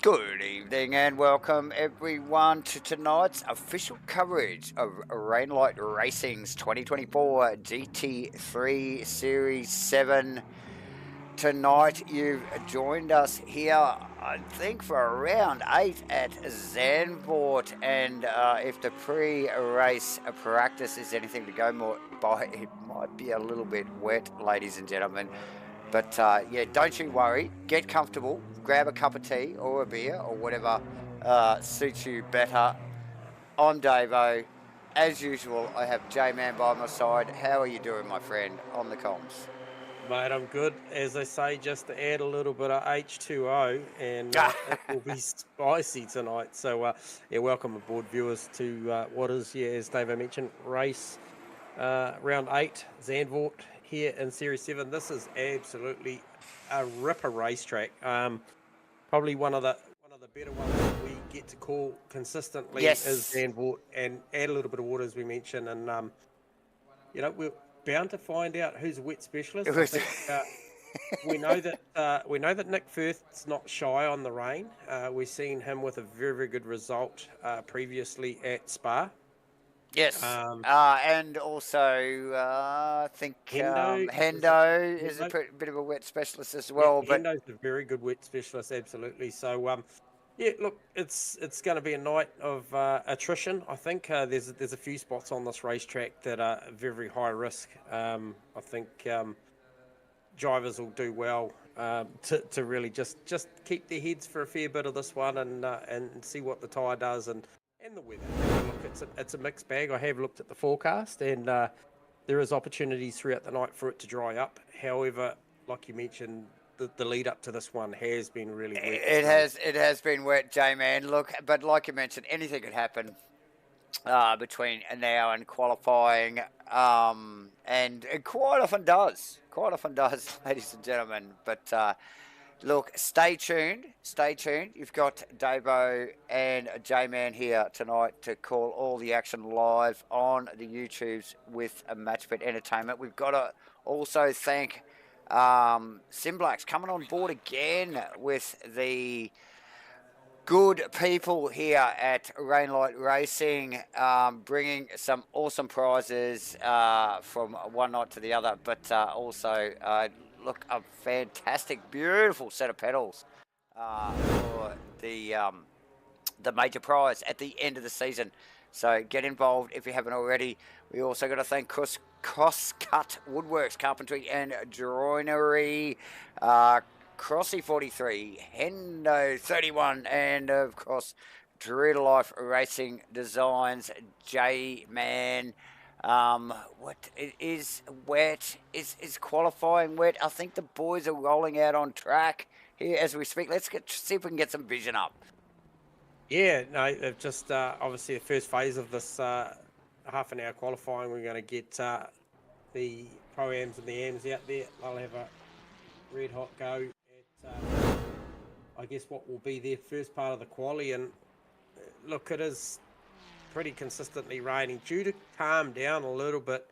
Good evening and welcome everyone to tonight's official coverage of Rainlight Racing's 2024 GT3 Series 7. Tonight you've joined us here, I think, for round 8 at Zandvoort, and if the pre-race practice is anything to go more by, it might be a little bit wet, ladies and gentlemen. But yeah, don't you worry. Get comfortable. Grab a cup of tea or a beer or whatever suits you better. I'm Davo. As usual, I have J-Man by my side. How are you doing, my friend, on the comms? Mate, I'm good. As I say, just to add a little bit of H2O, and it will be spicy tonight. So, yeah, welcome aboard, viewers, to what is, yeah, as Dave mentioned, race round 8, Zandvoort here in Series 7. This is absolutely a ripper racetrack. Probably one of the better ones that we get to call consistently is Yes. Zandvoort, and add a little bit of water as we mentioned, and we're bound to find out who's a wet It specialist. I was. think we know that Nick Firth's not shy on the rain. We've seen him with a very, very good result previously at Spa. Yes. Um, And also, I think Hendo is it Hendo is a Hendo? bit of a wet specialist as Yeah, well. But Hendo's a very good wet specialist, absolutely. So yeah, look, it's going to be a night of attrition. I think there's a few spots on this racetrack that are very, very high risk. I think drivers will do well to really just keep their heads for a fair bit of this one and see what the tyre does and the weather. Look, it's a mixed bag. I have looked at the forecast and there is opportunities throughout the night for it to dry up. However, like you mentioned, the lead up to this one has been really wet. it So has been wet, J-Man. Look, but like you mentioned, anything could happen between now and qualifying, and it quite often does, ladies and gentlemen. But look, stay tuned, stay tuned. You've got Davo and J-Man here tonight to call all the action live on the YouTubes with a MATCHFIT Entertainment. We've got to also thank SIMBLACKS coming on board again with the good people here at Rainlight Racing, bringing some awesome prizes from one night to the other, but also look, a fantastic, beautiful set of pedals for the major prize at the end of the season. So get involved if you haven't already. We also got to thank CrossCUT Woodworks, Carpentry and Joinery, Crossy 43, Hendo 31, and of course, True to Life Racing Designs, J-Man. What it is wet? Is qualifying wet? I think the boys are rolling out on track here as we speak. Let's see if we can get some vision up. yeah, no, they've just obviously the first phase of this half an hour qualifying. We're going to get the pro-ams and the AMs out there. They'll have a red hot go at I guess what will be their first part of the quali. And look, it is pretty consistently raining, due to calm down a little bit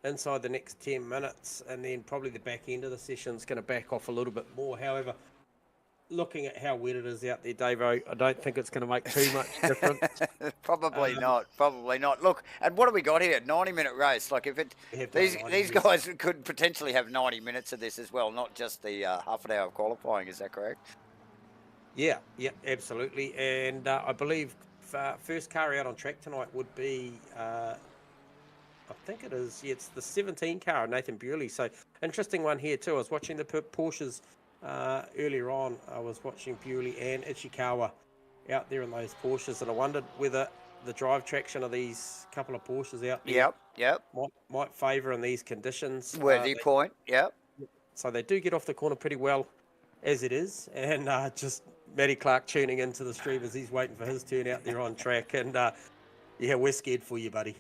inside the next 10 minutes, and then probably the back end of the session is going to back off a little bit more. However, looking at how wet it is out there, Davo, I don't think it's going to make too much difference. Probably Um, not. Probably not. Look, and what have we got here? 90-minute race. Like if it, we have got a these 90 minutes. guys could potentially have 90 minutes of this as well, not just the half an hour of qualifying. Is that correct? Yeah, yeah, absolutely. And I believe first car out on track tonight would be, I think it is, yeah, it's the 17 car, Nathan Bewley. So interesting one here too. I was watching the Porsches earlier on. I was watching Bewley and Ichikawa out there in those Porsches, and I wondered whether the drive traction of these couple of Porsches out there Yep. Yep. might favour in these conditions. Worthy point. Yep. So they do get off the corner pretty well as it is, and just Matty Clark tuning into the stream as he's waiting for his turn out there on track. And yeah, we're scared for you, buddy.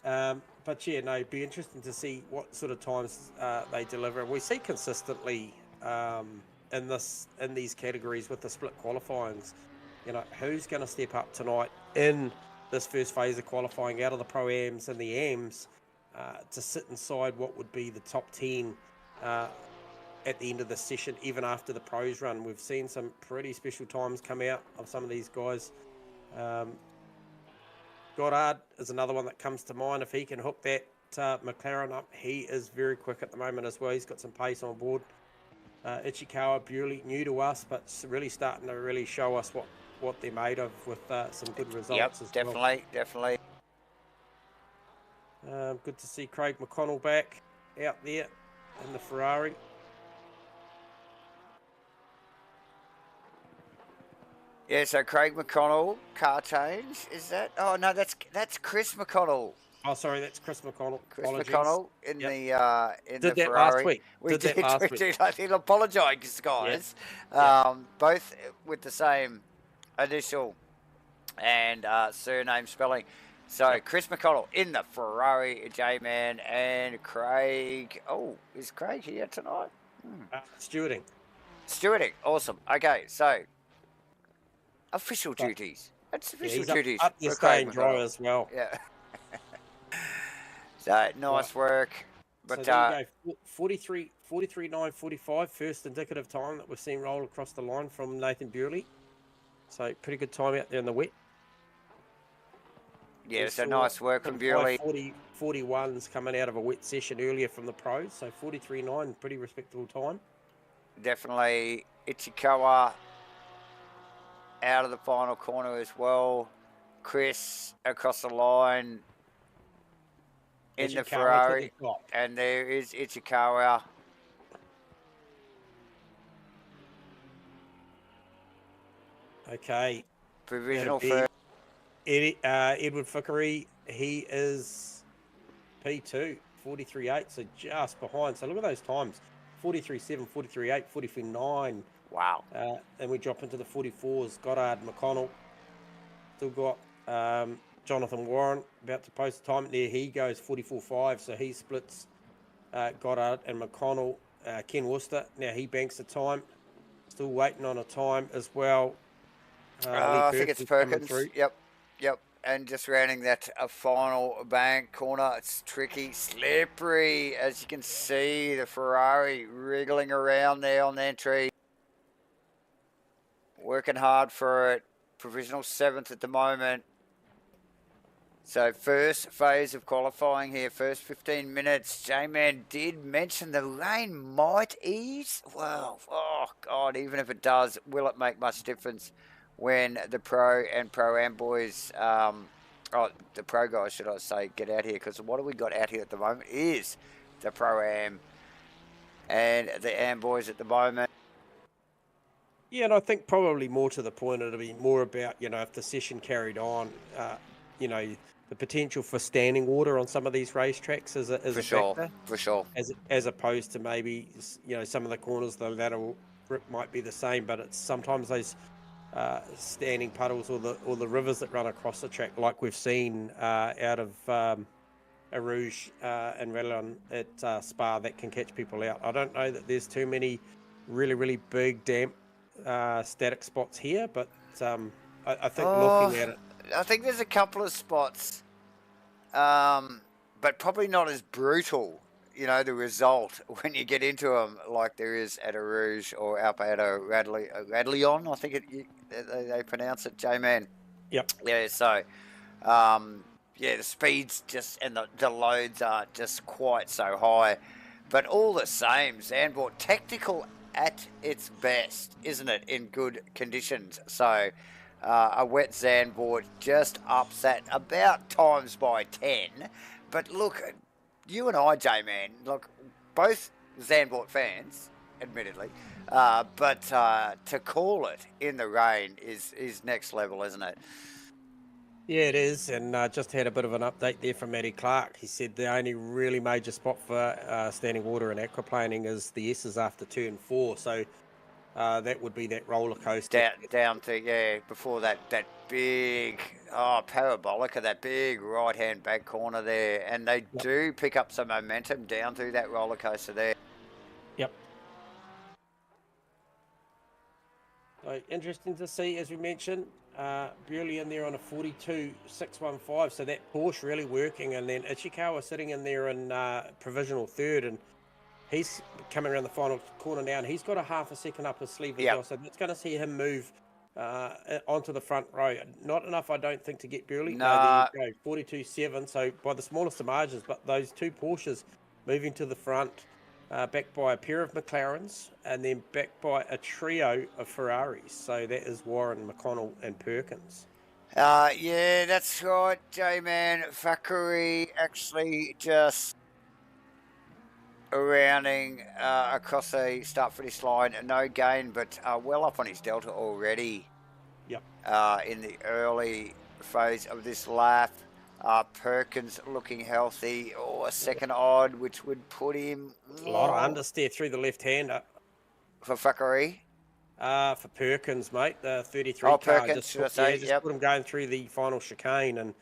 But yeah, no, it'd be interesting to see what sort of times they deliver. And we see consistently in these categories with the split qualifyings, who's going to step up tonight in this first phase of qualifying out of the Pro-Ams and the AMs to sit inside what would be the top 10 at the end of the session, even after the pros run. We've seen some pretty special times come out of some of these guys. Goddard is another one that comes to mind. If he can hook that McLaren up, he is very quick at the moment as well. He's got some pace on board. Ichikawa, Bewley, new to us, but really starting to really show us what they're made of with some good results as well. Definitely. Good to see Craig McConnell back out there in the Ferrari. Yeah, so Craig McConnell, car change, is that? Oh no, that's Chris McConnell. Oh, sorry, that's Chris McConnell. Chris McConnell in the did that Ferrari. last week. We did last week. I think apologise, guys. Yeah. Both with the same initial and surname spelling. So Chris McConnell in the Ferrari, J-Man, and Craig. Oh, is Craig here tonight? Stewarding. Stewarding, awesome. Okay, so official duties. That's official duties. Up your staying dry as well. Yeah. So nice work. But so there you go. 43.945, first indicative time that we've seen roll across the line from Nathan Bewley. So pretty good time out there in the wet. Yeah, so nice work from Bewley. 41s coming out of a wet session earlier from the pros. So 43.9, pretty respectable time. Definitely Ichikawa out of the final corner as well. Chris across the line in the Ferrari. And there is Ichikawa. Okay. Provisional first. Edward Fickery, he is P2, 43.8, so just behind. So look at those times. 43.7, 43.8, 43.9. Wow. And we drop into the 44s. Goddard, McConnell. Still got Jonathan Warren about to post the time. There he goes, 44.5. So he splits Goddard and McConnell. Ken Worcester, now he banks the time. Still waiting on a time as well. I think it's Perkins. Yep. And just rounding that final bank corner. It's tricky, slippery. As you can see, the Ferrari wriggling around there on the entry. Working hard for it. Provisional 7th at the moment. So first phase of qualifying here, first 15 minutes. J-Man did mention the rain might ease. Well, oh God, even if it does, will it make much difference when the Pro and Pro-Am boys, the Pro guys, should I say, get out here? Because what have we got out here at the moment is the Pro-Am and the Am boys at the moment. Yeah, and I think probably more to the point, it'll be more about, if the session carried on, the potential for standing water on some of these racetracks is a factor. For sure. As opposed to maybe, some of the corners, the lateral grip might be the same, but it's sometimes those standing puddles or the rivers that run across the track, like we've seen out of Arouge and Rallon at Spa, that can catch people out. I don't know that there's too many really, really big damp static spots here, but I think looking at it, I think there's a couple of spots, but probably not as brutal, the result when you get into them like there is at Arouge or Alpado Radleon, I think they pronounce it, J-Man. Yep. Yeah, so, the speeds just and the loads are just quite so high. But all the same, Zandvoort, technical at its best, isn't it, in good conditions? So a wet Zandvoort just ups that about times by 10. But look, you and I, J-Man, look, both Zandvoort fans, admittedly, but to call it in the rain is next level, isn't it? Yeah, it is, and just had a bit of an update there from Matty Clark. He said the only really major spot for standing water and aquaplaning is the S's after turn 4, so that would be that roller coaster. Down to, before that big, parabolica, that big right-hand back corner there, and they do pick up some momentum down through that roller coaster there. Yep. So interesting to see, as we mentioned, Bewley in there on a 42.615, so that Porsche really working, and then Ichikawa sitting in there in provisional 3rd, and He's coming around the final corner now, and he's got a half a second up his sleeve as Yep. well. So that's going to see him move onto the front row. Not enough, I don't think, to get Burley. Nah. No, there you go, 42.7. So by the smallest of margins, but those two Porsches moving to the front, backed by a pair of McLarens, and then backed by a trio of Ferraris. So that is Warren, McConnell, and Perkins. Yeah, that's right, J-Man. Thackeray actually just rounding across the start-finish line. No gain, but well up on his delta already. Yep. In the early phase of this lap. Perkins looking healthy. Oh, a second odd, which would put him... A lot of understeer through the left-hander. For Thackeray? For Perkins, mate, the 33 car. Perkins, Just put him going through the final chicane, and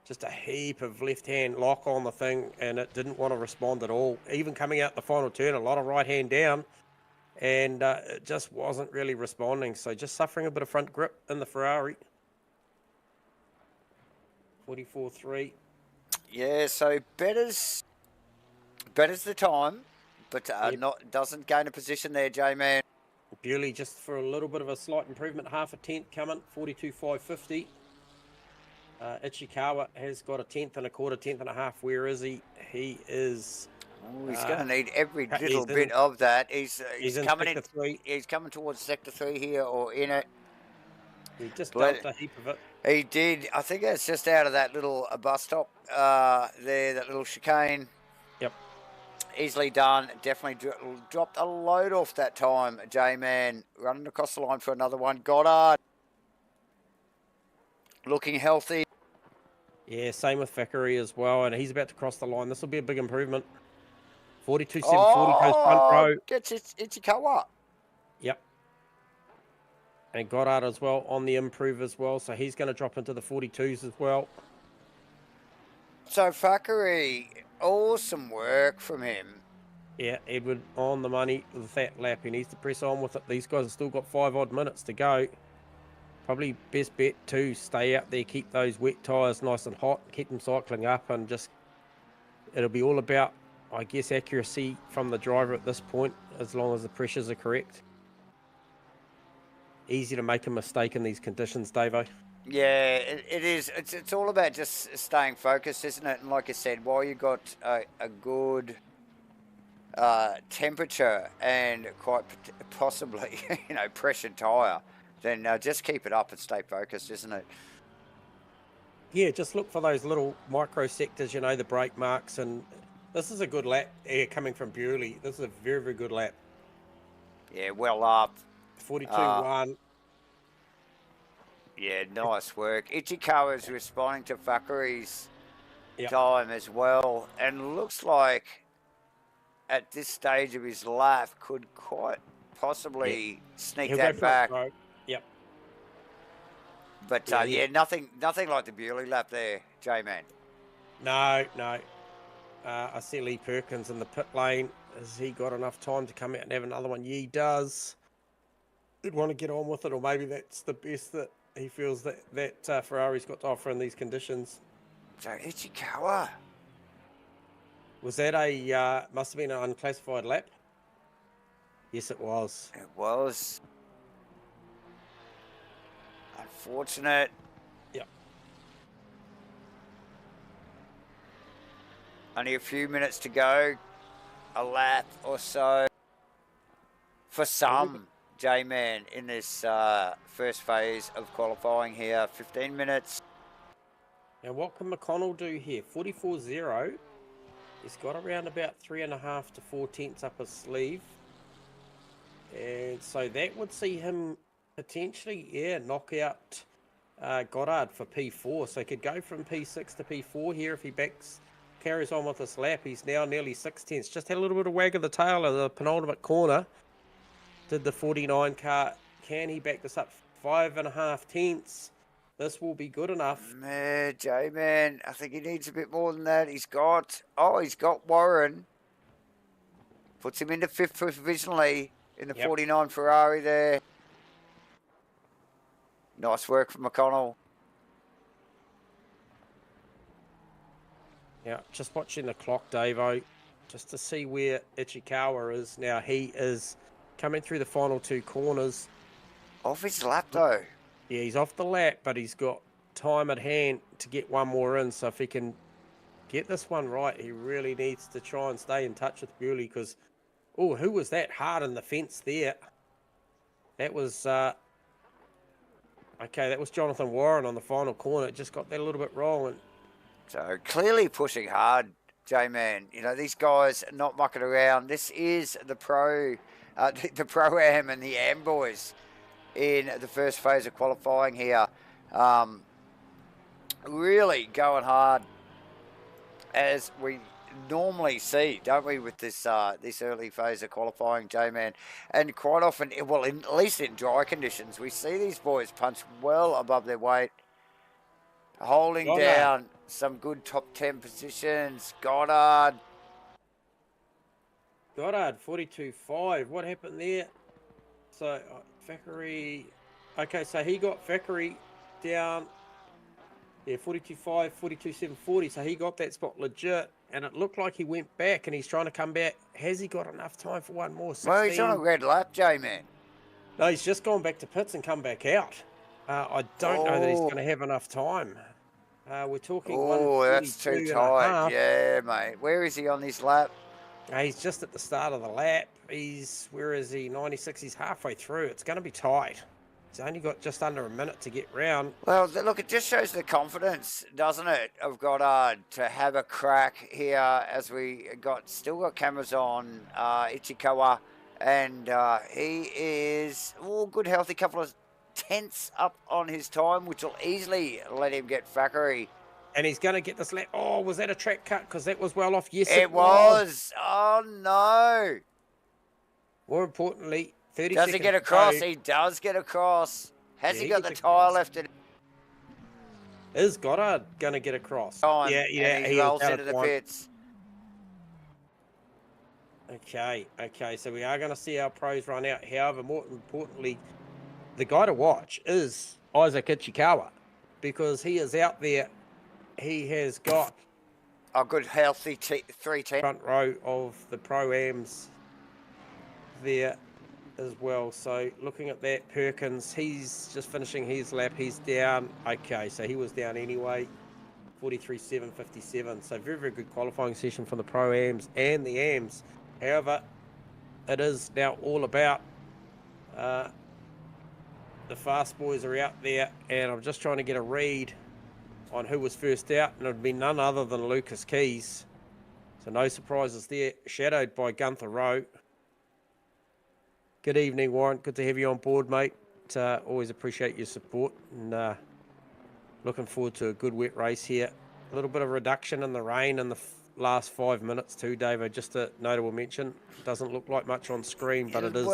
just a heap of left-hand lock on the thing, and it didn't want to respond at all. Even coming out the final turn, a lot of right-hand down, and it just wasn't really responding. So just suffering a bit of front grip in the Ferrari. 44.3. Yeah, so better's the time, but doesn't gain a position there, J-Man. Bewley just for a little bit of a slight improvement, half a tenth coming, 42.550. Ichikawa has got a tenth and a quarter, tenth and a half. Where is he? He is... Oh, he's going to need every little bit of that. He's coming in. He's coming towards sector 3 here, or in it. He just dumped a heap of it. He did. I think it's just out of that little bus stop there, that little chicane. Yep. Easily done. Definitely dropped a load off that time. J-Man running across the line for another one. Goddard looking healthy. Yeah, same with Thackeray as well, and he's about to cross the line. This will be a big improvement. 42.740 goes front row. Gets Ichikawa. Yep. And Goddard as well on the improve as well, so he's going to drop into the 42s as well. So Thackeray, awesome work from him. Yeah, Edward on the money with that lap. He needs to press on with it. These guys have still got 5 odd minutes to go. Probably best bet to stay out there, keep those wet tyres nice and hot, keep them cycling up, and just, it'll be all about, I guess, accuracy from the driver at this point, as long as the pressures are correct. Easy to make a mistake in these conditions, Davo. Yeah, it is. It's all about just staying focused, isn't it? And like I said, while you got a good temperature and quite possibly, pressured tyre, then just keep it up and stay focused, isn't it? Yeah, just look for those little micro sectors, the brake marks. And this is a good lap coming from Bewley. This is a very, very good lap. Yeah, well up. 42.1. Yeah, nice work. Ichikawa is responding to Thackeray's Yep. time as well, and looks like at this stage of his lap could quite possibly sneak that back. Yep. But nothing like the Bewley lap there, J-Man. No. I see Lee Perkins in the pit lane. Has he got enough time to come out and have another one? Yeah, he does. He'd want to get on with it, or maybe that's the best that he feels that Ferrari's got to offer in these conditions. So Ichikawa. Was that must have been an unclassified lap? Yes, it was. It was. Unfortunate. Yep. Only a few minutes to go. A lap or so. For some, J-Man, in this first phase of qualifying here. 15 minutes. Now, what can McConnell do here? 44.0. He's got around about 3.5 to 4 tenths up his sleeve. And so that would see him potentially, knock out Goddard for P4. So he could go from P6 to P4 here if he carries on with this lap. He's now nearly 6 tenths. Just had a little bit of wag of the tail of the penultimate corner. Did the 49 car. Can he back this up? 5.5 tenths. This will be good enough. Man, J-Man, I think he needs a bit more than that. He's got Warren. Puts him into 5th provisionally in the 49 Ferrari there. Nice work from McConnell. Yeah, just watching the clock, Davo. just to see where Ichikawa is now. He is coming through the final 2 corners. Off his lap, though. Yeah, he's off the lap, but he's got time at hand to get one more in. So if he can get this one right, he really needs to try and stay in touch with Bewley because, oh, who was that hard in the fence there? That was, okay, that was Jonathan Warren on the final corner. It just got that a little bit wrong. And so clearly pushing hard, J-Man. You know, these guys are not mucking around. This is the the Pro-Am and the Am boys in the first phase of qualifying here. Really going hard as we normally see, don't we, with this this early phase of qualifying, J-Man. And quite often, well, at least in dry conditions, we see these boys punch well above their weight, holding down some good top 10 positions. Goddard 42.5. What happened there? So Thackeray, okay, so he got Thackeray down, yeah, 42.5, 42.740. So he got that spot legit, and it looked like he went back, and he's trying to come back. Has he got enough time for one more? 16? Well, he's on a red lap, J-Man. No, he's just gone back to pits and come back out. I don't know that he's going to have enough time. We're talking. Oh, that's too tight. Yeah, mate. Where is he on this lap? He's just at the start of the lap. Where is he? 96. He's halfway through. It's going to be tight. He's only got just under a minute to get round. Well, look, it just shows the confidence, doesn't it, of Goddard to have a crack here as we still got cameras on Ichikawa, and he is good, healthy couple of tenths up on his time, which will easily let him get Thackeray. And he's going to get this lap. Oh, was that a track cut? Because that was well off. Yes, it was. Oh, no. More importantly, 30 does seconds. He get across? He does get across. Has he got the tyre left in? Is Goddard going to get across? Yeah, he rolls into the pits. Okay. So we are going to see our pros run out. However, more importantly, the guy to watch is Isaac Ichikawa, because he is out there. He has got a good, healthy 310 front row of the Pro-Ams there as well. So looking at that, Perkins, he's just finishing his lap. He's down. Okay, so he was down anyway. 43.757. So very, very good qualifying session from the Pro-Ams and the Ams. However, it is now all about the fast boys are out there, and I'm just trying to get a read on who was first out, and it would be none other than Lucas Keys. So no surprises there, shadowed by Gunther Rowe. Good evening, Warren. Good to have you on board, mate. Always appreciate your support, and looking forward to a good wet race here. A little bit of reduction in the rain in the last 5 minutes too, Davo. Just a notable mention. Doesn't look like much on screen, but it has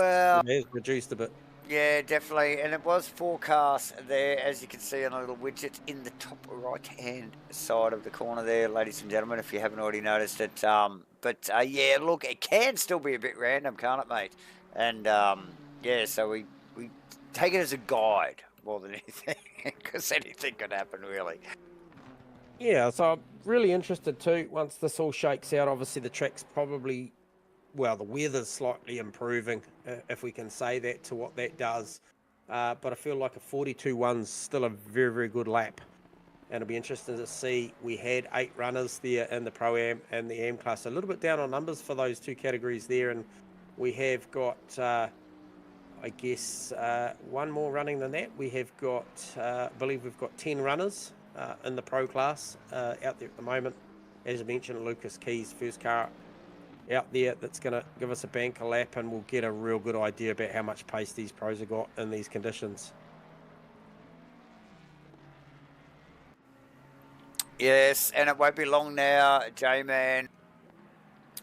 reduced a bit. Yeah, definitely. And it was forecast there, as you can see on a little widget in the top right-hand side of the corner there, ladies and gentlemen, if you haven't already noticed it. But yeah, look, it can still be a bit random, can't it, mate? And, yeah, so we take it as a guide more than anything, because anything could happen, really. Yeah, so I'm really interested, too, once this all shakes out. Obviously, the track's probably... Well, the weather's slightly improving, if we can say that, to what that does. But I feel like a 42.1's still a very, very good lap. And it'll be interesting to see. We had 8 runners there in the Pro-Am and the Am class. A little bit down on numbers for those 2 categories there. And we have got, I guess, one more running than that. We have got, I believe we've got 10 runners in the Pro class out there at the moment. As I mentioned, Lucas Keys, first car out there that's going to give us a banker lap, and we'll get a real good idea about how much pace these pros have got in these conditions. Yes, and it won't be long now, J-Man.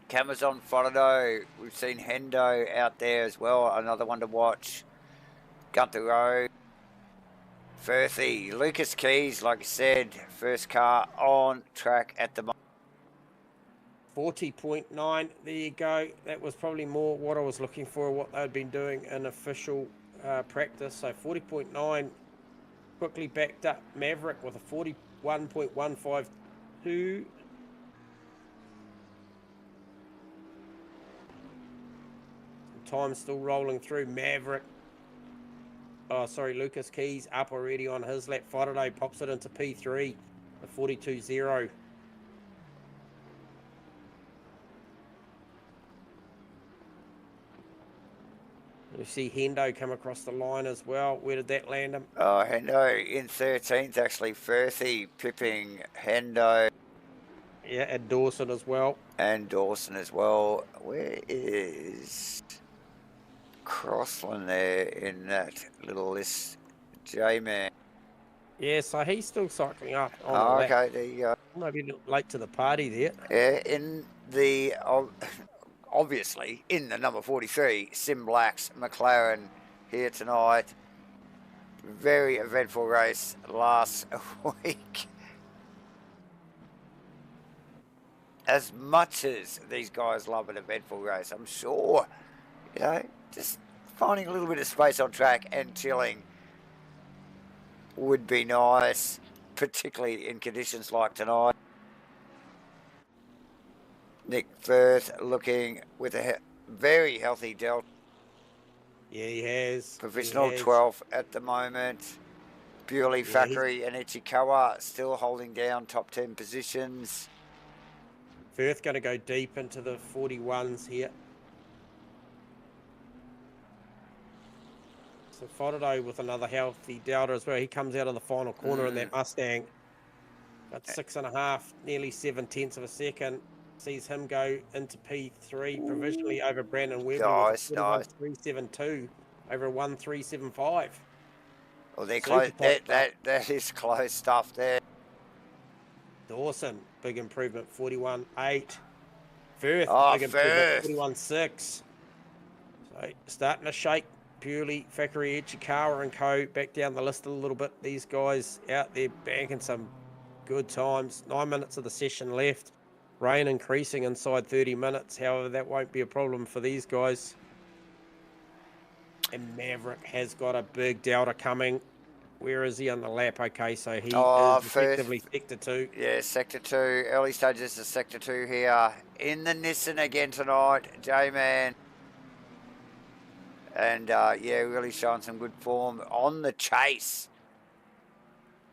Cameras on Frodo. We've seen Hendo out there as well, another one to watch. Gunther Rowe. Firthy. Lucas Keys, like I said, first car on track at the moment. 40.9, there you go. That was probably more what I was looking for, what they'd been doing in official practice. So 40.9, quickly backed up Maverick with a 41.152. time still rolling through. Maverick. Oh, sorry, Lucas Keys up already on his lap. Faraday pops it into P3, the 42.0. You see Hendo come across the line as well. Where did that land him? Oh, Hendo in 13th, actually. Firthy pipping Hendo. Yeah, and Dawson as well. And Dawson as well. Where is Crossland there in that little list? J-Man. Yeah, so he's still cycling up on the lap. Okay, there you go. Maybe a little late to the party there. Yeah, in the... obviously, in the number 43, SIMBLACKS McLaren here tonight. Very eventful race last week. As much as these guys love an eventful race, I'm sure, you know, just finding a little bit of space on track and chilling would be nice, particularly in conditions like tonight. Nick Firth looking with a very healthy Delta. Yeah, he has. Provisional 12th at the moment. Bewley, Fackery and Ichikawa still holding down top 10 positions. Firth going to go deep into the 41s here. So Faraday with another healthy Delta as well. He comes out of the final corner in that Mustang. Got 6.5, nearly 7/10 of a second. Sees him go into P3 provisionally over Brandon Webley Nice, with a 41.372 over a 1.375. Well, they're close. That is close stuff there. Dawson, big improvement, 41.8. Firth, big improvement, 41.6. So starting to shake Bewley, Fackery, Ichikawa and co. Back down the list a little bit. These guys out there banking some good times. 9 minutes of the session left. Rain increasing inside 30 minutes. However, that won't be a problem for these guys. And Maverick has got a big Delta coming. Where is he on the lap? Okay, so he is effectively Sector 2. Yeah, Sector 2. Early stages of Sector 2 here. In the Nissan again tonight, J-Man. And, yeah, really showing some good form on the chase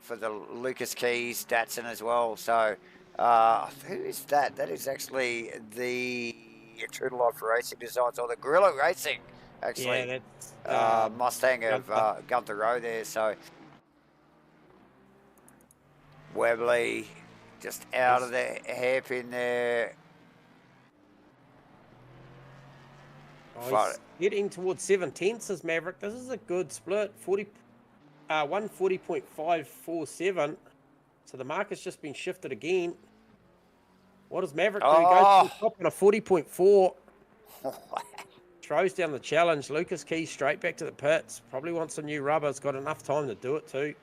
for the Lucas Keys, Datsun as well. So, who is that? That is actually the True to Life Racing Designs, or the Gorilla Racing, actually. Yeah, that's Mustang of Gunther Rowe there. So, Webley just out of the hairpin there. Oh, he's getting towards 7/10 as Maverick. This is a good split. 140.547. So the market's just been shifted again. What does Maverick do? He goes to the top on a 40.4. Throws down the challenge. Lucas Keys straight back to the pits. Probably wants some new rubber. It's got enough time to do it too.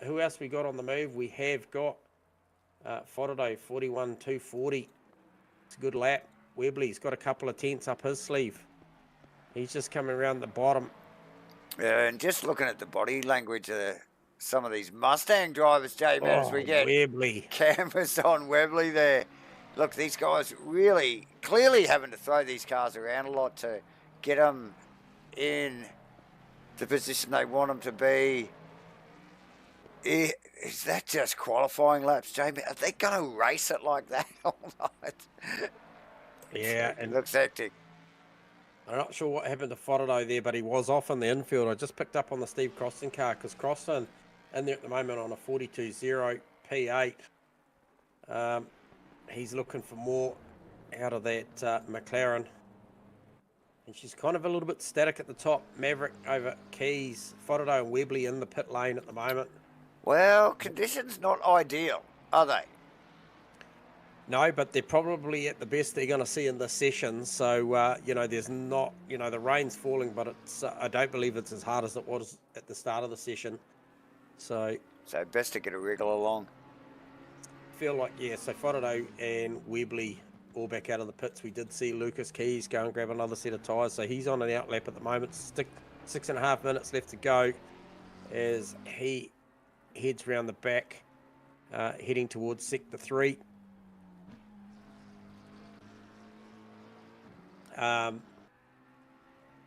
Who else we got on the move? We have got Faraday, 41.240. It's a good lap. Webley's got a couple of tenths up his sleeve. He's just coming around the bottom. Yeah, and just looking at the body language of some of these Mustang drivers, J-Man, as we get Webley. cameras on Webley there. Look, these guys really clearly having to throw these cars around a lot to get them in the position they want them to be. Is that just qualifying laps, Jamie? Are they going to race it like that all night? Yeah, it looks hectic. I'm not sure what happened to Faraday there, but he was off in the infield. I just picked up on the Steve Crossan car because Crossan in there at the moment on a 42.0 P8. He's looking for more out of that McLaren. And she's kind of a little bit static at the top. Maverick over Keys, Faraday and Webley in the pit lane at the moment. Well, conditions not ideal, are they? No, but they're probably at the best they're going to see in this session. So, you know, there's not, you know, the rain's falling, but it's I don't believe it's as hard as it was at the start of the session. So best to get a wriggle along. Feel like, yeah, so Faraday and Webley all back out of the pits. We did see Lucas Keys go and grab another set of tyres. So he's on an outlap at the moment. 6.5 minutes left to go as he heads round the back, heading towards Sector 3.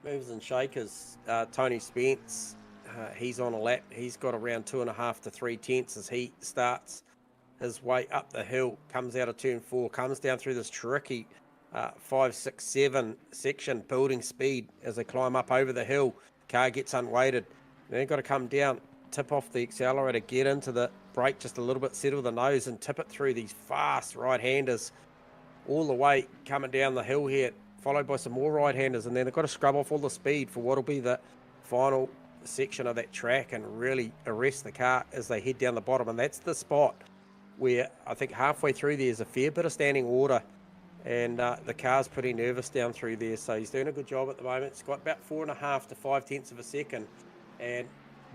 movers and shakers. Tony Spence, he's on a lap. He's got around 2.5 to 3 tenths as he starts his way up the hill, comes out of turn 4, comes down through this tricky 5, 6, 7 section, building speed as they climb up over the hill. Car gets unweighted. Then they've got to come down, tip off the accelerator, get into the brake just a little bit, settle the nose, and tip it through these fast right-handers all the way coming down the hill here, followed by some more right-handers, and then they've got to scrub off all the speed for what will be the final section of that track and really arrest the car as they head down the bottom. And that's the spot where I think halfway through there's a fair bit of standing water, and the car's pretty nervous down through there. So he's doing a good job at the moment. It's got about 4.5 to 5 tenths of a second, and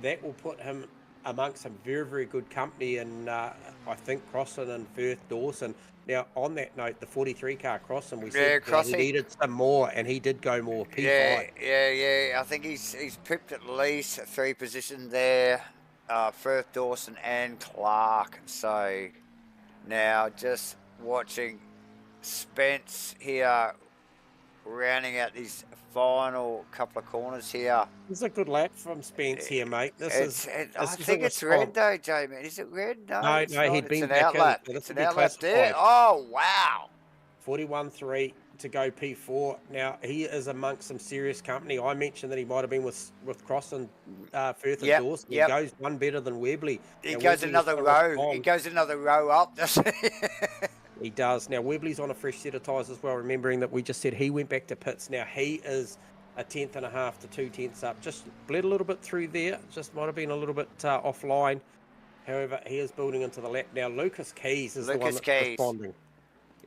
that will put him amongst some very, very good company. And I think Crossing and Firth, Dawson. Now, on that note, the 43 car Crossing, we said he needed some more, and he did go more. P5. Yeah. I think he's pipped at least 3 positions there. Firth, Dawson, and Clark. So now just watching Spence here rounding out these final couple of corners here. It's a good lap from Spence here, mate. I think it's red though, Jay, man. Is it red? No, no, he'd been an outlap. It's an outlap there. Oh, wow. 41.3 to go P4. Now, he is amongst some serious company. I mentioned that he might have been with Crossing, Firth and Dawson. He goes one better than Webley. He goes another row. He goes another row up, doesn't he? He does. Now, Webley's on a fresh set of tyres as well, remembering that we just said he went back to pits. Now, he is 1.5 to 2 tenths up. Just bled a little bit through there. Just might have been a little bit offline. However, he is building into the lap. Now, Lucas Keys is the one that's responding.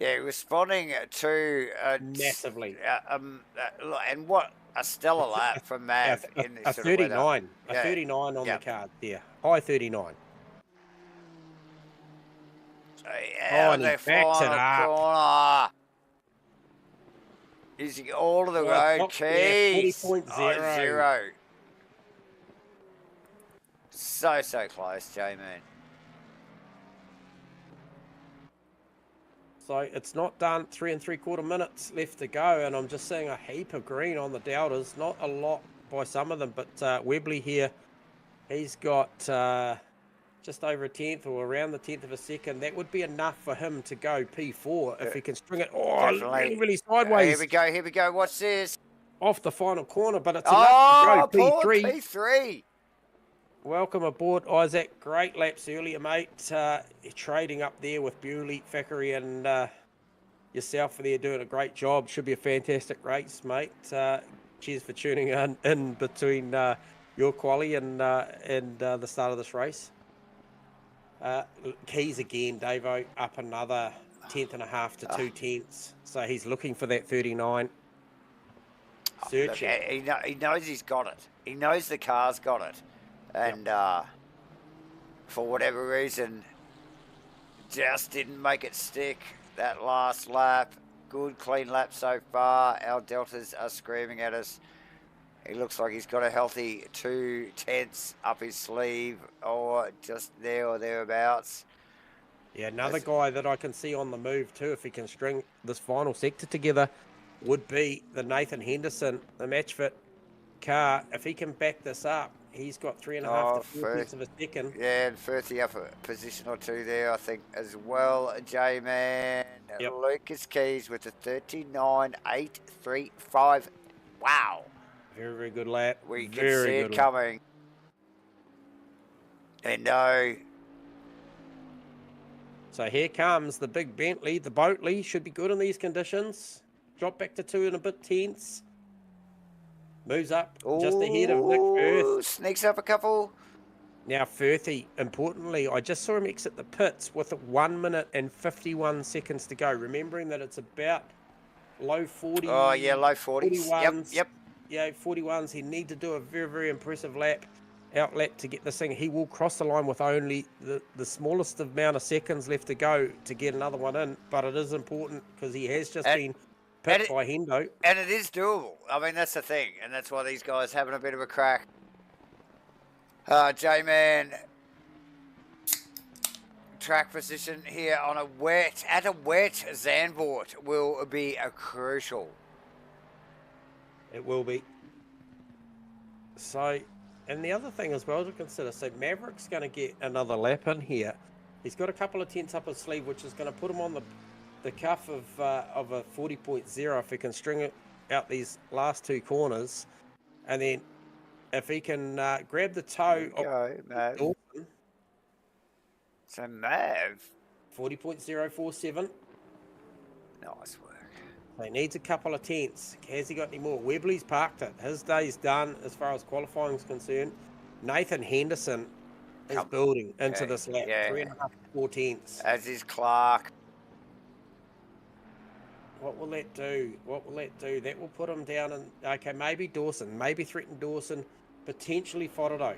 Yeah, responding to... massively. And what a stellar lap from Mav. In this a 39. A 39 on the card there. High 39. And he backs it up. Corner. He's all of the road. Keys. 40.0. 0. So close, J-Man. So it's not done. 3 3/4 minutes left to go, and I'm just seeing a heap of green on the doubters. Not a lot by some of them, but Webley here, he's got just over a tenth or around the 10th of a second. That would be enough for him to go P4 if he can string it. Oh, really sideways. Here we go. Watch this. Off the final corner, but it's enough to go P3. P3. Welcome aboard, Isaac. Great laps earlier, mate. Trading up there with Bewley, Thackeray, and yourself there doing a great job. Should be a fantastic race, mate. Cheers for tuning in between your quali and the start of this race. Keys again, Davo, up another 1.5 to 2 tenths. So he's looking for that 39. Searching. Look, he knows he's got it. He knows the car's got it. And for whatever reason, just didn't make it stick that last lap. Good, clean lap so far. Our Deltas are screaming at us. He looks like he's got a healthy 2 tenths up his sleeve, or just there or thereabouts. Yeah, another guy that I can see on the move too, if he can string this final sector together, would be the Nathan Henderson, the MATCHFIT car. If he can back this up, he's got 3.5 to 4 tenths of a second. Yeah, and Firthy up a position or 2 there, I think, as well. J-Man, Lucas Keys with a 39.835. Wow. Very, very good lap. We can see it coming. HENDO. So here comes the big Bentley. The Boatley should be good in these conditions. Drop back to 2 and a bit tenths. Moves up just ahead of Nick Firth. Sneaks up a couple. Now Firthy, importantly, I just saw him exit the pits with 1 minute and 51 seconds to go. Remembering that it's about low 40s. Oh, yeah, low 40s. 41s. Yep. Yeah, 41s. He need to do a very, very impressive out lap to get this thing. He will cross the line with only the smallest amount of seconds left to go to get another one in. But it is important because he has just been pit by HENDO. And it is doable. I mean, that's the thing. And that's why these guys having a bit of a crack. J-Man, track position here on a wet Zandvoort will be crucial. It will be. So, and the other thing as well to consider, so Maverick's going to get another lap in here. He's got a couple of tenths up his sleeve, which is going to put him on the cuff of a 40.0 if he can string it out these last two corners. And then if he can grab the toe of Mav. Dawson, So Mav. 40.047. Nice work. So he needs a couple of tenths. Has he got any more? Webley's parked it. His day's done as far as qualifying is concerned. Nathan Henderson is building into this lap. 3.5 to 4 tenths. As is Clark. What will that do? What will that do? That will put him down in, okay, maybe Dawson. Maybe threaten Dawson. Potentially Fotado.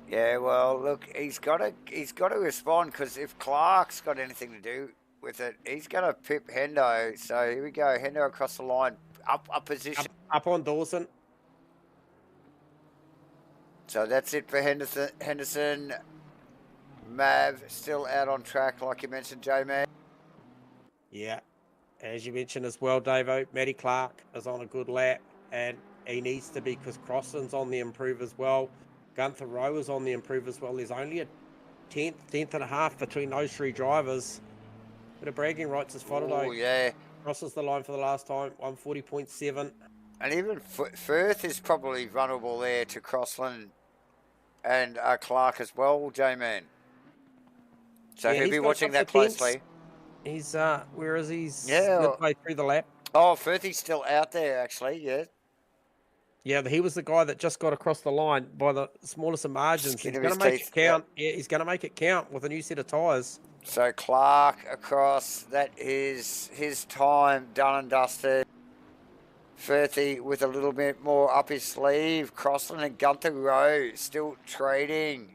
Yeah, well, look, he's got to respond, because if Clark's got anything to do with it, he's going to pip Hendo. So here we go, Hendo across the line, up position. Up on Dawson. So that's it for Henderson. Mav still out on track, like you mentioned, J-Man. Yeah, as you mentioned as well, Davo, Matty Clark is on a good lap, and he needs to be, because Crossland's on the improve as well. Gunther Rowe is on the improve as well. There's only a tenth and a half between those three drivers. Bit of bragging rights as Fotado. Oh, yeah. Crosses the line for the last time, 140.7. And even Firth is probably vulnerable there to Crossland and Clark as well, J-Man. So he'll be watching that closely. He's, where is he? He's midway through the lap. Oh, Firthy's still out there, actually, yeah. Yeah, he was the guy that just got across the line by the smallest of margins. He's going to make it count. Yeah, he's going to make it count with a new set of tyres. So Clark across, that is his time done and dusted. Firthy with a little bit more up his sleeve. Crossland and Gunther Rowe still trading.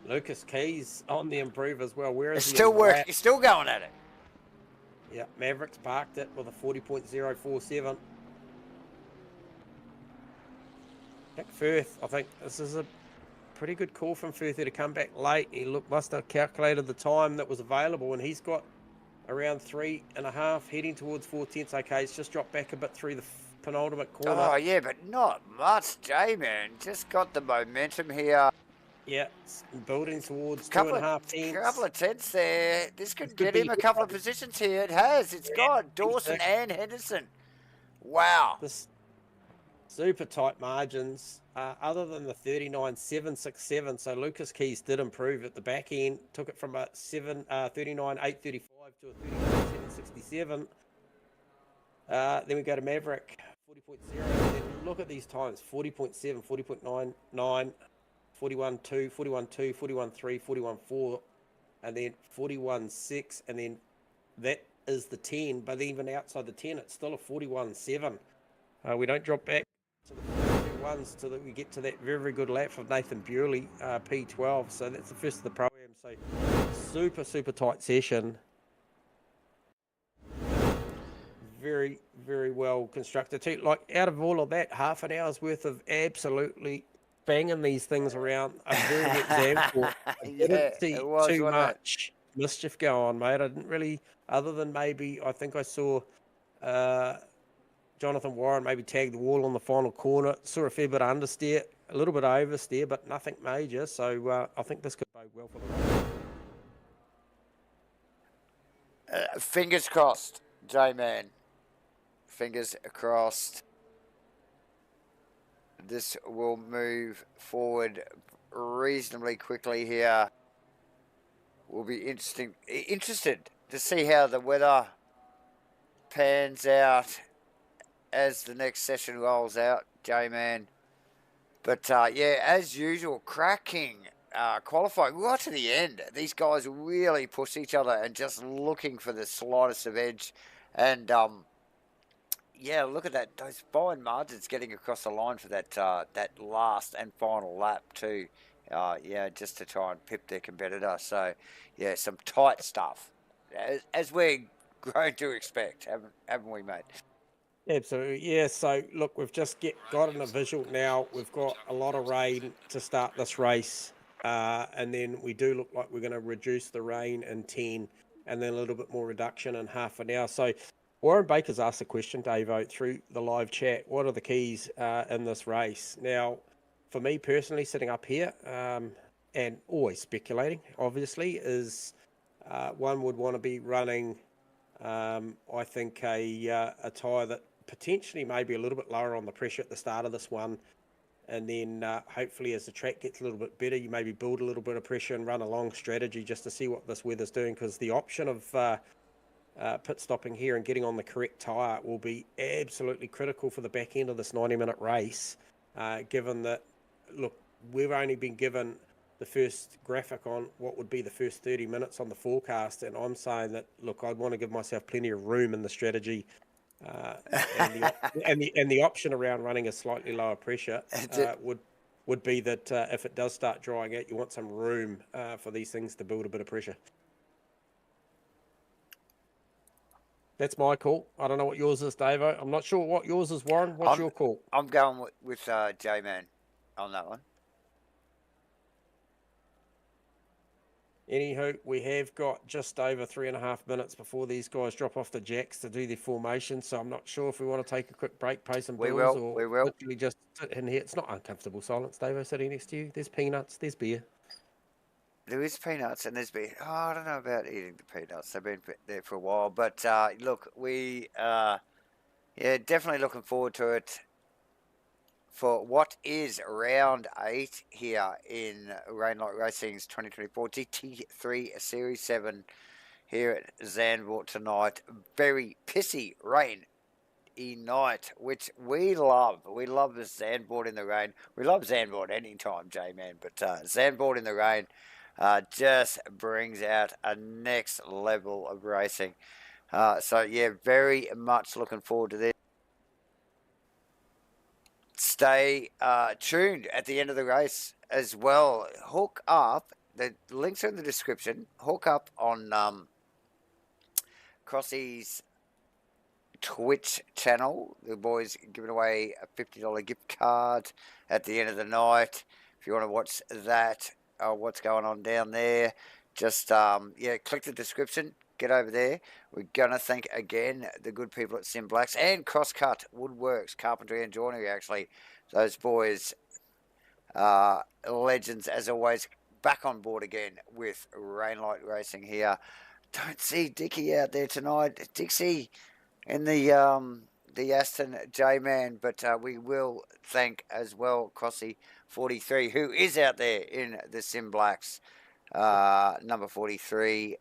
Lucas Keys on the improve as well. Where is he? Still working. He's still going at it. Yeah, Mavericks parked it with a 40.047. Firth, I think this is a pretty good call from Firthy to come back late. He must have calculated the time that was available, and he's got around 3.5 heading towards 4 tenths. Okay, it's just dropped back a bit through the penultimate corner. Oh, yeah, but not much, J-Man. Just got the momentum here. Yeah, it's building towards 2.5 tenths. A couple of tenths there. This could get him a couple of positions here. It has. It's got Dawson and Henderson. Wow. This super tight margins, other than the 39.767. So Lucas Keys did improve at the back end, took it from a 39.835 to a 39.767. Then we go to Maverick, 40.0. Then look at these times: 40.7, 40.99, 41.2, 41.2, 41.3, 41.4, and then 41.6, and then that is the 10. But even outside the 10, it's still a 41.7. We don't drop back to the ones till we get to that very, very good lap of Nathan Bewley, P12. So that's the first of the Pro-Am. So super, super tight session. Very, very well constructed too. Like, out of all of that, half an hour's worth of absolutely banging these things around a very wet Zandvoort. I didn't see too much mischief go on, mate. I didn't really, other than maybe, I think I saw Jonathan Warren maybe tag the wall on the final corner. Saw a fair bit of understeer, a little bit of oversteer, but nothing major. So I think this could bode well for the race. Fingers crossed, J-Man. Fingers crossed. This will move forward reasonably quickly here. We'll be interested to see how the weather pans out as the next session rolls out, J-Man. But yeah, as usual, cracking qualifying right to the end. These guys really push each other and just looking for the slightest of edge. And yeah, look at that, those fine margins getting across the line for that that last and final lap too. Yeah, just to try and pip their competitor. So yeah, some tight stuff, as we're grown to expect, haven't we, mate? Absolutely, yeah. So look, we've just gotten a visual now. We've got a lot of rain to start this race, and then we do look like we're going to reduce the rain in 10, and then a little bit more reduction in half an hour. So Warren Baker's asked a question, Davo, through the live chat. What are the keys in this race? Now, for me personally, sitting up here, and always speculating, obviously, is one would want to be running, I think, a tyre that potentially may be a little bit lower on the pressure at the start of this one. And then hopefully as the track gets a little bit better, you maybe build a little bit of pressure and run a long strategy just to see what this weather's doing, because the option of pit stopping here and getting on the correct tyre will be absolutely critical for the back end of this 90-minute race, given that, look, we've only been given the first graphic on what would be the first 30 minutes on the forecast, and I'm saying that, look, I'd want to give myself plenty of room in the strategy, and the option around running a slightly lower pressure would be that if it does start drying out, you want some room for these things to build a bit of pressure. That's my call. I don't know what yours is, Davo. I'm not sure what yours is, Warren. What's your call? I'm going with J-Man on that one. Anywho, we have got just over 3.5 minutes before these guys drop off the jacks to do their formation. So I'm not sure if we want to take a quick break, pay some bills, or literally just sit in here. It's not uncomfortable silence, Davo, sitting next to you. There's peanuts, there's beer. There is peanuts and there's beer. Oh, I don't know about eating the peanuts. They've been there for a while. But look, we definitely looking forward to it for what is round 8 here in Rainlight Racing's 2024 GT3 Series 7 here at Zandvoort tonight. Very pissy rain night, which we love. We love the Zandvoort in the rain. We love Zandvoort anytime, J-Man, but Zandvoort in the rain just brings out a next level of racing. So, yeah, very much looking forward to this. Stay tuned at the end of the race as well. Hook up. The links are in the description. Hook up on Crossy's Twitch channel. The boys giving away a $50 gift card at the end of the night. If you want to watch that, what's going on down there, just click the description. Get over there. We're gonna thank again the good people at SIMBLACKS and CROSSCUT Woodworks, Carpentry and Joinery. Actually, those boys, legends as always. Back on board again with Rainlight Racing here. Don't see Dickie out there tonight. Dixie in the Aston J-Man, but we will thank as well Crossy 43, who is out there in the SIMBLACKS, number 43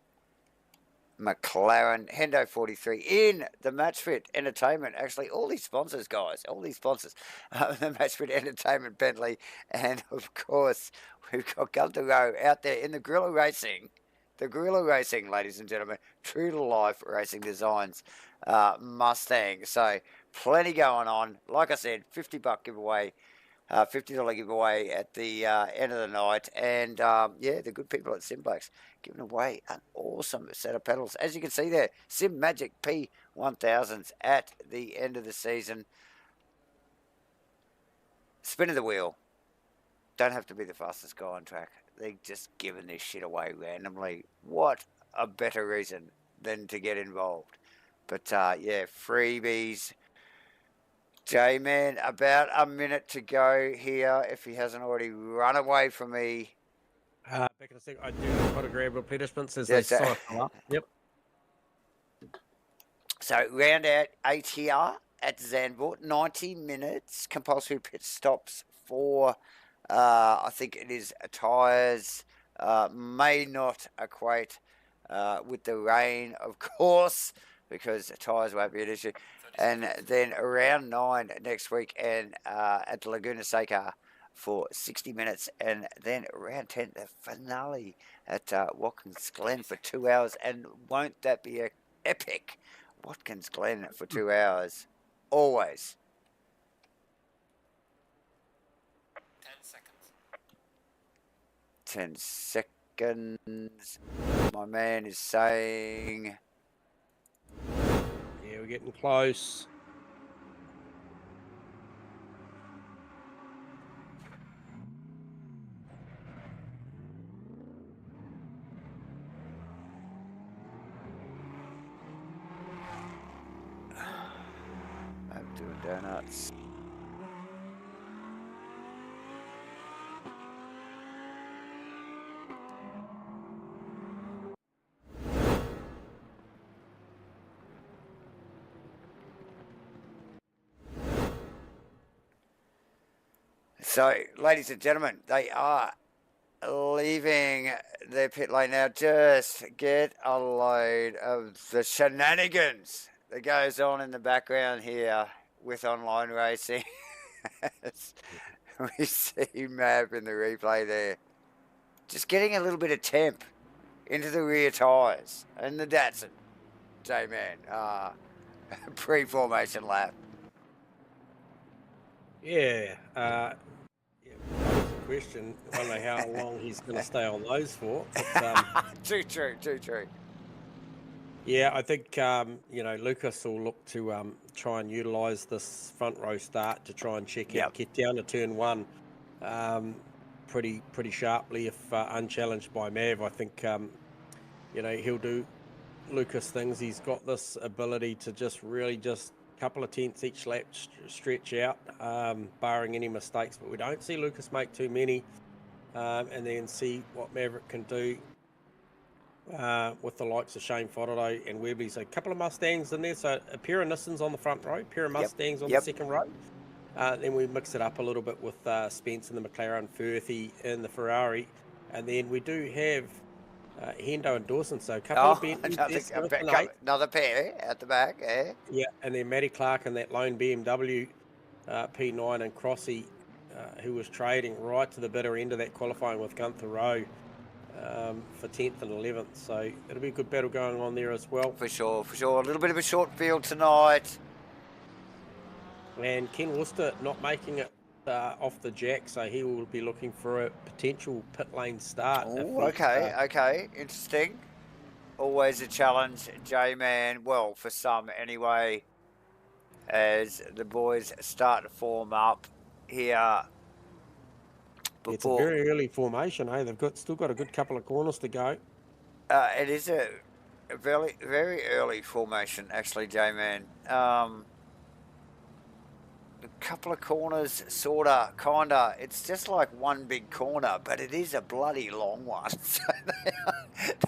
McLaren, HENDO 43 in the MATCHFIT Entertainment. Actually, all these sponsors, guys, all these sponsors, the MATCHFIT Entertainment, Bentley, and of course we've got Gunter Rowe out there in the Gorilla Racing. The Gorilla Racing, ladies and gentlemen, true to life racing designs, Mustang. So plenty going on. Like I said, $50 giveaway, $50 giveaway at the end of the night, and the good people at SIMBLACKS giving away an awesome set of pedals. As you can see there, Sim Magic P1000s at the end of the season. Spinning the wheel. Don't have to be the fastest guy on track. They're just giving this shit away randomly. What a better reason than to get involved. But freebies. J-Man, about a minute to go here if he hasn't already run away from me. Back in a second, I do have to grab participants as they cycle up. Yep. So round out 8 here at Zandvoort, 90 minutes, compulsory pit stops for, I think it is tyres, may not equate with the rain, of course, because tyres won't be an issue. And then around 9 next week and at Laguna Seca for 60 minutes, and then around 10 the finale at Watkins Glen for 2 hours. And won't that be epic? Watkins Glen for 2 hours, always. 10 seconds. My man is saying. Yeah, we're getting close. Donuts. So, ladies and gentlemen, they are leaving their pit lane now. Just get a load of the shenanigans that goes on in the background here with online racing. We see Mav in the replay there. Just getting a little bit of temp into the rear tyres and the Datsun. J-Man, pre-formation lap. Yeah. Yeah, question. I don't know how long he's going to stay on those for. But, Too true, too true. yeah, I think Lucas will look to try and utilise this front row start to try and check out, get down to turn one pretty sharply if unchallenged by Mav. I think he'll do Lucas things. He's got this ability to just couple of tenths each lap stretch out, barring any mistakes, but we don't see Lucas make too many, and then see what Maverick can do with the likes of Shane Fodderdo and Webley. So a couple of Mustangs in there, so a pair of Nissans on the front row, a pair of Mustangs on the second row. Then we mix it up a little bit with Spence in the McLaren, Firthy in the Ferrari, and then we do have Hendo and Dawson, so a couple of Bentleys, another pair at the back, Yeah, and then Matty Clark and that lone BMW P9 and Crossy, who was trading right to the bitter end of that qualifying with Gunther Rowe for 10th and 11th, so it'll be a good battle going on there as well. For sure, for sure. A little bit of a short field tonight. And Ken Worcester not making it off the jack, so he will be looking for a potential pit lane start. Oh, okay, interesting. Always a challenge, J-Man. Well, for some anyway, as the boys start to form up here. It's a very early formation, eh? They've still got a good couple of corners to go. It is a very, very early formation, actually, J-Man. A couple of corners, sorta, kinda. It's just like one big corner, but it is a bloody long one. So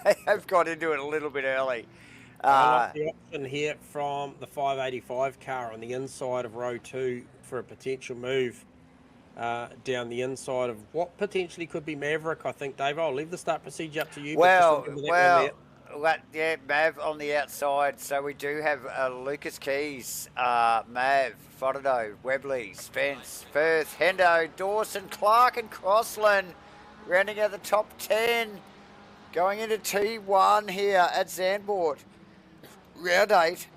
they have got into it a little bit early. I like the option here from the 585 car on the inside of row 2 for a potential move down the inside of what potentially could be Maverick. I think, Dave, I'll leave the start procedure up to you. Yeah, Mav on the outside. So we do have Lucas Keys, Mav, Fodderdo, Webley, Spence, Firth, Hendo, Dawson, Clark and Crossland rounding out the top 10. Going into T1 here at Zandvoort. Round 8.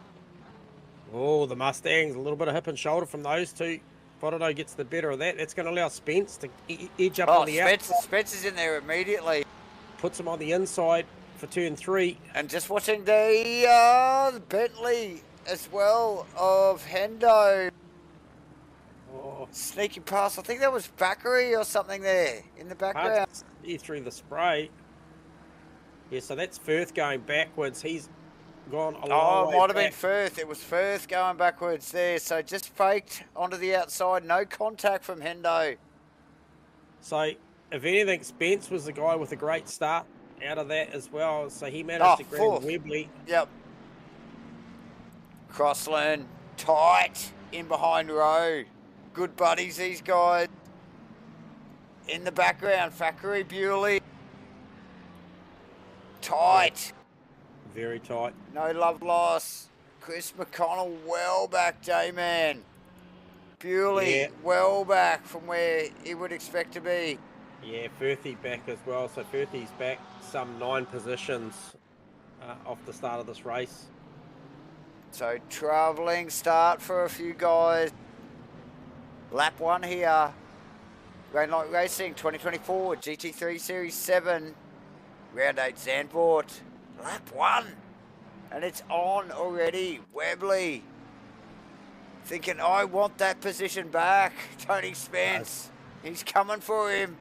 Oh, the Mustangs, a little bit of hip and shoulder from those two. Fodderdo gets the better of that. That's going to allow Spence to edge up on the outside. Spence is in there immediately. Puts him on the inside for turn 3. And just watching the Bentley as well of Hendo. Oh. Sneaking past. I think that was Bakary or something there in the background. He threw the spray. Yeah, so that's Firth going backwards. He's gone a long way. Oh, it might have been Firth. It was Firth going backwards there. So just faked onto the outside. No contact from Hendo. So if anything, Spence was the guy with a great start out of that as well. So he managed to grab Webley. Yep. Crossland tight in behind row. Good buddies, these guys. In the background, Thackeray Bewley. Tight. Very tight. No love loss. Chris McConnell well back, J-Man. Bewley well back from where he would expect to be. Yeah, Firthy back as well. So Firthy's back some 9 positions off the start of this race. So travelling start for a few guys. Lap 1 here. Grand Light Racing 2024 GT3 Series 7. Round 8 Zandvoort. Lap 1. And it's on already. Webley. Thinking, I want that position back. Tony Spence. He's coming for him.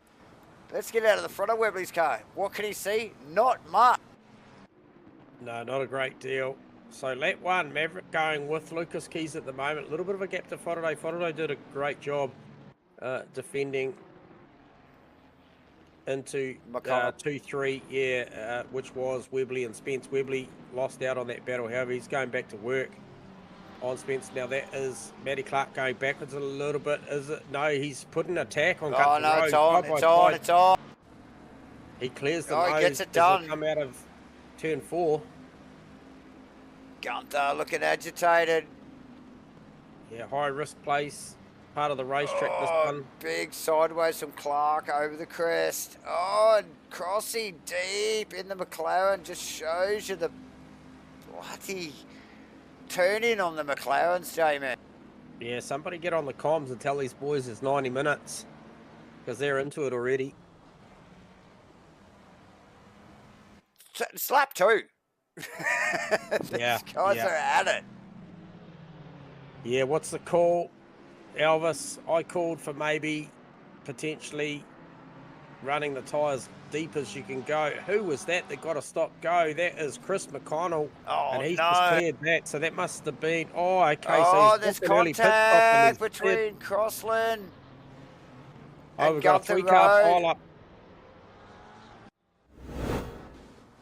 Let's get out of the front of Webley's car. What can he see? Not much. No, not a great deal. So lap 1, Maverick going with Lucas Keys at the moment. A little bit of a gap to Faraday. Faraday did a great job defending into 2-3, yeah, which was Webley and Spence. Webley lost out on that battle. However, he's going back to work on Spence. Now that is Matty Clark going backwards a little bit. Is it? No, he's put an attack on Gunther no, Road. it's on, it's on, it's on. He clears the nose. He gets it done. Come out of turn 4. Gunther looking agitated. Yeah, high risk place. Part of the racetrack, this one. Big sideways from Clark over the crest. Oh, and crossing deep in the McLaren just shows you the bloody turn-in on the McLarens, J-Man. Yeah, somebody get on the comms and tell these boys it's 90 minutes because they're into it already. It's lap 2. Yeah, These guys are at it. Yeah, what's the call? Elvis, I called for maybe potentially running the tyres deep as you can go. Who was that got a stop go? That is Chris McConnell. And he's just cleared that. So that must have been, okay. So there's contact between Crossland and we've got a 3-car pile up.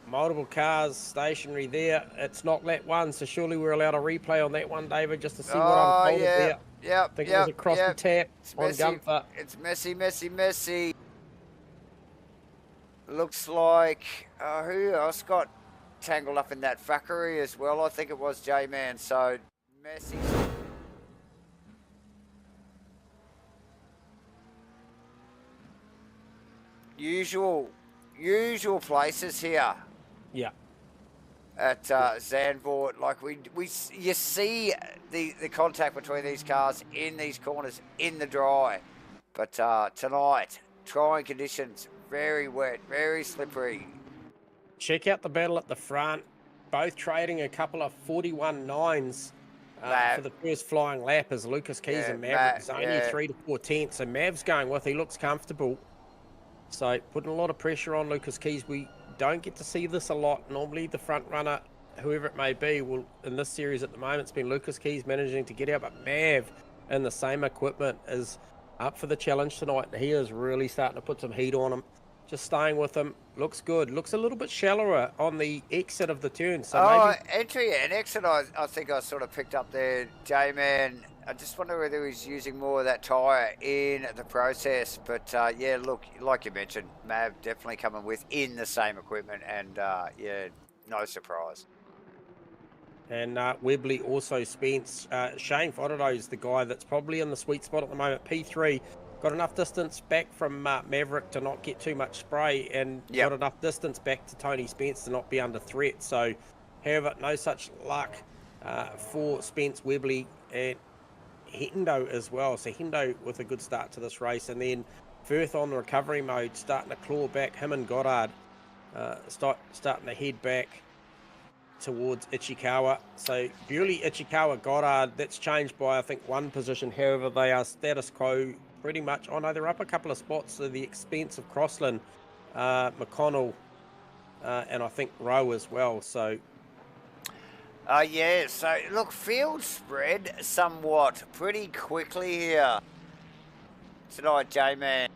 Multiple cars stationary there. It's not lap 1, so surely we're allowed a replay on that one, David, just to see what unfolded there. Yep, I think it was across the tap on Gunther. It's messy. Looks like, who else got tangled up in that fuckery as well? I think it was J-Man, so messy. Usual places here. Yeah. At Zandvoort, like you see the contact between these cars in these corners in the dry, but tonight trying conditions, very wet, very slippery. Check out the battle at the front, both trading a couple of 41.9s for the first flying lap as Lucas Keys and Maverick. Only 3 to 4 tenths, so Mav's going with. He looks comfortable, so putting a lot of pressure on Lucas Keys. We don't get to see this a lot. Normally the front runner, whoever it may be, will in this series at the moment, it's been Lucas Keys managing to get out, but Mav in the same equipment is up for the challenge tonight. He is really starting to put some heat on him. Just staying with him. Looks good. Looks a little bit shallower on the exit of the turn. So maybe entry and exit, I think I sort of picked up there, J-Man. I just wonder whether he's using more of that tyre in the process. But, yeah, look, like you mentioned, Mav definitely coming within the same equipment. And, yeah, no surprise. And Webley also Spence. Shane Fodderdo is the guy that's probably in the sweet spot at the moment. P3 got enough distance back from Maverick to not get too much spray, and got enough distance back to Tony Spence to not be under threat. So, however, no such luck for Spence, Webley, and Hendo as well. So Hendo with a good start to this race, and then Firth on the recovery mode, starting to claw back. Him and Goddard starting to head back towards Ichikawa. So Bewley, Ichikawa, Goddard, that's changed by I think 1 position. However, they are status quo pretty much. Oh no, they're up a couple of spots to the expense of Crossland, McConnell, and I think Rowe as well. So yeah, so look, field spread somewhat pretty quickly here tonight, J-Man.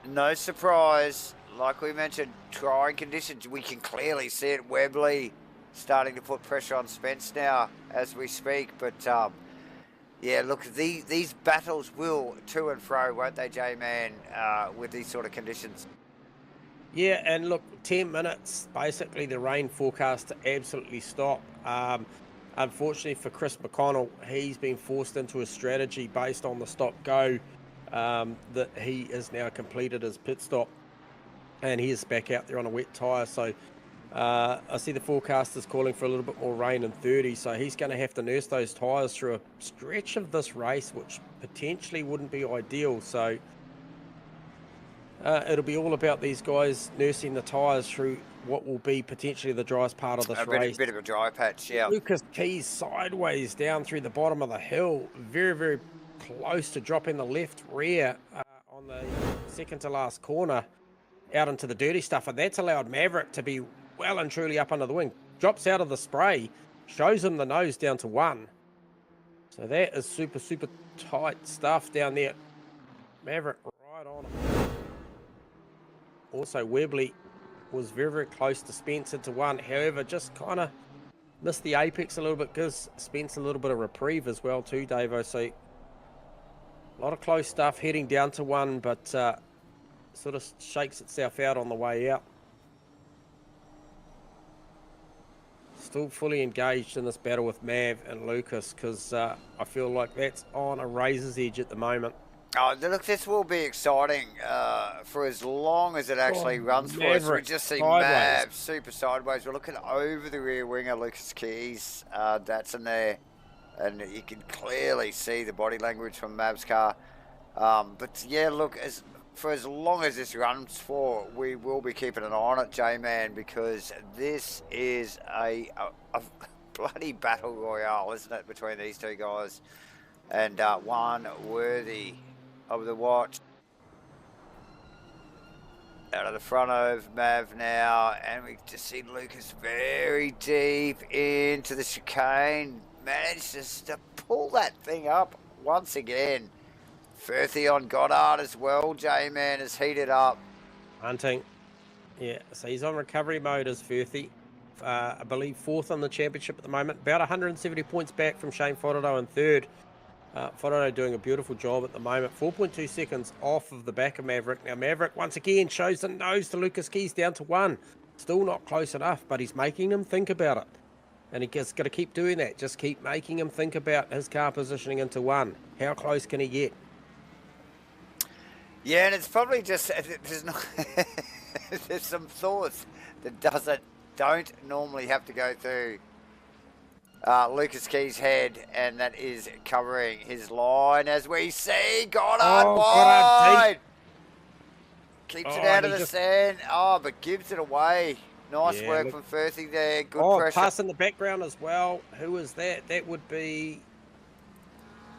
No surprise, like we mentioned, trying conditions. We can clearly see it. Webley starting to put pressure on Spence now as we speak. But, yeah, look, these battles will to and fro, won't they, J-Man, with these sort of conditions? Yeah, and look, 10 minutes, basically the rain forecast to absolutely stop. Unfortunately for Chris McConnell, he's been forced into a strategy based on the stop-go that he has now completed his pit stop, and he is back out there on a wet tyre. So I see the forecast is calling for a little bit more rain in 30, so he's going to have to nurse those tyres through a stretch of this race, which potentially wouldn't be ideal. So it'll be all about these guys nursing the tyres through what will be potentially the driest part of this race. A bit of a dry patch, yeah. Lucas Keys sideways down through the bottom of the hill, very, very close to dropping the left rear on the second to last corner out into the dirty stuff, and that's allowed Maverick to be well and truly up under the wing. drops out of the spray, shows him the nose down to 1. So that is super, super tight stuff down there. Maverick right on him. Also, Webley was very, very close to Spencer to 1. However, just kind of missed the apex a little bit, gives Spencer a little bit of reprieve as well too, Davo. So a lot of close stuff heading down to 1, but sort of shakes itself out on the way out. Still fully engaged in this battle with Mav and Lucas, because I feel like that's on a razor's edge at the moment. Oh, look, this will be exciting for as long as it actually runs for us. We just see Mav super sideways. We're looking over the rear wing of Lucas Keys. That's in there. And you can clearly see the body language from Mav's car. But yeah, look, for as long as this runs for, we will be keeping an eye on it, J-Man, because this is a bloody battle royale, isn't it, between these two guys? And one worthy of the watch. Out of the front of Mav now, and we just see Lucas very deep into the chicane. Managed just to pull that thing up once again. Firthy on Goddard as well. J-Man has heated up. Hunting. Yeah, so he's on recovery mode as Firthy. I believe 4th on the championship at the moment. About 170 points back from Shane Fododo in 3rd. Fododo doing a beautiful job at the moment. 4.2 seconds off of the back of Maverick. Now Maverick once again shows the nose to Lucas Keys down to 1. Still not close enough, but he's making him think about it. And he just got to keep doing that. Just keep making him think about his car positioning into 1. How close can he get? Yeah, and it's probably just there's not there's some thoughts that don't normally have to go through Lucas Key's head, and that is covering his line as we see Goddard wide. Keeps it out of the sand. Oh, but gives it away. Nice work from Firthy there. Good pressure. Pass in the background as well. Who is that? That would be.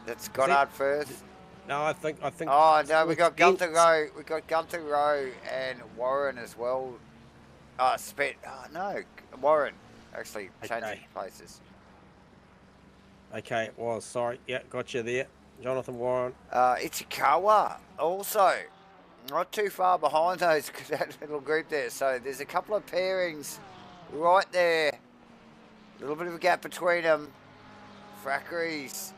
That's Goddard first. No, I think. Oh no, we got Gunther Rowe. We got Gunther Rowe and Warren as well. Oh, no, Warren actually changing places. Okay, it was. Sorry. Yeah, got you there. Jonathan Warren. Ichikawa also not too far behind those, that little group there. So there's a couple of pairings right there. A little bit of a gap between them. Frackeries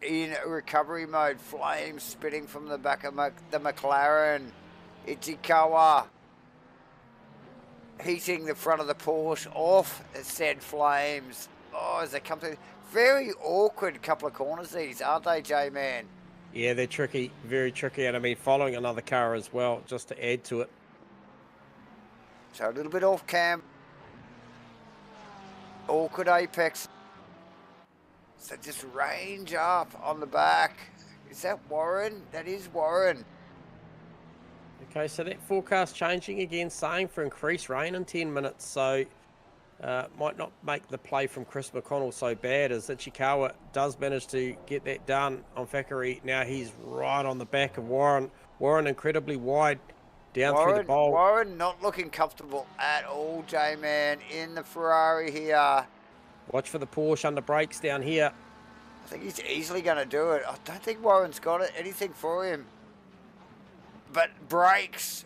in recovery mode. Flames spitting from the back of the McLaren. Ichikawa heating the front of the Porsche off said flames. Oh, as they come through. Very awkward couple of corners these, aren't they, J-Man? Yeah, they're tricky. Very tricky. And I mean, following another car as well, just to add to it. So a little bit off cam. Awkward apex. So just range up on the back. Is that Warren? That is Warren. Okay, so that forecast changing again, saying for increased rain in 10 minutes. So might not make the play from Chris McConnell so bad, as Ichikawa does manage to get that done on Thackeray. Now he's right on the back of Warren. Warren incredibly wide down through the bowl. Warren not looking comfortable at all, J-Man, in the Ferrari here. Watch for the Porsche under brakes down here. I think he's easily going to do it. I don't think Warren's got anything for him. But brakes,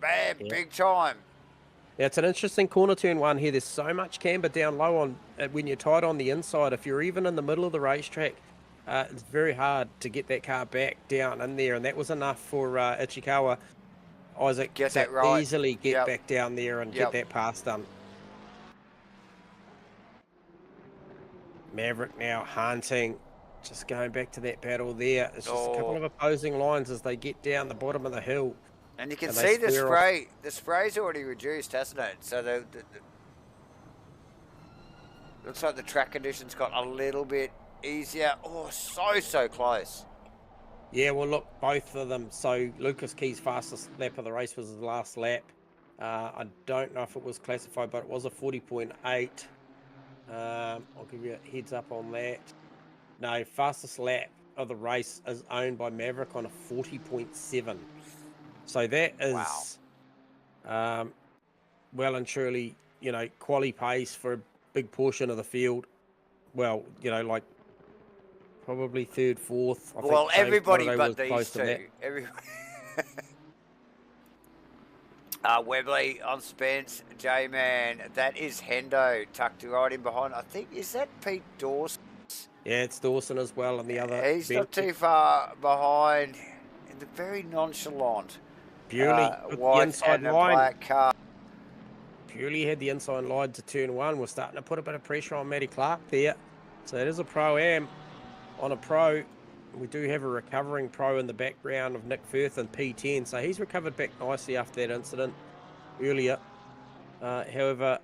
bam, big time. Now, it's an interesting corner turn 1 here. There's so much camber down low on when you're tight on the inside. If you're even in the middle of the racetrack, it's very hard to get that car back down in there. And that was enough for Ichikawa, Isaac, to easily get back down there and get that pass done. Maverick now hunting. Just going back to that battle there. It's just a couple of opposing lines as they get down the bottom of the hill. And you can see the spray. The spray's already reduced, hasn't it? So looks like the track conditions got a little bit easier. Oh, so close. Yeah, well, look, both of them. So Lucas Key's fastest lap of the race was his last lap. I don't know if it was classified, but it was a 40.8. I'll give you a heads up on that. No, fastest lap of the race is owned by Maverick on a 40.7. So that is well and truly, you know, quality pace for a big portion of the field. Well, you know, like probably third, fourth. I Well, think James everybody Faraday was but close these to that. two. Webley on Spence, J-Man. That is Hendo tucked right in behind. I think, is that Pete Dawson? Yeah, it's Dawson as well on the other He's bench. not too far behind. In the very nonchalant Purely with the white inside and a line. black car. Purely had the inside line to turn one. We're starting to put a bit of pressure on Matty Clark there. So it is a Pro-Am on a Pro. We do have a recovering Pro in the background of Nick Firth and P10. So he's recovered back nicely after that incident earlier. However,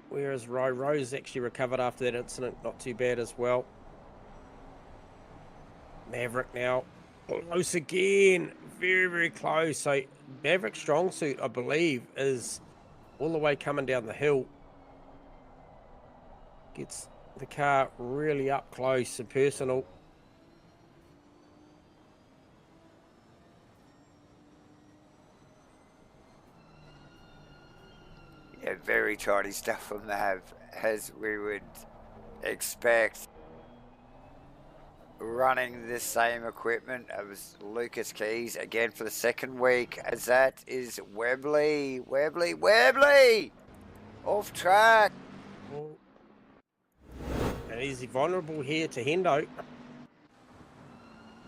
whereas Rowe's actually recovered after that incident, not too bad as well. Maverick now close again, very, very close. So Maverick's strong suit, I believe, is all the way coming down the hill. Gets the car really up close and personal. Yeah, very tidy stuff from Mav, as we would expect. Running the same equipment as Lucas Keys again for the second week, as that is Webley off track. And he's vulnerable here to Hendo.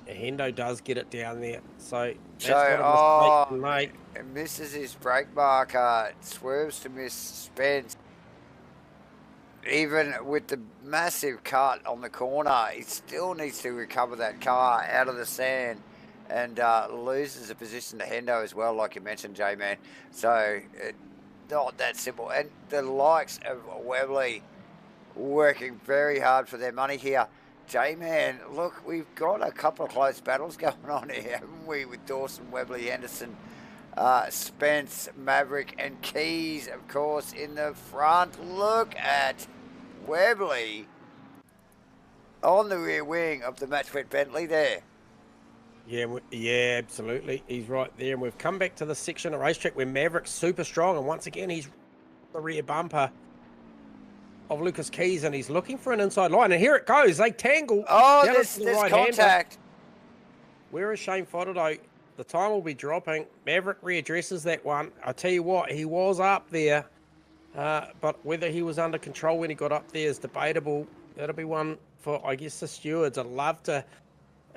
Hendo does get it down there, so that's not a mistake to make. It misses his brake marker, swerves to miss Spence. Even with the massive cut on the corner, he still needs to recover that car out of the sand and loses a position to Hendo as well, like you mentioned, J-Man. So, not that simple. And the likes of Webley working very hard for their money here. J-Man, look, we've got a couple of close battles going on here, haven't we, with Dawson, Webley, Henderson, Spence, Maverick, and Keys, of course, in the front. Look at Webley on the rear wing of the MATCHFIT Bentley there. Yeah, absolutely. He's right there. And we've come back to the section of racetrack where Maverick's super strong. And once again, he's the rear bumper of Lucas Keys, and he's looking for an inside line. And here it goes. They tangle. Oh, there's contact. Where is Shane Fodderdo? The time will be dropping. Maverick readdresses that one. I tell you what, he was up there. But whether he was under control when he got up there is debatable. That'll be one for, I guess, the stewards. I'd love to,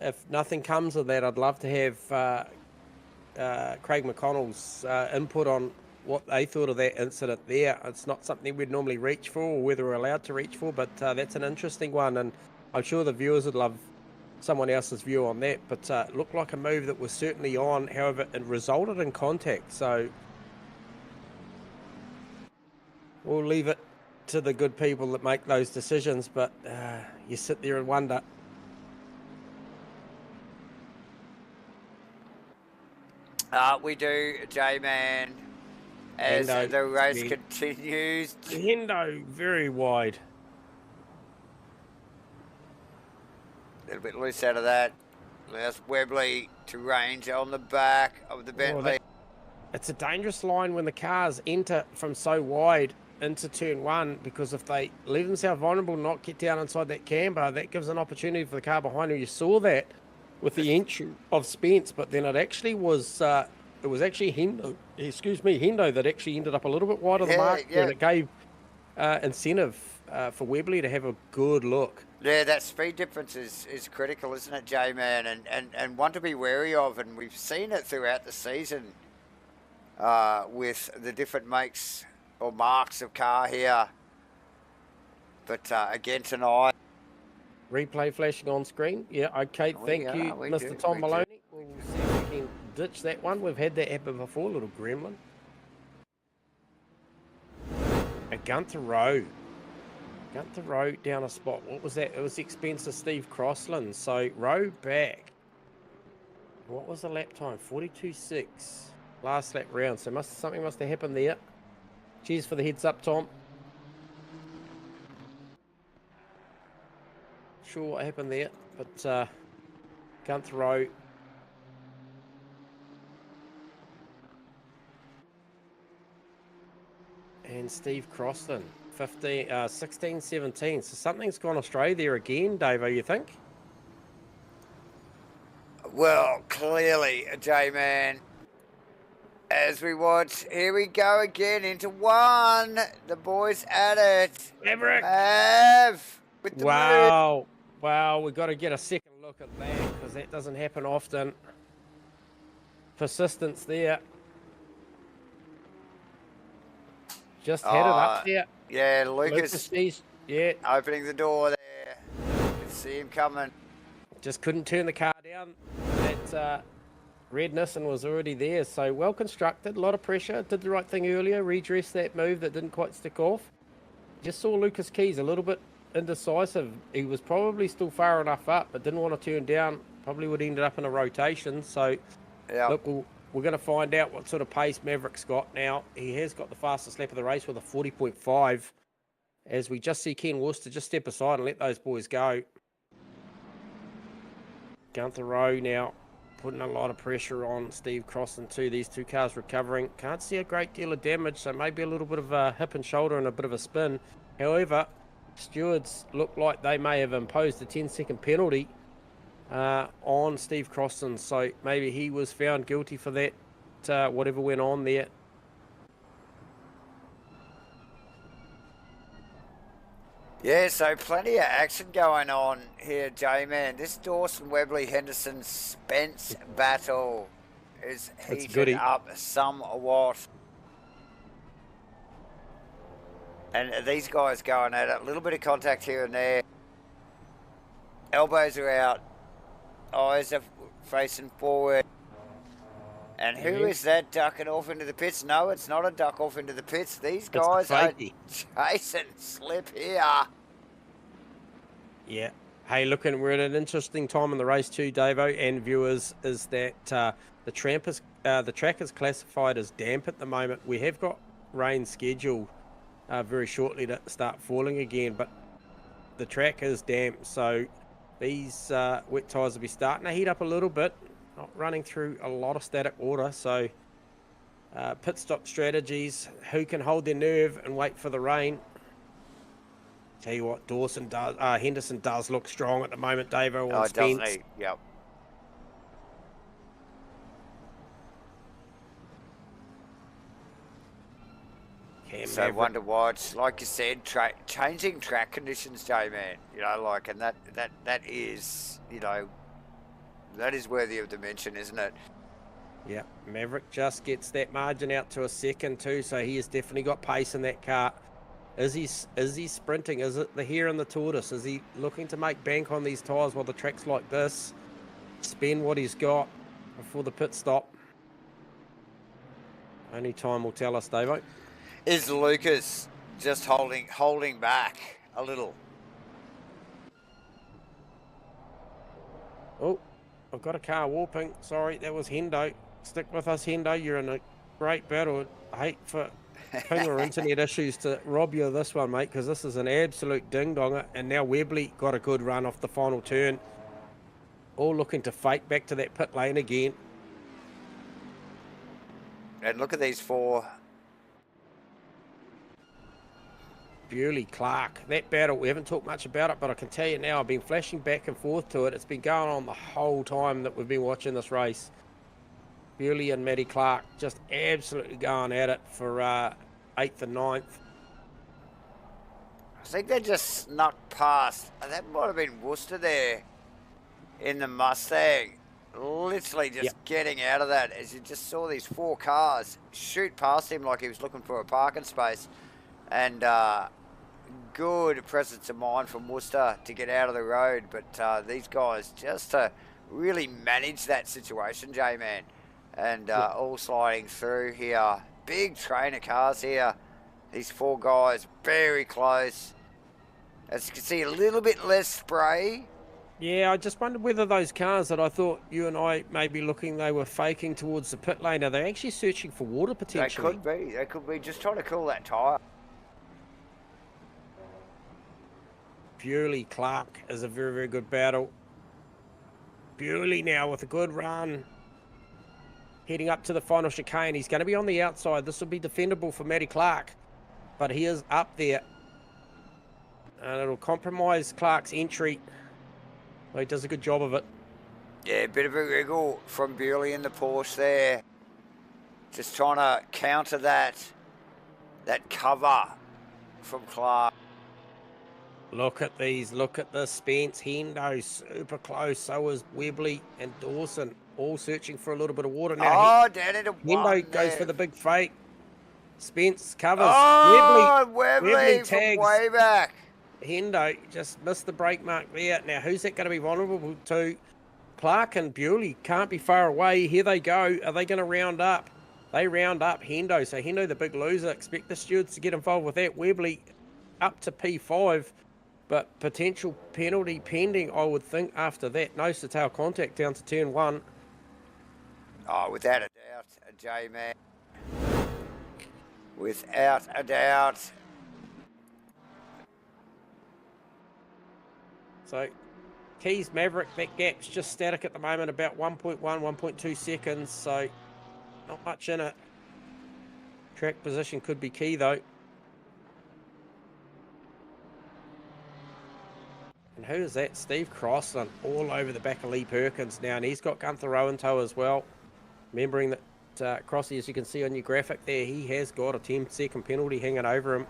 if nothing comes of that, I'd love to have Craig McConnell's input on what they thought of that incident there. It's not something we'd normally reach for, or whether we're allowed to reach for, but that's an interesting one, and I'm sure the viewers would love someone else's view on that. But it looked like a move that was certainly on. However, it resulted in contact, so we'll leave it to the good people that make those decisions, but you sit there and wonder. We do, J-Man, as Hendo, the race continues. Hendo very wide. A little bit loose out of that. Allows Webley to range on the back of the Bentley. It's a dangerous line when the cars enter from so wide into turn one, because if they leave themselves vulnerable and not get down inside that camber, that gives an opportunity for the car behind you. You saw that with the entry of Spence, but then it actually was Hendo that actually ended up a little bit wide of the mark, and it gave incentive for Webley to have a good look. Yeah, that speed difference is critical, isn't it, J-Man? And one to be wary of, and we've seen it throughout the season with the different makes or marks of car here. But again tonight. Replay flashing on screen. Yeah, okay, thank you, Mr. Tom Maloney. We'll see if we can ditch that one. We've had that happen before, little gremlin. A Gunther Rowe. Gunther Rowe down a spot. What was that? It was the expense of Steve Crossland. So Rowe back. What was the lap time? 42.6. Last lap round. So something must have happened there. Cheers for the heads up, Tom. Sure what happened there, but Gunther Rowe and and Steve Crossan, 16, 17. So something's gone astray there again, Davo, you think? Well, clearly, J-Man. As we watch, here we go again into one. The boys at it. Maverick! With the wow. Wow, we've got to get a second look at that because that doesn't happen often. Persistence there. Just had it up there. Yeah, Lucas. Yeah. Opening the door there. You can see him coming. Just couldn't turn the car down. That red Nissan was already there. So well constructed, a lot of pressure. Did the right thing earlier, redressed that move that didn't quite stick off. Just saw Lucas Keys a little bit indecisive. He was probably still far enough up, but didn't want to turn down. Probably would have ended up in a rotation. So yeah. Look, we're going to find out what sort of pace Maverick's got now. He has got the fastest lap of the race with a 40.5. As we just see Ken Worcester just step aside and let those boys go. Gunther Rowe now putting a lot of pressure on Steve Crossan too. These two cars recovering. Can't see a great deal of damage, so maybe a little bit of a hip and shoulder and a bit of a spin. However, stewards look like they may have imposed a 10-second penalty on Steve Crossan, so maybe he was found guilty for that, whatever went on there. Yeah, so plenty of action going on here, J-Man. This Dawson Webley-Henderson Spence battle is heating up somewhat. And these guys going at it. A little bit of contact here and there. Elbows are out. Eyes are facing forward. And who is that ducking off into the pits? No, it's not a duck off into the pits. These guys are chasing slip here. Yeah. Hey, look, and we're at an interesting time in the race too, Davo, and viewers, is that the track is classified as damp at the moment. We have got rain scheduled very shortly to start falling again, but the track is damp, so these wet tyres will be starting to heat up a little bit. Not running through a lot of static water, so pit stop strategies, who can hold their nerve and wait for the rain. Tell you what, Henderson does look strong at the moment, Davo, on Spence. Doesn't he? Yep. So one to watch, like you said, changing track conditions, J-Man. You know, like, and that is, you know, that is worthy of dimension, isn't it? Yeah, Maverick just gets that margin out to a second too, so he has definitely got pace in that car. Is he sprinting? Is it the hare and the tortoise? Is he looking to make bank on these tyres while the track's like this? Spend what he's got before the pit stop? Only time will tell us, Davo. Is Lucas just holding back a little? Oh, I've got a car warping. Sorry, that was Hendo. Stick with us, Hendo. You're in a great battle. I hate for ping or internet issues to rob you of this one, mate, because this is an absolute ding-donger. And now Webley got a good run off the final turn. All looking to fake back to that pit lane again. And look at these four. Bewley, Clark, that battle, we haven't talked much about it, but I can tell you now, I've been flashing back and forth to it. It's been going on the whole time that we've been watching this race. Bewley and Matty Clark just absolutely going at it for 8th and 9th. I think they just snuck past. That might have been Worcester there in the Mustang. Literally just getting out of that as you just saw these four cars shoot past him like he was looking for a parking space. And good presence of mind from Worcester to get out of the road. But these guys just to really manage that situation, J-Man. And all sliding through here. Big train of cars here. These four guys very close. As you can see, a little bit less spray. Yeah, I just wondered whether those cars that I thought you and I may be looking, they were faking towards the pit lane. Are they actually searching for water potentially? They could be. They could be just trying to cool that tyre. Bewley Clark is a very, very good battle. Bewley now with a good run. Heading up to the final chicane. He's going to be on the outside. This will be defendable for Matty Clark. but he is up there. And it'll compromise Clark's entry. Well, he does a good job of it. Yeah, a bit of a wriggle from Bewley in the Porsche there. Just trying to counter that cover from Clark. Look at these. Look at this. Spence, Hendo, super close. So is Webley and Dawson, all searching for a little bit of water now. Down into Hendo one goes for the big fake. Spence covers. Webley tags. from way back. Hendo just missed the brake mark there. Now, who's that going to be vulnerable to? Clark and Bewley can't be far away. Here they go. Are they going to round up? They round up Hendo. So Hendo, the big loser. Expect the stewards to get involved with that. Webley up to P5, but potential penalty pending, I would think, after that. Nose to tail contact down to turn 1. Oh, without a doubt, J-Man. Without a doubt. So, Keys Maverick, that gap's just static at the moment, about 1.1, 1.2 seconds. So, not much in it. Track position could be key, though. And who is that? Steve Crossland, all over the back of Lee Perkins now. And he's got Gunther Rowe in tow as well. Remembering that Crossy, as you can see on your graphic there, he has got a 10-second penalty hanging over him.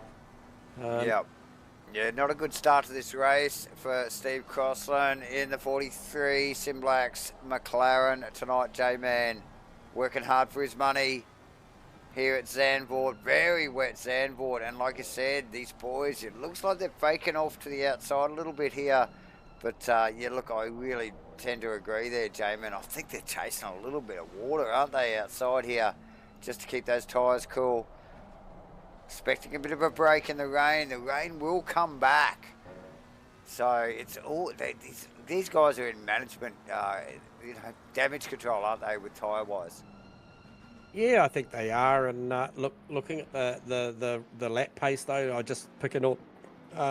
Yeah, not a good start to this race for Steve Crossland in the 43 SIMBLACKS McLaren tonight. J-Man working hard for his money here at Zandvoort. Very wet Zandvoort, and like I said, these boys, it looks like they're faking off to the outside a little bit here. But yeah, look, I really tend to agree there, J-Man. I think they're chasing a little bit of water, aren't they, outside here, just to keep those tyres cool. Expecting a bit of a break in the rain. The rain will come back. So it's all these guys are in management, damage control, aren't they, with tyre wise? Yeah, I think they are. And looking at the lap pace though, I just picking up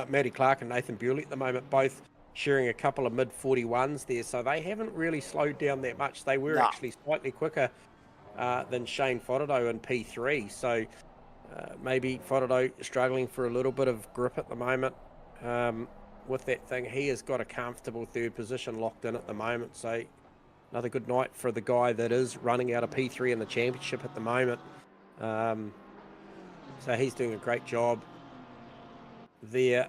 Matty Clark and Nathan Bewley at the moment, both sharing a couple of mid 41s there. So they haven't really slowed down that much. They were actually slightly quicker than Shane Fodderdo in P3. So maybe Fodderdo struggling for a little bit of grip at the moment with that thing. He has got a comfortable third position locked in at the moment. So another good night for the guy that is running out of P3 in the championship at the moment. So he's doing a great job there,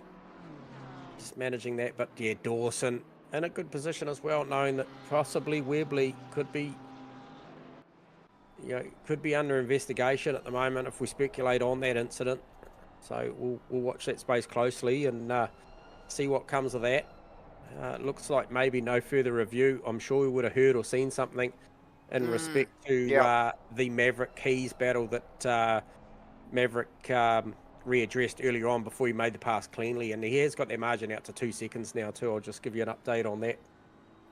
just managing that. But yeah, Dawson in a good position as well, knowing that possibly Webley could be, could be under investigation at the moment if we speculate on that incident. So we'll watch that space closely and see what comes of that. Looks like maybe no further review. I'm sure we would have heard or seen something in respect to the Maverick Keys battle that Maverick readdressed earlier on before he made the pass cleanly. And he has got their margin out to 2 seconds now too. I'll just give you an update on that,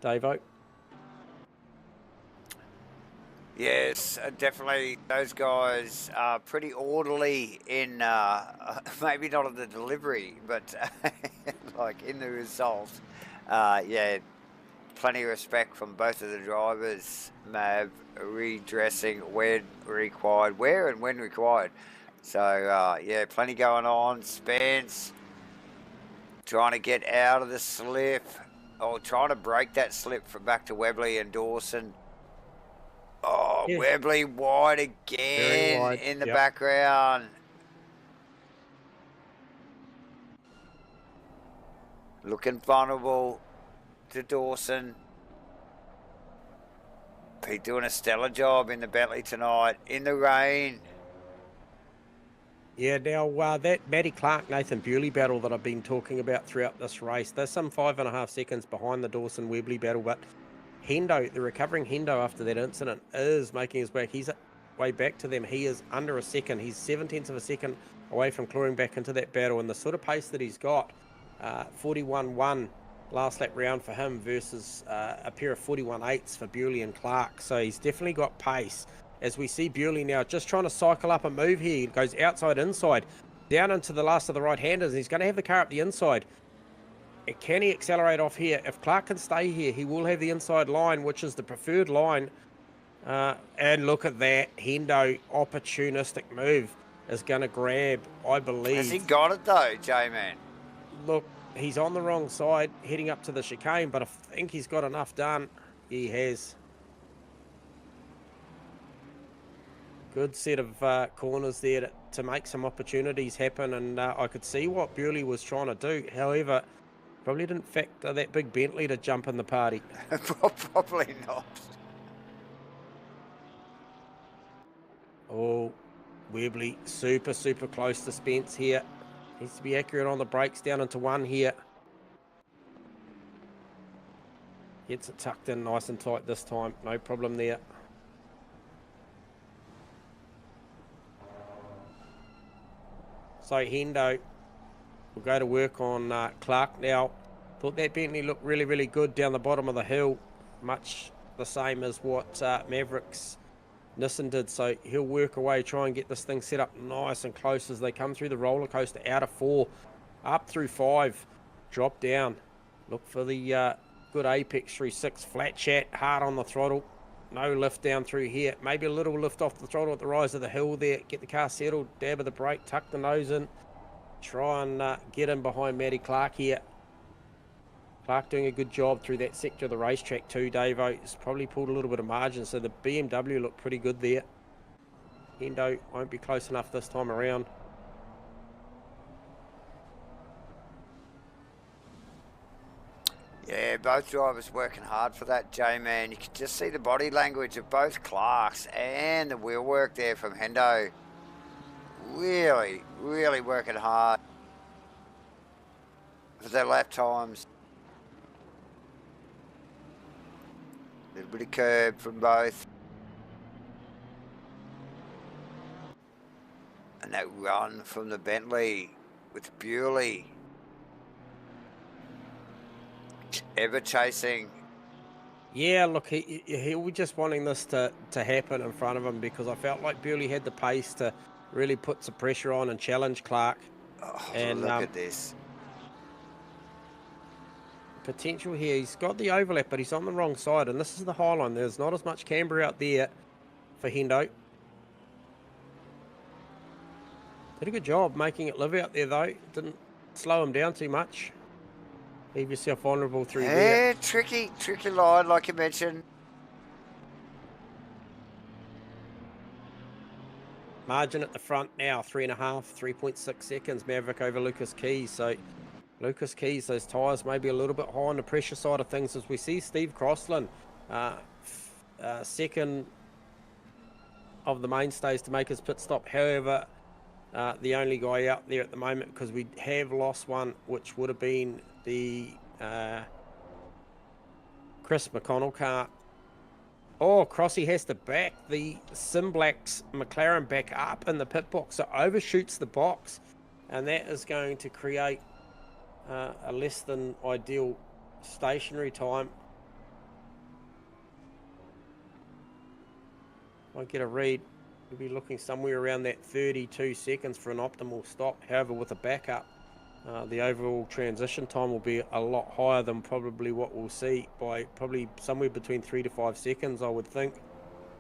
Davo. Yes, definitely. Those guys are pretty orderly in, maybe not in the delivery, but like in the result. Yeah, plenty of respect from both of the drivers. Mav redressing when required, where and when required. So, yeah, plenty going on. Spence trying to get out of the slip, or trying to break that slip from back to Webley and Dawson. Oh, yeah. Webley wide again wide. In the background. Looking vulnerable to Dawson. Pete doing a stellar job in the Bentley tonight, in the rain. Yeah, now that Matty Clark, Nathan Bewley battle that I've been talking about throughout this race, there's some 5.5 seconds behind the Dawson-Webley battle, but Hendo, the recovering Hendo after that incident, is making his way. He's way back to them. He is under a second. He's 0.7 of a second away from clawing back into that battle. And the sort of pace that he's got, 41.1 last lap round for him versus a pair of 41.8s for Bewley and Clark. So he's definitely got pace. As we see Bewley now just trying to cycle up a move here. He goes outside, inside, down into the last of the right-handers. He's going to have the car up the inside. Can he accelerate off here? If Clark can stay here, he will have the inside line, which is the preferred line. And look at that, Hendo, opportunistic move. is going to grab, I believe. Has he got it though, J-Man? Look, he's on the wrong side, heading up to the chicane, but I think he's got enough done. He has. Good set of corners there to make some opportunities happen, and I could see what Bewley was trying to do. However, probably didn't factor that big Bentley to jump in the party. Probably not. Oh, Webley, super close to Spence here. Needs to be accurate on the brakes, down into 1 here. Gets it tucked in nice and tight this time, no problem there. So Hendo will go to work on Clark now. Thought that Bentley looked really good down the bottom of the hill, much the same as what Maverick's Nissan did. So he'll work away, try and get this thing set up nice and close as they come through the roller coaster, out of 4, up through 5, drop down. Look for the good apex through 6, flat chat, hard on the throttle. No lift down through here. Maybe a little lift off the throttle at the rise of the hill there. Get the car settled, dab of the brake, tuck the nose in. Try and get in behind Matty Clark here. Clark doing a good job through that sector of the racetrack too, Davo. He's probably pulled a little bit of margin, so the BMW looked pretty good there. Hendo won't be close enough this time around. Yeah, both drivers working hard for that, J-Man. You can just see the body language of both Clarks and the wheel work there from Hendo. Really working hard for their lap times. A little bit of curb from both. And that run from the Bentley with Bewley. Ever chasing. Yeah, look, he was just wanting this to happen in front of him, because I felt like Bewley had the pace to really put some pressure on and challenge Clark. Oh, and look at this. Potential here. He's got the overlap, but he's on the wrong side, and this is the high line. There's not as much camber out there for Hendo. Did a good job making it live out there, though. Didn't slow him down too much. Leave yourself vulnerable through there. Yeah, tricky line, like you mentioned. Margin at the front now, 3.6 seconds. Maverick over Lucas Keys. So Lucas Keys, those tyres may be a little bit high on the pressure side of things, as we see Steve Crossland, second of the mainstays to make his pit stop. However, the only guy out there at the moment, because we have lost one, which would have been the Chris McConnell car. Oh, Crossy has to back the SIMBLACKS McLaren back up in the pit box, so overshoots the box, and that is going to create a less than ideal stationary time. Won't get a read. We'll be looking somewhere around that 32 seconds for an optimal stop. However, with a backup, the overall transition time will be a lot higher than probably what we'll see, by probably somewhere between 3 to 5 seconds, I would think.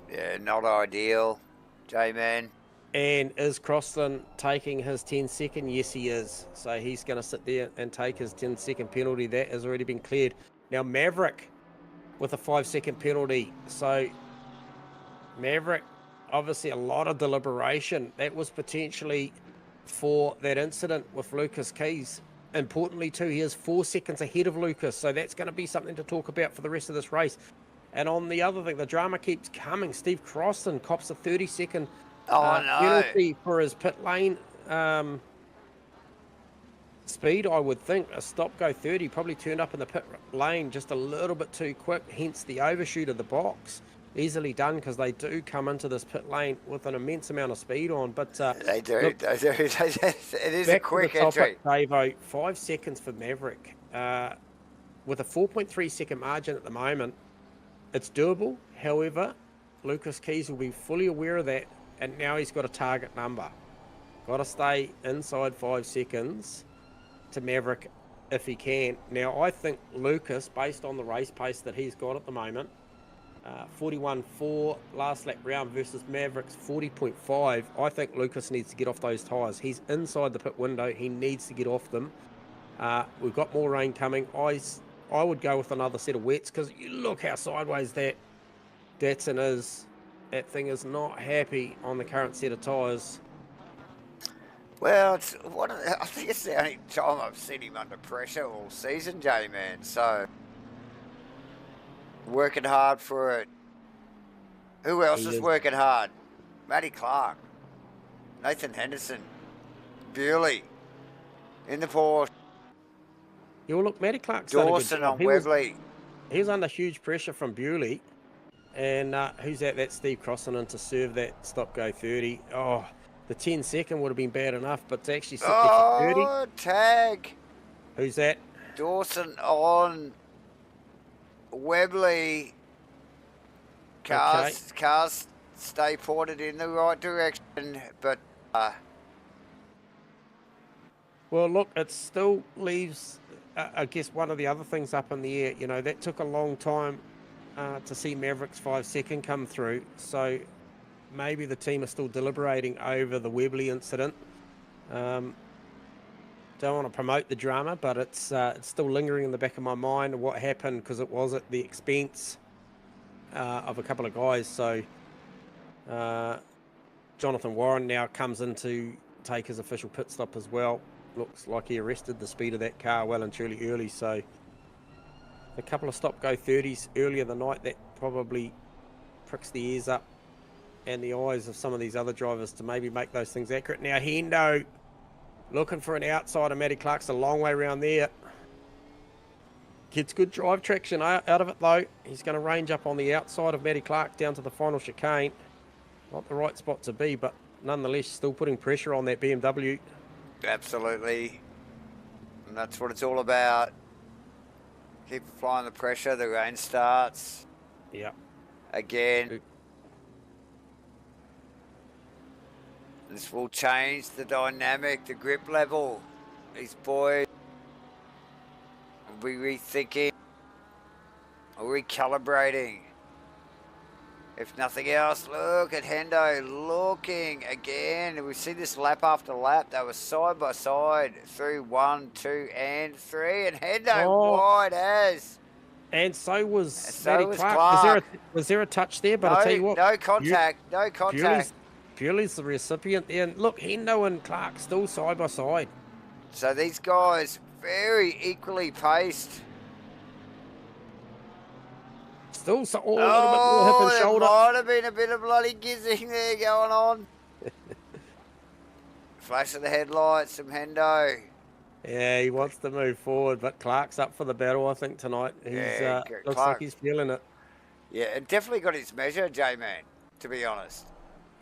Yeah, not ideal, J-Man. And is Crossland taking his 10-second? Yes, he is. So he's going to sit there and take his 10-second penalty. That has already been cleared. Now Maverick with a 5-second penalty. So Maverick, obviously a lot of deliberation. That was potentially for that incident with Lucas Keys. Importantly too, he is 4 seconds ahead of Lucas, so that's going to be something to talk about for the rest of this race. And on the other thing, the drama keeps coming. Steve Crossland cops a 30-second penalty for his pit lane speed, I would think. A stop go 30, probably turned up in the pit lane just a little bit too quick, hence the overshoot of the box. Easily done, because they do come into this pit lane with an immense amount of speed on. But they do. Look, it is a quick entry. Davo, 5 seconds for Maverick, with a 4.3 second margin at the moment. It's doable. However, Lucas Keys will be fully aware of that, and now he's got a target number. Got to stay inside 5 seconds to Maverick if he can. Now, I think Lucas, based on the race pace that he's got at the moment, 41.4 last lap round versus Mavericks 40.5. I think Lucas needs to get off those tyres. He's inside the pit window. He needs to get off them. We've got more rain coming. I would go with another set of wets because you look how sideways that Datsun is. That thing is not happy on the current set of tyres. Well, I think it's the only time I've seen him under pressure all season, J-Man. So, working hard for it. Who else is working hard? Matty Clark, Nathan Henderson, Bewley, in the Porsche. Yeah, well, look, Matty Clark's Dawson on Webley. He was under huge pressure from Bewley. And who's that? That's Steve Crossan to serve that stop-go 30. Oh, the 10-second would have been bad enough, but to actually sit there for 30. Oh, tag. Who's that? Dawson on Webley. Cars stay ported in the right direction, but... Well, look, it still leaves, I guess, one of the other things up in the air. You know, that took a long time to see Mavericks 5-second come through. So maybe the team are still deliberating over the Webley incident. Don't want to promote the drama, but it's still lingering in the back of my mind what happened, because it was at the expense of a couple of guys. So Jonathan Warren now comes in to take his official pit stop as well. Looks like he arrested the speed of that car well and truly early. So a couple of stop-go 30s earlier the night, that probably pricks the ears up and the eyes of some of these other drivers to maybe make those things accurate. Now Hendo looking for an outside of Matty Clark's a long way around there. Gets good drive traction out of it though. He's going to range up on the outside of Matty Clark down to the final chicane. Not the right spot to be, but nonetheless still putting pressure on that BMW. Absolutely. And that's what it's all about. Keep applying the pressure, the rain starts. Yeah. Again. This will change the dynamic, the grip level. These boys will be rethinking, or recalibrating. If nothing else, look at Hendo looking again. We see this lap after lap. They were side by side through 1, 2, and 3. And Hendo wide as. And so was Matty Clark. Was there a touch there? But no, I'll tell you what. No contact. No contact. Bewley's the recipient there. And look, Hendo and Clark still side by side. So these guys very equally paced. Still a little bit more hip and shoulder. There might have been a bit of bloody gizzing there going on. Flash of the headlights from Hendo. Yeah, he wants to move forward, but Clark's up for the battle, I think, tonight. Looks like he's feeling it. Yeah, it definitely got his measure, J-Man, to be honest.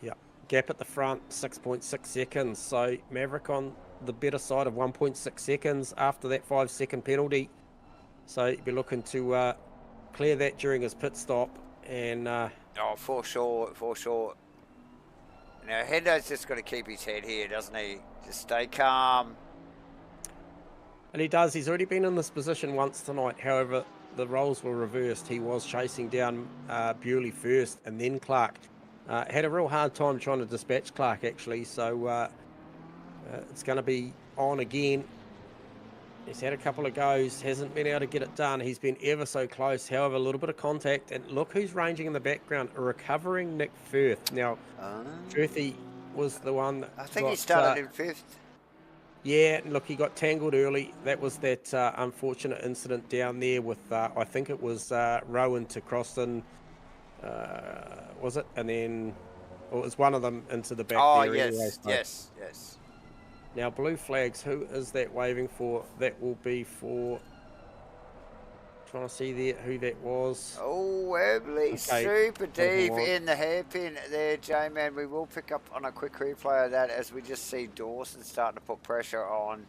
Yeah, gap at the front, 6.6 seconds. So Maverick on the better side of 1.6 seconds after that 5-second penalty. So he'd be looking to clear that during his pit stop. And for sure. Now, Hendo's just got to keep his head here, doesn't he? Just stay calm. And he does. He's already been in this position once tonight. However, the roles were reversed. He was chasing down Bewley first and then Clark. Had a real hard time trying to dispatch Clark, actually. So it's going to be on again. He's had a couple of goes. Hasn't been able to get it done. He's been ever so close. However, a little bit of contact. And look who's ranging in the background. A recovering Nick Firth. Now, Firthy was the one that I think he started in 5th. Yeah, look, he got tangled early. That was that unfortunate incident down there with, I think it was Rowan to Crossan, was it? And then, well, it was one of them into the back there. Yes, anyway, so. yes. Now, blue flags, who is that waving for? That will be for, trying to see there who that was. Oh, Webley, super deep in the hairpin there, J-Man. We will pick up on a quick replay of that as we just see Dawson starting to put pressure on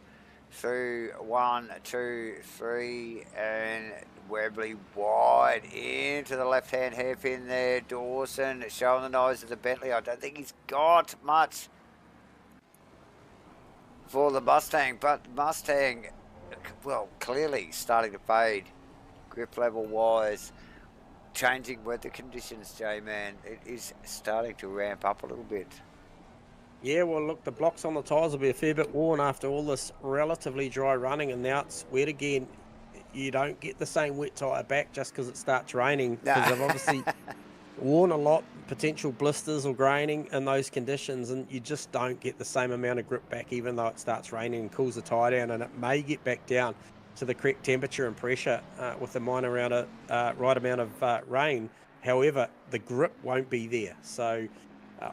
through 1, 2, 3, and Webley wide into the left-hand hairpin there. Dawson showing the nose of the Bentley. I don't think he's got much for the Mustang, but Mustang, well, clearly starting to fade. Grip level wise, changing weather conditions, J-Man, it is starting to ramp up a little bit. Yeah, well, look, the blocks on the tyres will be a fair bit worn after all this relatively dry running, and now it's wet again. You don't get the same wet tyre back just because it starts raining, because they've obviously worn a lot, potential blisters or graining in those conditions, and you just don't get the same amount of grip back even though it starts raining and cools the tyre down, and it may get back down to the correct temperature and pressure with the right amount of rain. However, the grip won't be there. So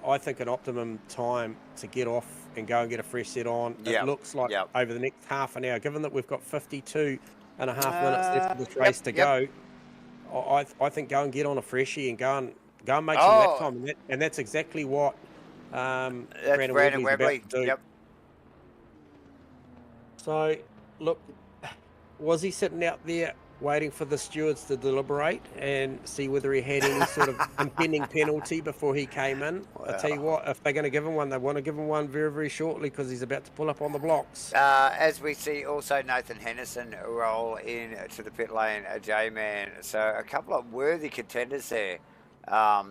I think an optimum time to get off and go and get a fresh set on, it looks like over the next half an hour, given that we've got 52 and a half minutes left of this race to go, I think go and get on a freshie and go and make some lap time, and that's exactly what Brandon Webley's about to do. Yep. So, look, was he sitting out there waiting for the stewards to deliberate and see whether he had any sort of impending penalty before he came in? Wow. I tell you what, if they're going to give him one, they want to give him one very, very shortly, because he's about to pull up on the blocks. As we see also Nathan Henderson roll in to the pit lane, a J-Man. So a couple of worthy contenders there.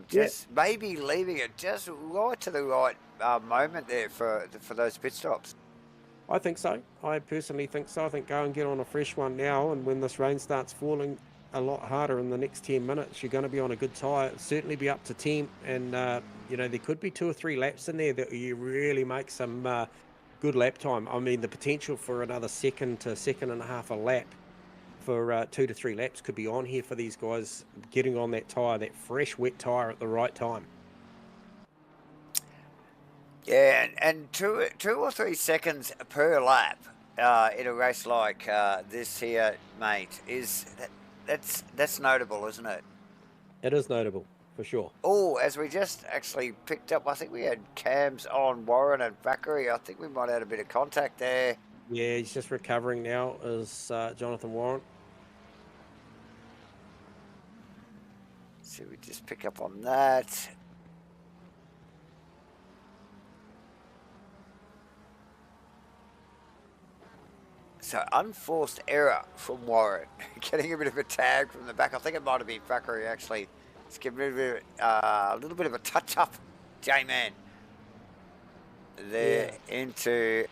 Just maybe leaving it just right to the right moment there for those pit stops. I think so. I personally think so. I think go and get on a fresh one now, and when this rain starts falling a lot harder in the next 10 minutes, you're going to be on a good tyre. Certainly be up to 10, and there could be 2 or 3 laps in there that you really make some good lap time. I mean, the potential for another second to second and a half a lap for 2 to 3 laps could be on here for these guys getting on that tyre, that fresh wet tyre at the right time. Yeah, and 2 or 3 seconds per lap in a race like this here, mate, that's notable, isn't it? It is notable, for sure. Oh, as we just actually picked up, I think we had cams on Warren and Thackeray. I think we might have had a bit of contact there. Yeah, he's just recovering now, as Jonathan Warren. So we just pick up on that. So unforced error from Warren, getting a bit of a tag from the back. I think it might have been Thackeray actually. Let's give it a little bit of a touch up, J-Man. There into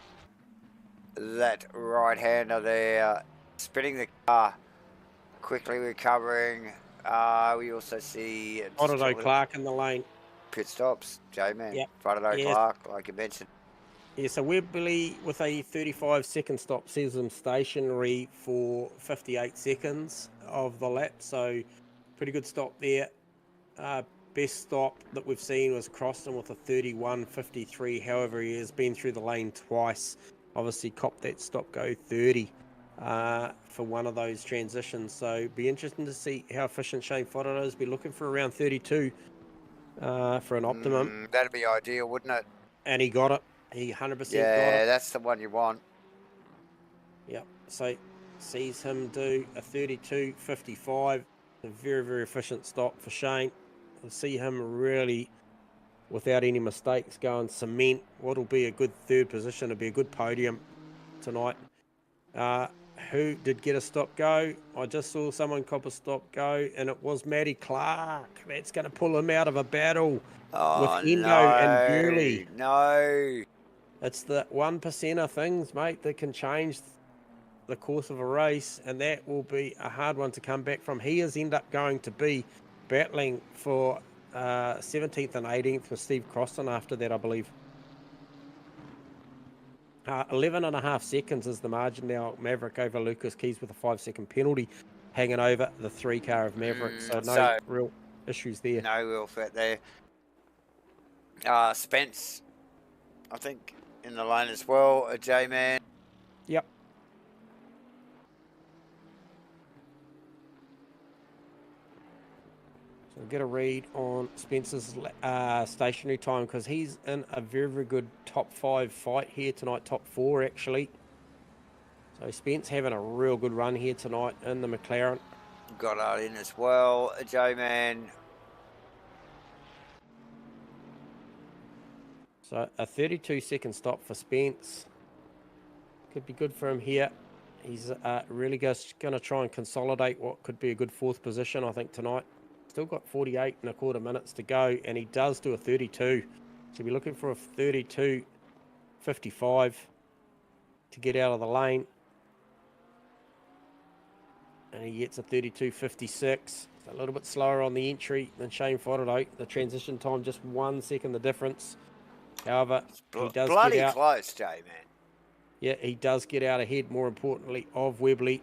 that right hander there, spinning the car, quickly recovering. We also see Otto Clark in the lane. Pit stops, J-Man. Yep. Otto Clark, like you mentioned. Yeah, so Webley with a 35-second stop sees them stationary for 58 seconds of the lap, so pretty good stop there. Best stop that we've seen was Croston with a 31.53. However, he has been through the lane twice. Obviously, copped that stop go 30 for one of those transitions. So, be interesting to see how efficient Shane Fodder is. Be looking for around 32 for an optimum. That'd be ideal, wouldn't it? And he got it. He 100% got it. Yeah, that's the one you want. Yep. So sees him do a 32.55. A very, very efficient stop for Shane. We'll see him really, without any mistakes, go and cement what will be a good third position. It'll be a good podium tonight. Who did get a stop go? I just saw someone cop a stop go, and it was Matty Clark. That's going to pull him out of a battle with HENDO and Burley. No. It's the 1% of things, mate, that can change the course of a race, and that will be a hard one to come back from. He has ended up going to be battling for 17th and 18th with Steve Croston after that, I believe. 11.5 seconds is the margin now. Maverick over Lucas Keys with a 5-second penalty hanging over the 3 car of Maverick. So no real issues there. No real threat there. Spence, I think, in the lane as well, a J-Man. Yep. So we'll get a read on Spence's stationary time, because he's in a very, very good top 5 fight here tonight, top 4 actually. So Spence having a real good run here tonight in the McLaren. Got that in as well, a J-Man. So a 32-second stop for Spence. Could be good for him here. He's really just going to try and consolidate what could be a good 4th position, I think, tonight. Still got 48.25 minutes to go, and he does do a 32. So we're looking for a 32.55 to get out of the lane. And he gets a 32.56. A little bit slower on the entry than Shane Fodderdo. The transition time, just 1 second the difference. However, he does bloody get out. Close, J-Man. Yeah, he does get out ahead, more importantly, of Webley.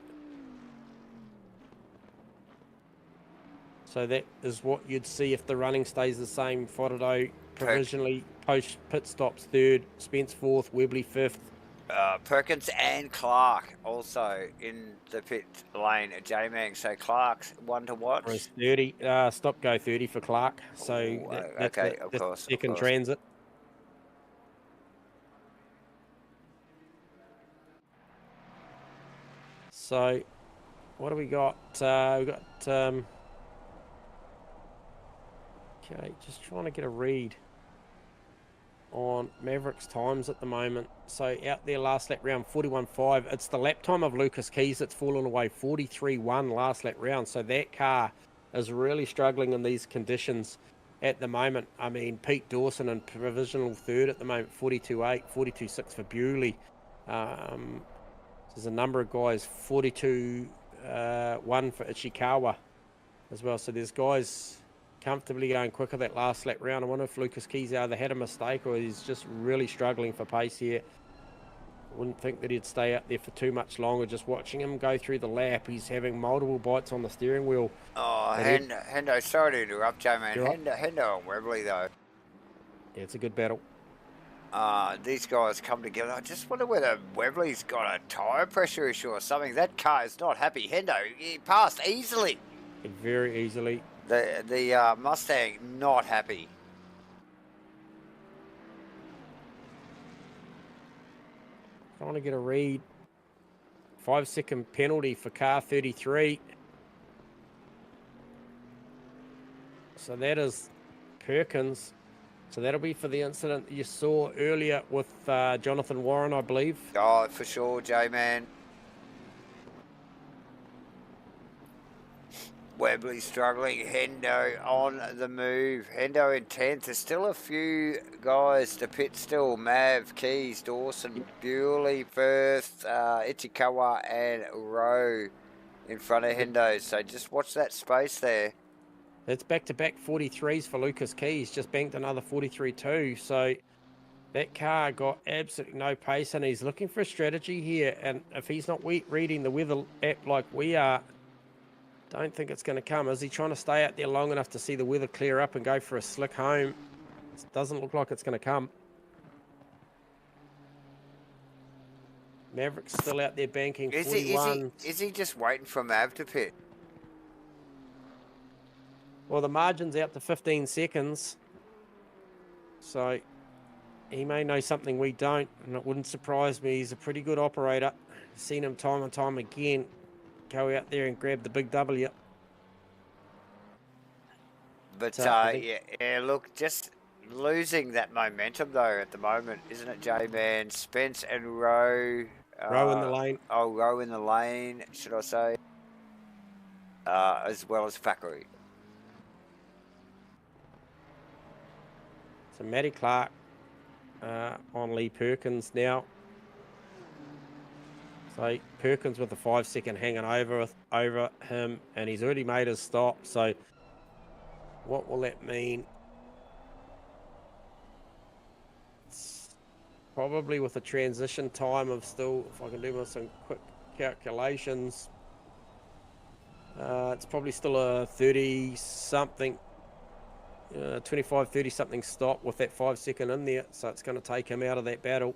So that is what you'd see if the running stays the same. Fodderdo provisionally post pit stops third, Spence fourth, Webley fifth. Perkins and Clark also in the pit lane at J-Man. So Clark's one to watch. 30, stop go 30 for Clark. So Ooh, that's okay, the of course. second transit. So what do we got? We got okay, just trying to get a read on Maverick's times at the moment. So out there last lap round 41.5. It's the lap time of Lucas Keys that's fallen away, 43.1 last lap round. So that car is really struggling in these conditions at the moment. I mean, Pete Dawson in provisional third at the moment, 42.8, 42.6 for Bewley. There's a number of guys, 42.1 for Ichikawa as well. So there's guys comfortably going quicker that last lap round. I wonder if Lucas Keys either had a mistake or he's just really struggling for pace here. Wouldn't think that he'd stay out there for too much longer. Just watching him go through the lap, he's having multiple bites on the steering wheel. Oh, Hendo, sorry to interrupt, J-Man. Hendo and Webley, though. Yeah, it's a good battle. These guys come together. I just wonder whether Webley's got a tyre pressure issue or something. That car is not happy. Hendo, he passed easily. Very easily. The Mustang not happy. I want to get a read. 5-second penalty for car 33. So that is Perkins. So that'll be for the incident that you saw earlier with Jonathan Warren, I believe. Oh, for sure, J-Man. Webley struggling. Hendo on the move. Hendo in 10th. There's still a few guys to pit still. Mav, Keys, Dawson, Bewley, Firth, Ichikawa and Rowe in front of Hendo. So just watch that space there. It's back-to-back 43s for Lucas Keys. Just banked another 43-2. So that car got absolutely no pace, and he's looking for a strategy here. And if he's not reading the weather app like we are, don't think it's going to come. Is he trying to stay out there long enough to see the weather clear up and go for a slick home? It doesn't look like it's going to come. Maverick's still out there banking 41. Is he just waiting for Mav to pit? Well, the margin's out to 15 seconds. So he may know something we don't, and it wouldn't surprise me. He's a pretty good operator. Seen him time and time again go out there and grab the big W. But yeah, look, just losing that momentum though at the moment, isn't it, J-Man? Spence and Rowe. Rowe in the lane. Oh, Rowe in the lane, should I say? As well as Fackery. So Matty Clark on Lee Perkins now. So Perkins with a 5-second hanging over him, and he's already made his stop. So what will that mean? It's probably with a transition time of still, if I can do some quick calculations, it's probably still a 30-something, 25, 30-something stop with that 5-second in there. So it's going to take him out of that battle.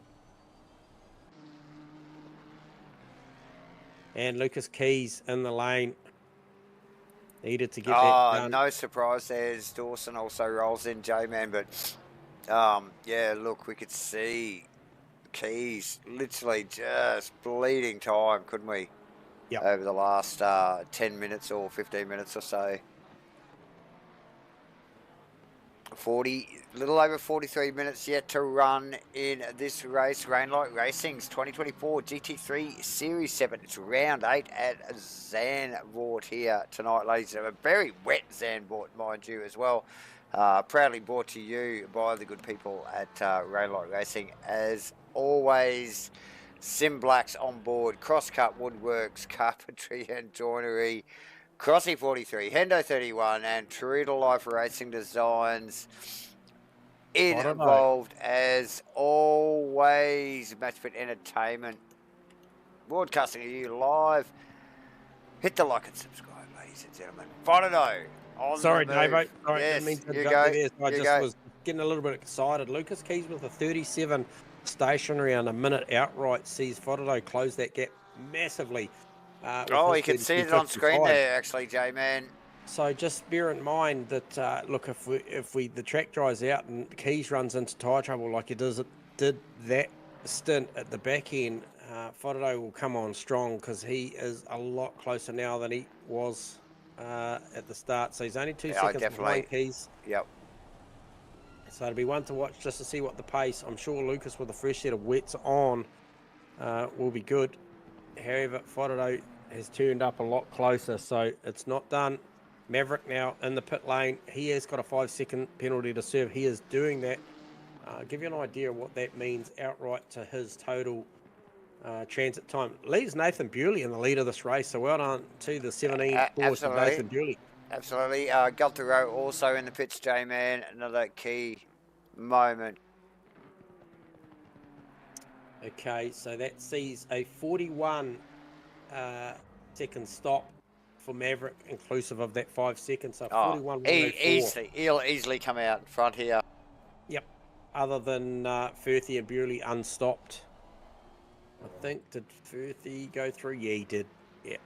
And Lucas Keys in the lane. Needed to get that done. No surprise there as Dawson also rolls in, J-Man. But, yeah, look, we could see Keys literally just bleeding time, couldn't we? Yep. Over the last 10 minutes or 15 minutes or so. Little over 43 minutes yet to run in this race. Rainlight Racing's 2024 GT3 Series 7. It's round 8 at Zandvoort here tonight, ladies. A very wet Zandvoort, mind you, as well. Proudly brought to you by the good people at Rainlight Racing. As always, SIMBLACKS on board, CROSSCUT Woodworks, Carpentry and Joinery, Crossy 43, HENDO 31, and True to Life Racing Designs involved as always. MATCHFIT Entertainment broadcasting to you live. Hit the like and subscribe, ladies and gentlemen. Fido on Sorry, the move. Davo. Sorry, Yes, didn't mean to you interrupt go. you there. I You just go. was getting a little bit excited. Lucas Keys with a 37 stationary and a minute outright sees Fido close that gap massively. Oh, you can see it on screen there, actually, J-Man. So just bear in mind that look, if the track dries out and Keys runs into tyre trouble like he did that stint at the back end, Fido will come on strong because he is a lot closer now than he was at the start. So he's only 2 seconds behind Keys. Yep. So it'll be one to watch just to see what the pace. I'm sure Lucas with the fresh set of wets on will be good. However, Fido has turned up a lot closer, so it's not done. Maverick now in the pit lane. He has got a 5-second penalty to serve. He is doing that. Give you an idea of what that means outright to his total transit time. Leads Nathan Bewley in the lead of this race, so well done to the 17 horse of Nathan Bewley. Absolutely. Gultero also in the pits, J-Man. Another key moment. Okay, so that sees a 41 second stop for Maverick, inclusive of that 5 seconds. So 41. He'll easily come out in front here. Yep. Other than Firthy and Bewley unstopped. I think, did Firthy go through? Yeah, he did. Yeah.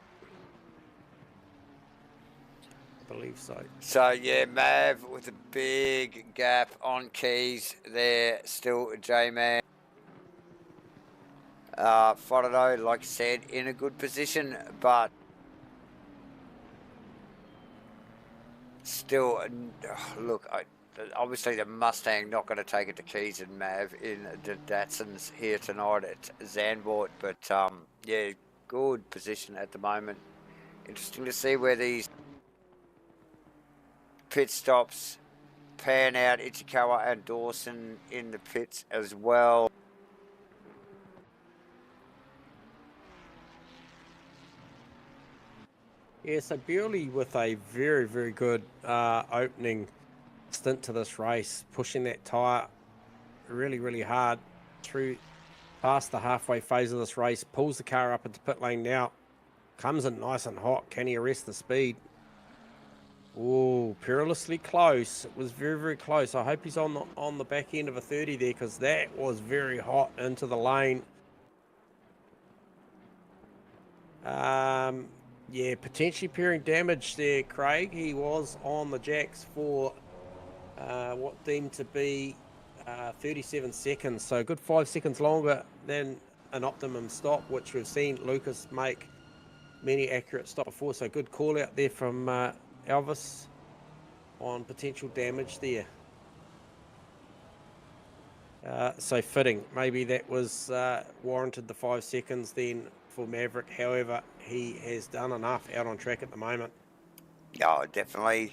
I believe so. So, yeah, Mav with a big gap on Keys there. Still J-Man. Fido, like I said, in a good position, but still, look, obviously the Mustang not going to take it to Keys and Mav in the Datsuns here tonight at Zandvoort, but yeah, good position at the moment. Interesting to see where these pit stops pan out. Ichikawa and Dawson in the pits as well. Yeah, so Bewley with a very, very good opening stint to this race, pushing that tyre really, really hard through past the halfway phase of this race, pulls the car up into pit lane now, comes in nice and hot. Can he arrest the speed? Oh, perilously close. It was very, very close. I hope he's on the back end of a 30 there, because that was very hot into the lane. Yeah, potentially appearing damaged there, Craig. He was on the jacks for what deemed to be 37 seconds, so a good 5 seconds longer than an optimum stop, which we've seen Lucas make many accurate stops before. So good call out there from Elvis on potential damage there. So fitting, maybe that was warranted the 5 seconds then for Maverick. However, he has done enough out on track at the moment. Oh, definitely.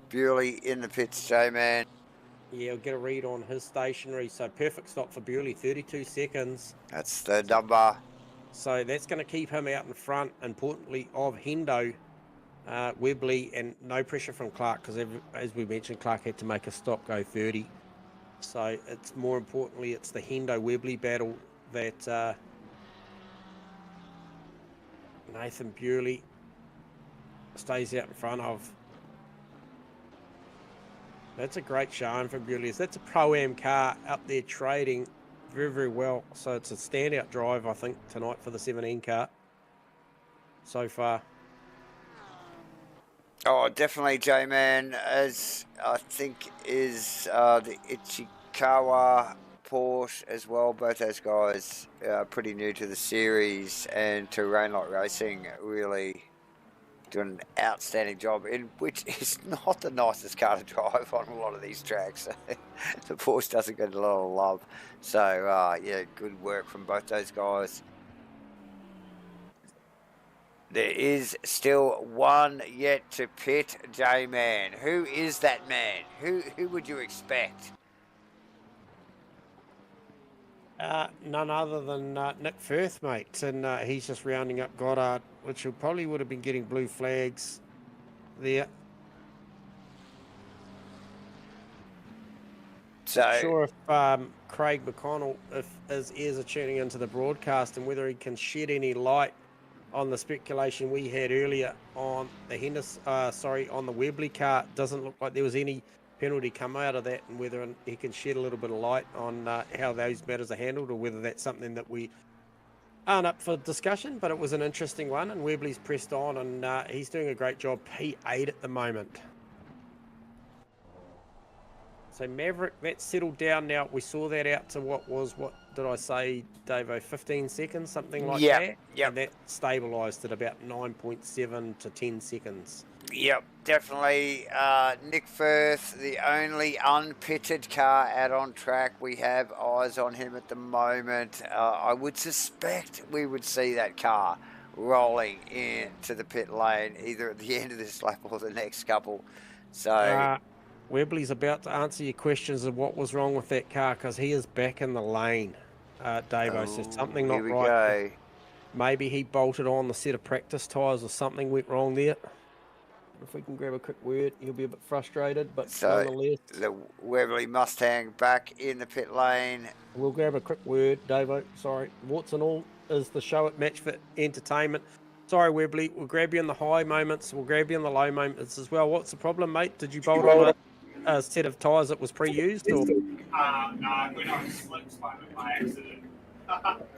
Bewley in the pits, J-Man. Yeah, we'll get a read on his stationary. So perfect stop for Bewley, 32 seconds. That's the number. So that's going to keep him out in front, importantly, of Hendo, Webley, and no pressure from Clark, because as we mentioned, Clark had to make a stop, go 30. So it's more importantly, it's the Hendo-Webley battle that Nathan Bewley stays out in front of. That's a great showing from Bewley. That's a Pro-Am car up there trading very, very well. So it's a standout drive, I think, tonight for the 17 car so far. Oh, definitely, J-Man, as I think is the Ichikawa Porsche as well. Both those guys are pretty new to the series and to Rainlight Racing, really doing an outstanding job, in which is not the nicest car to drive on a lot of these tracks. The Porsche doesn't get a lot of love. So, yeah, good work from both those guys. There is still one yet to pit, J-Man. Who is that man? Who would you expect? None other than Nick Firth, mate, and he's just rounding up Goddard, which probably would have been getting blue flags there. So, not sure if Craig McConnell, if his ears are tuning into the broadcast, and whether he can shed any light on the speculation we had earlier on the on the Webley car. Doesn't look like there was any penalty come out of that, and whether he can shed a little bit of light on how those matters are handled, or whether that's something that we aren't up for discussion. But it was an interesting one, and Webley's pressed on, and he's doing a great job. P8 at the moment. So Maverick, that's settled down now. We saw that out to what did I say, Davo, 15 seconds, something like that? Yep. And that stabilised at about 9.7 to 10 seconds. Yep, definitely. Nick Firth, the only unpitted car out on track. We have eyes on him at the moment. I would suspect we would see that car rolling into the pit lane either at the end of this lap or the next couple. So Webley's about to answer your questions of what was wrong with that car, because he is back in the lane, Davo. So something not right. Go. Maybe he bolted on the set of practice tyres or something went wrong there. If we can grab a quick word, he'll be a bit frustrated, but so nonetheless. The Webley Mustang back in the pit lane. We'll grab a quick word, Davo. Sorry. Warts and all is the show at MATCHFIT Entertainment. Sorry, Webley. We'll grab you in the high moments. We'll grab you in the low moments as well. What's the problem, mate? Did you bolt on a set of tyres that was pre-used? Or? No, we're not slicks by accident.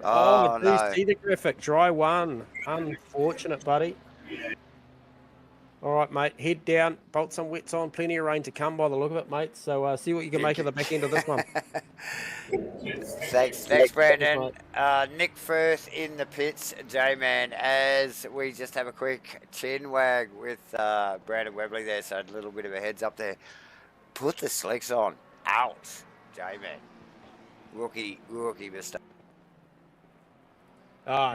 I do no. see the graphic. Dry one. Unfortunate, buddy. Yeah. All right, mate. Head down. Bolt some wets on. Plenty of rain to come by the look of it, mate. So see what you can make of the back end of this one. Thanks, Brandon. Nick Firth in the pits, J-Man, as we just have a quick chin wag with Brandon Webley there, so a little bit of a heads up there. Put the slicks on. Out, J-Man. Rookie mistake.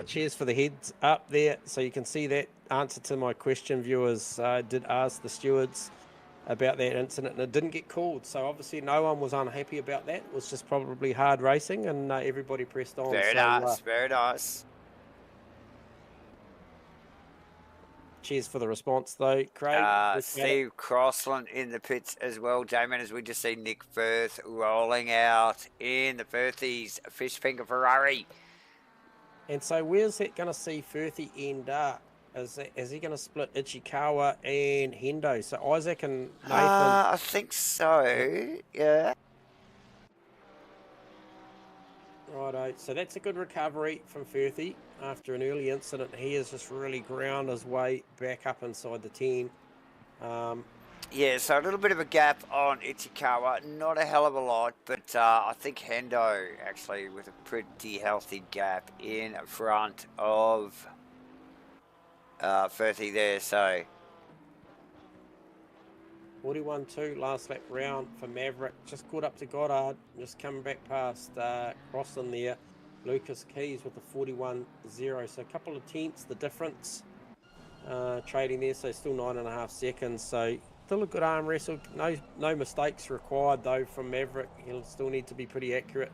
Cheers for the heads up there. So you can see that answer to my question, viewers. Did ask the stewards about that incident, and it didn't get called. So obviously no one was unhappy about that. It was just probably hard racing, and everybody pressed on. Very nice. Cheers for the response, though, Craig. Steve Crossland in the pits as well, J-Man, as we just see Nick Firth rolling out in the Firthies fish finger Ferrari. And so where's that going to see Firthy end up? Is he going to split Ichikawa and Hendo? So Isaac and Nathan... I think so, yeah. Righto. So that's a good recovery from Firthy after an early incident. He has just really ground his way back up inside the 10. Yeah, so a little bit of a gap on Ichikawa. Not a hell of a lot, but I think Hendo actually with a pretty healthy gap in front of Firthy there, so... 41-2 last lap round for Maverick. Just caught up to Goddard. Just coming back past Crossland there. Lucas Keys with the 41-0. So a couple of tenths, the difference. Trading there, so still 9.5 seconds. So still a good arm wrestle. No mistakes required though from Maverick. He'll still need to be pretty accurate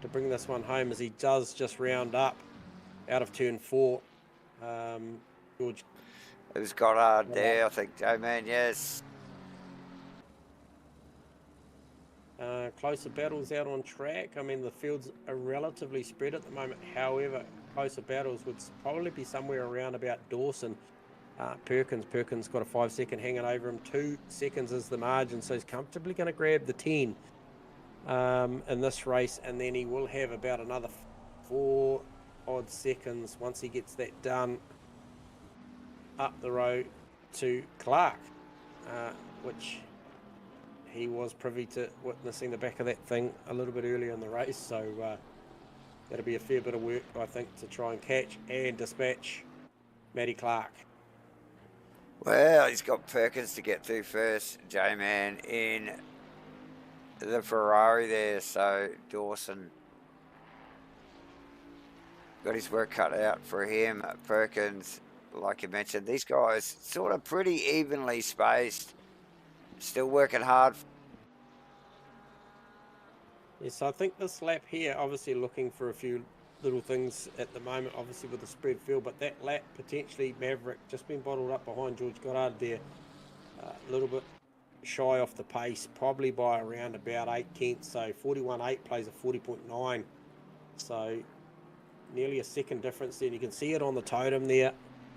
to bring this one home, as he does just round up out of turn 4. George. It was Goddard there, I think, J-Man, yes. Closer battles out on track. I mean, the fields are relatively spread at the moment. However, closer battles would probably be somewhere around about Dawson. Perkins got a 5-second hanging over him. 2 seconds is the margin, so he's comfortably going to grab the 10 in this race, and then he will have about another 4 odd seconds once he gets that done up the road to Clark, which he was privy to witnessing the back of that thing a little bit earlier in the race. So that'll be a fair bit of work, I think, to try and catch and dispatch Matty Clark. Well, he's got Perkins to get through first, J-Man, in the Ferrari there. So Dawson got his work cut out for him. Perkins, like you mentioned, these guys sort of pretty evenly spaced, still working hard. Yes, I think this lap here, obviously looking for a few little things at the moment, obviously with the spread field, but that lap potentially Maverick just been bottled up behind George Goddard there, a little bit shy off the pace, probably by around about 8 tenths. So 41.8 plays a 40.9, so nearly a second difference there. And you can see it on the totem there.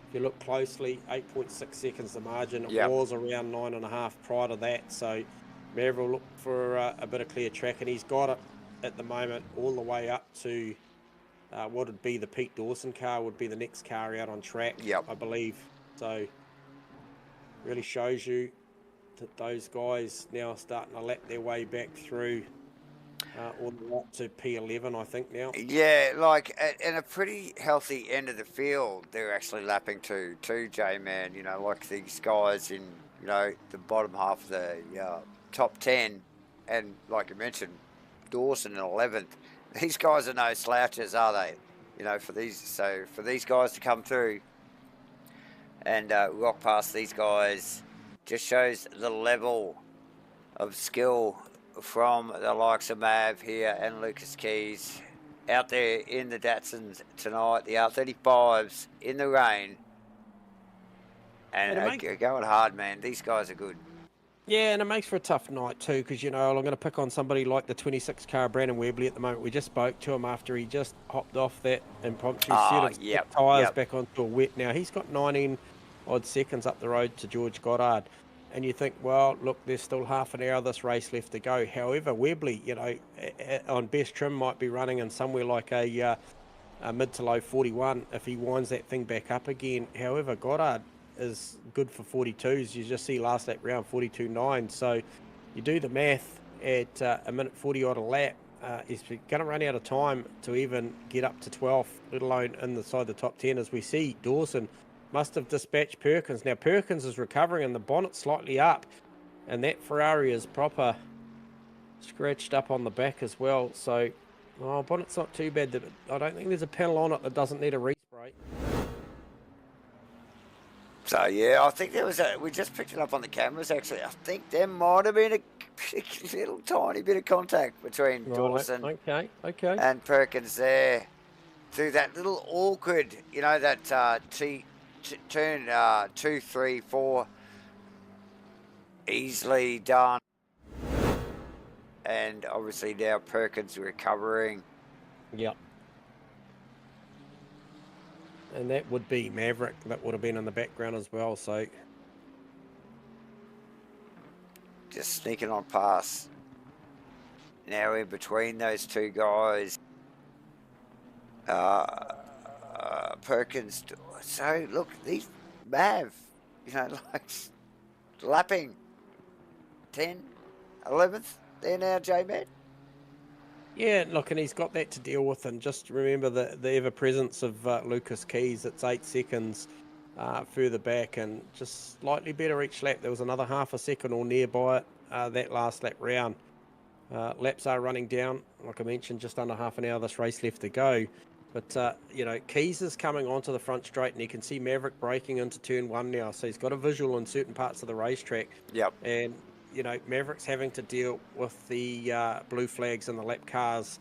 If you look closely, 8.6 seconds the margin. It was around 9.5 prior to that. So Maverick will look for a bit of clear track, and he's got it at the moment all the way up to what would be the Pete Dawson car, would be the next car out on track, I believe. So really shows you that those guys now are starting to lap their way back through all the way up to P11, I think, now. Yeah, like in a pretty healthy end of the field, they're actually lapping to J-Man, you know, like these guys in, you know, the bottom half of the top 10, and like you mentioned, Dawson in 11th. These guys are no slouches, are they? You know, for these guys to come through and rock past these guys just shows the level of skill from the likes of Mav here and Lucas Keys out there in the Datsuns tonight, the R35s in the rain, and going hard, man. These guys are good. Yeah, and it makes for a tough night too, because, you know, I'm going to pick on somebody like the 26 car Brandon Webley at the moment. We just spoke to him after he just hopped off that impromptu set of tyres back onto a wet. Now, he's got 19 odd seconds up the road to George Goddard. And you think, well, look, there's still half an hour of this race left to go. However, Webley, you know, on best trim might be running in somewhere like a mid to low 41 if he winds that thing back up again. However, Goddard is good for 42s. You just see last lap round 42.9. So you do the math at a minute 40 odd a lap. He's going to run out of time to even get up to 12th, let alone inside the top 10. As we see, Dawson must have dispatched Perkins. Now, Perkins is recovering and the bonnet's slightly up, and that Ferrari is proper scratched up on the back as well. So, bonnet's not too bad. I don't think there's a panel on it that doesn't need a respray. So, yeah, I think there was we just picked it up on the cameras, actually. I think there might have been a little tiny bit of contact between Dawson and Perkins there through that little awkward, you know, that turn 2, 3, 4, easily done. And obviously now Perkins recovering. Yep. And that would be Maverick, that would have been in the background as well. So just sneaking on past now in between those two guys. Perkins. So look, these Mav, you know, like lapping 10, 11th there now, J-Man. Yeah, look, and he's got that to deal with, and just remember the ever-presence of Lucas Keys. It's 8 seconds further back, and just slightly better each lap. There was another half a second or nearby it that last lap round. Laps are running down, like I mentioned, just under half an hour of this race left to go. But, you know, Keys is coming onto the front straight, and you can see Maverick braking into turn 1 now. So he's got a visual in certain parts of the racetrack. Yep. And, you know, Maverick's having to deal with the blue flags and the lap cars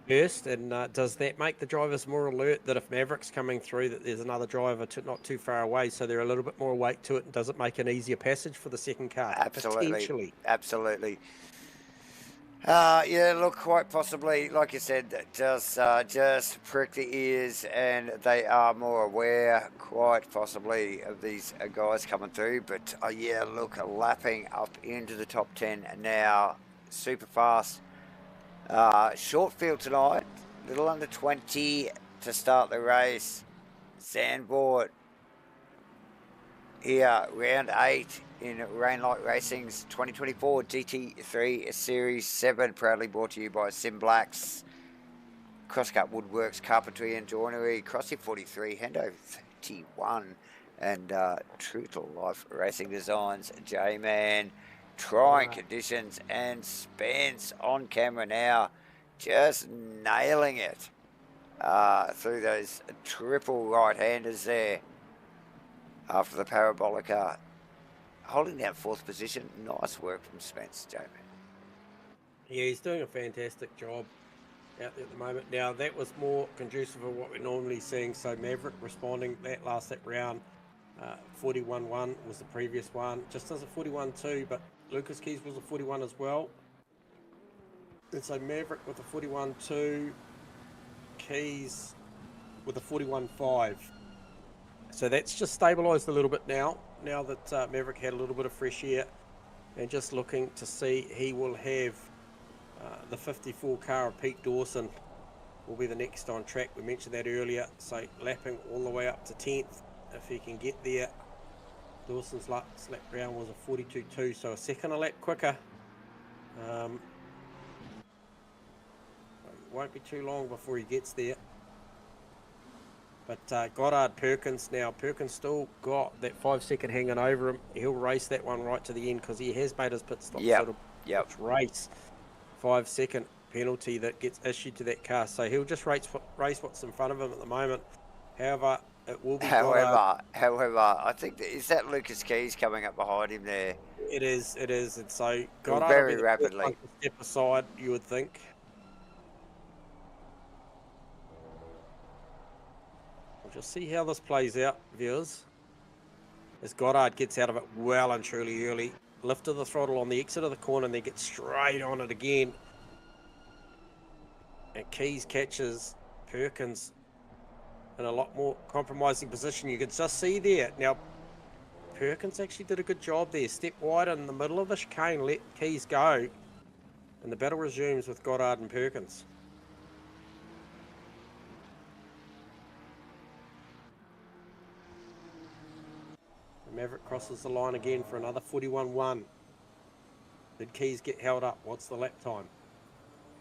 first. And does that make the drivers more alert that if Maverick's coming through, that there's another driver not too far away, so they're a little bit more awake to it? And does it make an easier passage for the second car? Absolutely. Potentially. Absolutely. Yeah, look, quite possibly, like you said, just prick the ears, and they are more aware, quite possibly, of these guys coming through. But yeah, look, lapping up into the top 10 now, super fast. Short field tonight, little under 20 to start the race. Zandvoort here, round 8. In Rainlight Racing's 2024 GT3 Series 7, proudly brought to you by SIMBLACKS, CrossCut Woodworks, Carpentry and Joinery, CrossFit 43, HENDO 31, And True to Life Racing Designs, J-Man, trying conditions, and Spence on camera now, just nailing it through those triple right-handers there after the Parabolica. Holding down 4th position, nice work from Spence, J-Man. Yeah, he's doing a fantastic job out there at the moment. Now, that was more conducive of what we're normally seeing. So Maverick responding that last lap round. 41-1 was the previous one, just as a 41-2, but Lucas Keys was a 41 as well. And so Maverick with a 41-2, Keys with a 41-5. So that's just stabilised a little bit now that Maverick had a little bit of fresh air, and just looking to see, he will have the 54 car of Pete Dawson will be the next on track. We mentioned that earlier, so lapping all the way up to 10th if he can get there. Dawson's last lap round was a 42.2, so a second a lap quicker. It won't be too long before he gets there. But Goddard Perkins now. Perkins still got that 5 second hanging over him. He'll race that one right to the end because he has made his pit stop. Yep. Race 5 second penalty that gets issued to that car. So he'll just race what's in front of him at the moment. However, it will be However, I think is that Lucas Keys coming up behind him there. It is, and so Goddard very will be the rapidly. first one to step aside, you would think. We'll just see how this plays out, viewers. As Goddard gets out of it well and truly early, lift of the throttle on the exit of the corner, and they get straight on it again. And Keys catches Perkins in a lot more compromising position. You can just see there. Now, Perkins actually did a good job there. Step wide in the middle of the chicane, let Keys go. And the battle resumes with Goddard and Perkins. The Maverick crosses the line again for another 41-1. Did Keys get held up? What's the lap time?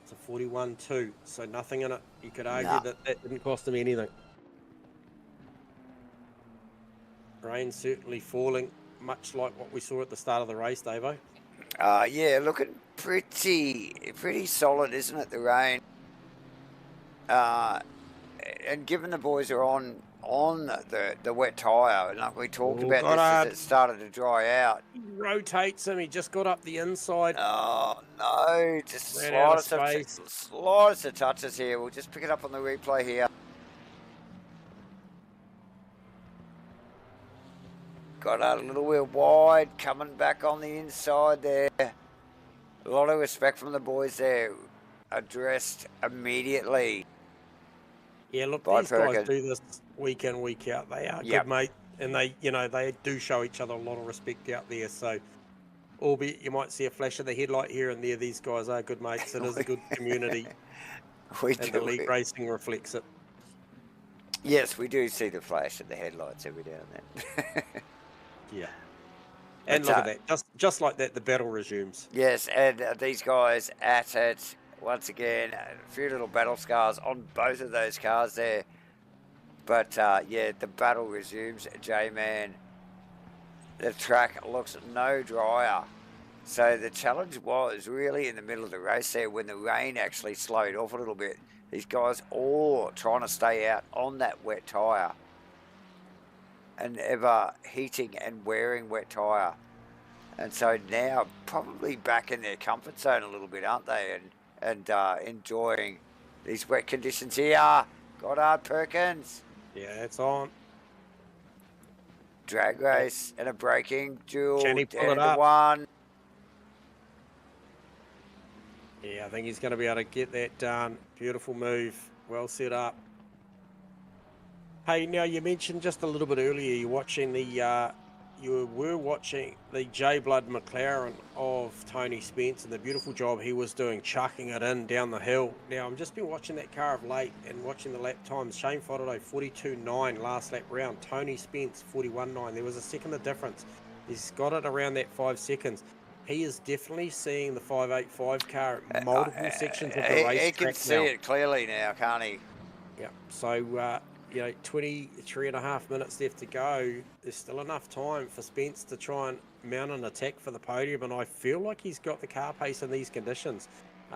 It's a 41-2, so nothing in it. You could argue that didn't cost him anything. Rain certainly falling, much like what we saw at the start of the race, Davo. Yeah, looking pretty solid, isn't it, the rain? And given the boys are on the wet tyre, and like we talked about this as it started to dry out. He rotates him, he just got up the inside. Oh, no, just slightest of touches here. We'll just pick it up on the replay here. Got a little wheel wide, coming back on the inside there. A lot of respect from the boys there. Addressed immediately. Yeah, look, by these Perkins. guys do this week in, week out. They are good, mate. And they do show each other a lot of respect out there. So, albeit you might see a flash of the headlight here and there, these guys are good mates. It is a good community. The league racing reflects it. Yes, we do see the flash of the headlights every now and then. Yeah. And look at that. Just like that, the battle resumes. Yes, and these guys at it once again. A few little battle scars on both of those cars there. But, yeah, the battle resumes. J-Man, the track looks no drier. So the challenge was really in the middle of the race there when the rain actually slowed off a little bit. These guys all trying to stay out on that wet tyre. And ever heating and wearing wet tyre. And so now probably back in their comfort zone a little bit, aren't they? And enjoying these wet conditions here. Goddard Perkins. Yeah, it's on. Drag race and a braking duel. Can he pull it up? One. Yeah, I think he's going to be able to get that done. Beautiful move. Well set up. Hey, now you mentioned just a little bit earlier you were watching the J Blood McLaren of Tony Spence and the beautiful job he was doing chucking it in down the hill. Now I've just been watching that car of late and watching the lap times. Shane Fodderdo 42.9 last lap round. Tony Spence 41.9. There was a second of difference. He's got it around that 5 seconds. He is definitely seeing the 585 car at multiple sections of the race. He can see it clearly now, can't he? Yeah. So 23 and a half minutes left to go. There's still enough time for Spence to try and mount an attack for the podium, and I feel like he's got the car pace in these conditions.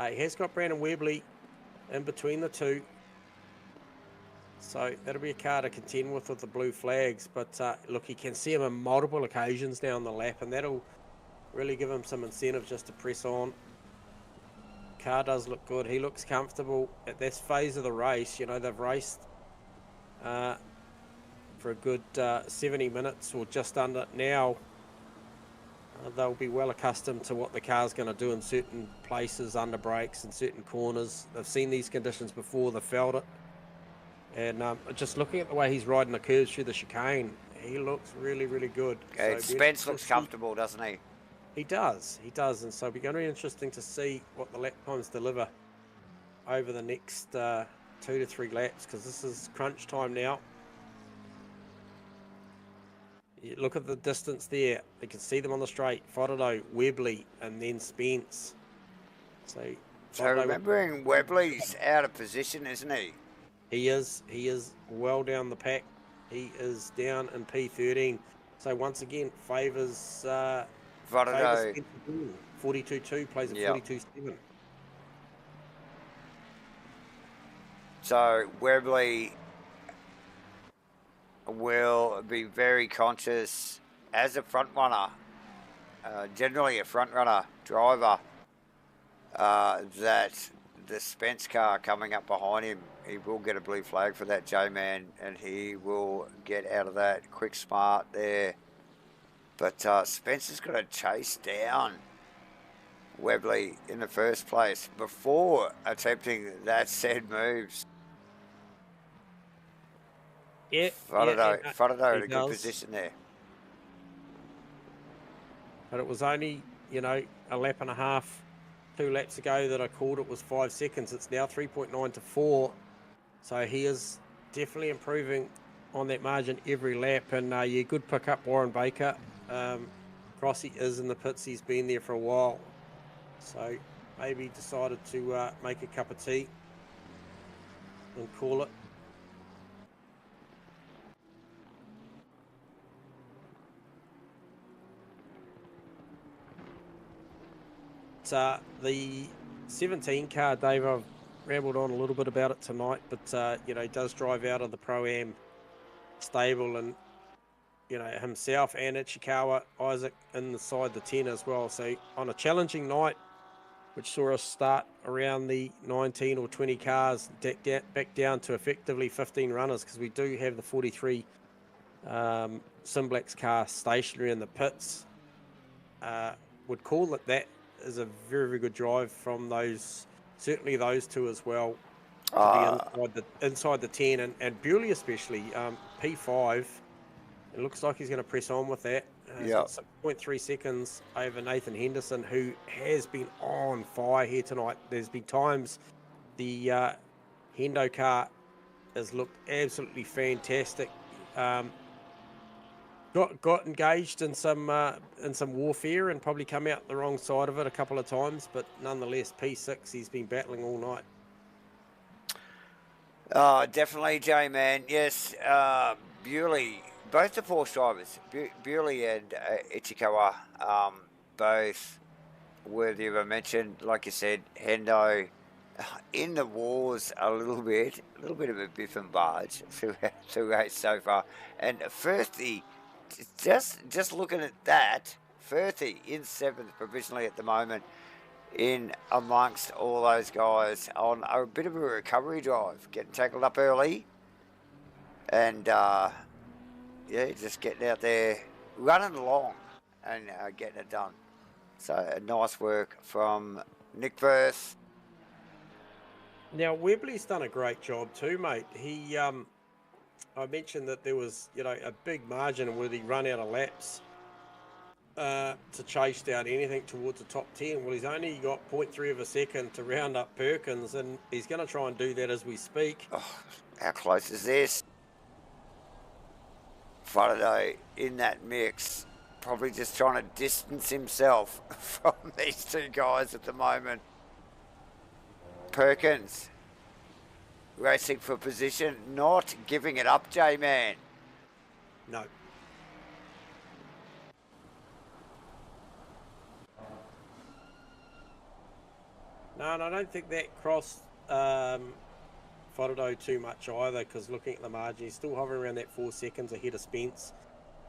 He has got Brandon Webley in between the two, so that'll be a car to contend with the blue flags. But look, he can see him on multiple occasions down the lap, and that'll really give him some incentive just to press on. Car does look good. He looks comfortable at this phase of the race. They've raced for a good 70 minutes or just under. Now they'll be well accustomed to what the car's going to do in certain places, under brakes and certain corners. They've seen these conditions before, they've felt it. And just looking at the way he's riding the curves through the chicane, he looks really, really good. So Spence looks comfortable, doesn't he? He does, and so it'll be going to be interesting to see what the lap times deliver over the next 2 to 3 laps, because this is crunch time now. You look at the distance there, you can see them on the straight. Fodado, Webley, and then Spence. So remembering Webley's out of position, isn't he? He is well down the pack. He is down in P13. So once again, favours Fodado. 42.2 plays a 42.7. So Webley will be very conscious as a front runner, generally a front runner driver, that the Spence car coming up behind him, he will get a blue flag for that, J-Man, and he will get out of that quick smart there. But Spence is going to chase down Webley in the first place before attempting that said moves. Yeah, Fodado in a good position there. But it was only, a lap and a half, 2 laps ago that I called it was 5 seconds. It's now 3.9 to 4. So he is definitely improving on that margin every lap. And you could pick up Warren Baker. Crossy is in the pits. He's been there for a while. So maybe decided to make a cup of tea and call it. The 17 car, Dave, I've rambled on a little bit about it tonight, but he does drive out of the Pro-Am stable, and himself and Ichikawa Isaac inside the 10 as well. So on a challenging night, which saw us start around the 19 or 20 cars, back down to effectively 15 runners, because we do have the 43 SIMBLACKS car stationary in the pits. Would call it that is a very, very good drive from certainly those two as well, to be inside the 10, and Bewley especially, P5. It looks like he's going to press on with that. 0.3 seconds over Nathan Henderson, who has been on fire here tonight. There's been times the Hendo car has looked absolutely fantastic. Got engaged in some warfare and probably come out the wrong side of it a couple of times, but nonetheless, P6, he's been battling all night. Definitely, J-Man. Yes, Bewley, both the Porsche drivers, Bewley and Ichikawa, both worthy of a mention. Like you said, Hendo in the wars a little bit of a biff and barge through race so far, and Firth, just looking at that, Firth in 7th provisionally at the moment, in amongst all those guys on a bit of a recovery drive, getting tackled up early, and just getting out there, running along, and getting it done. So nice work from Nick Firth. Now Webley's done a great job too, mate. He I mentioned that there was, a big margin where he run out of laps to chase down anything towards the top 10. Well, he's only got 0.3 of a second to round up Perkins, and he's going to try and do that as we speak. Oh, how close is this? Faraday in that mix, probably just trying to distance himself from these two guys at the moment. Perkins racing for position, not giving it up, J-Man. No. No, and I don't think that crossed Fordo too much either, because looking at the margin, he's still hovering around that 4 seconds ahead of Spence.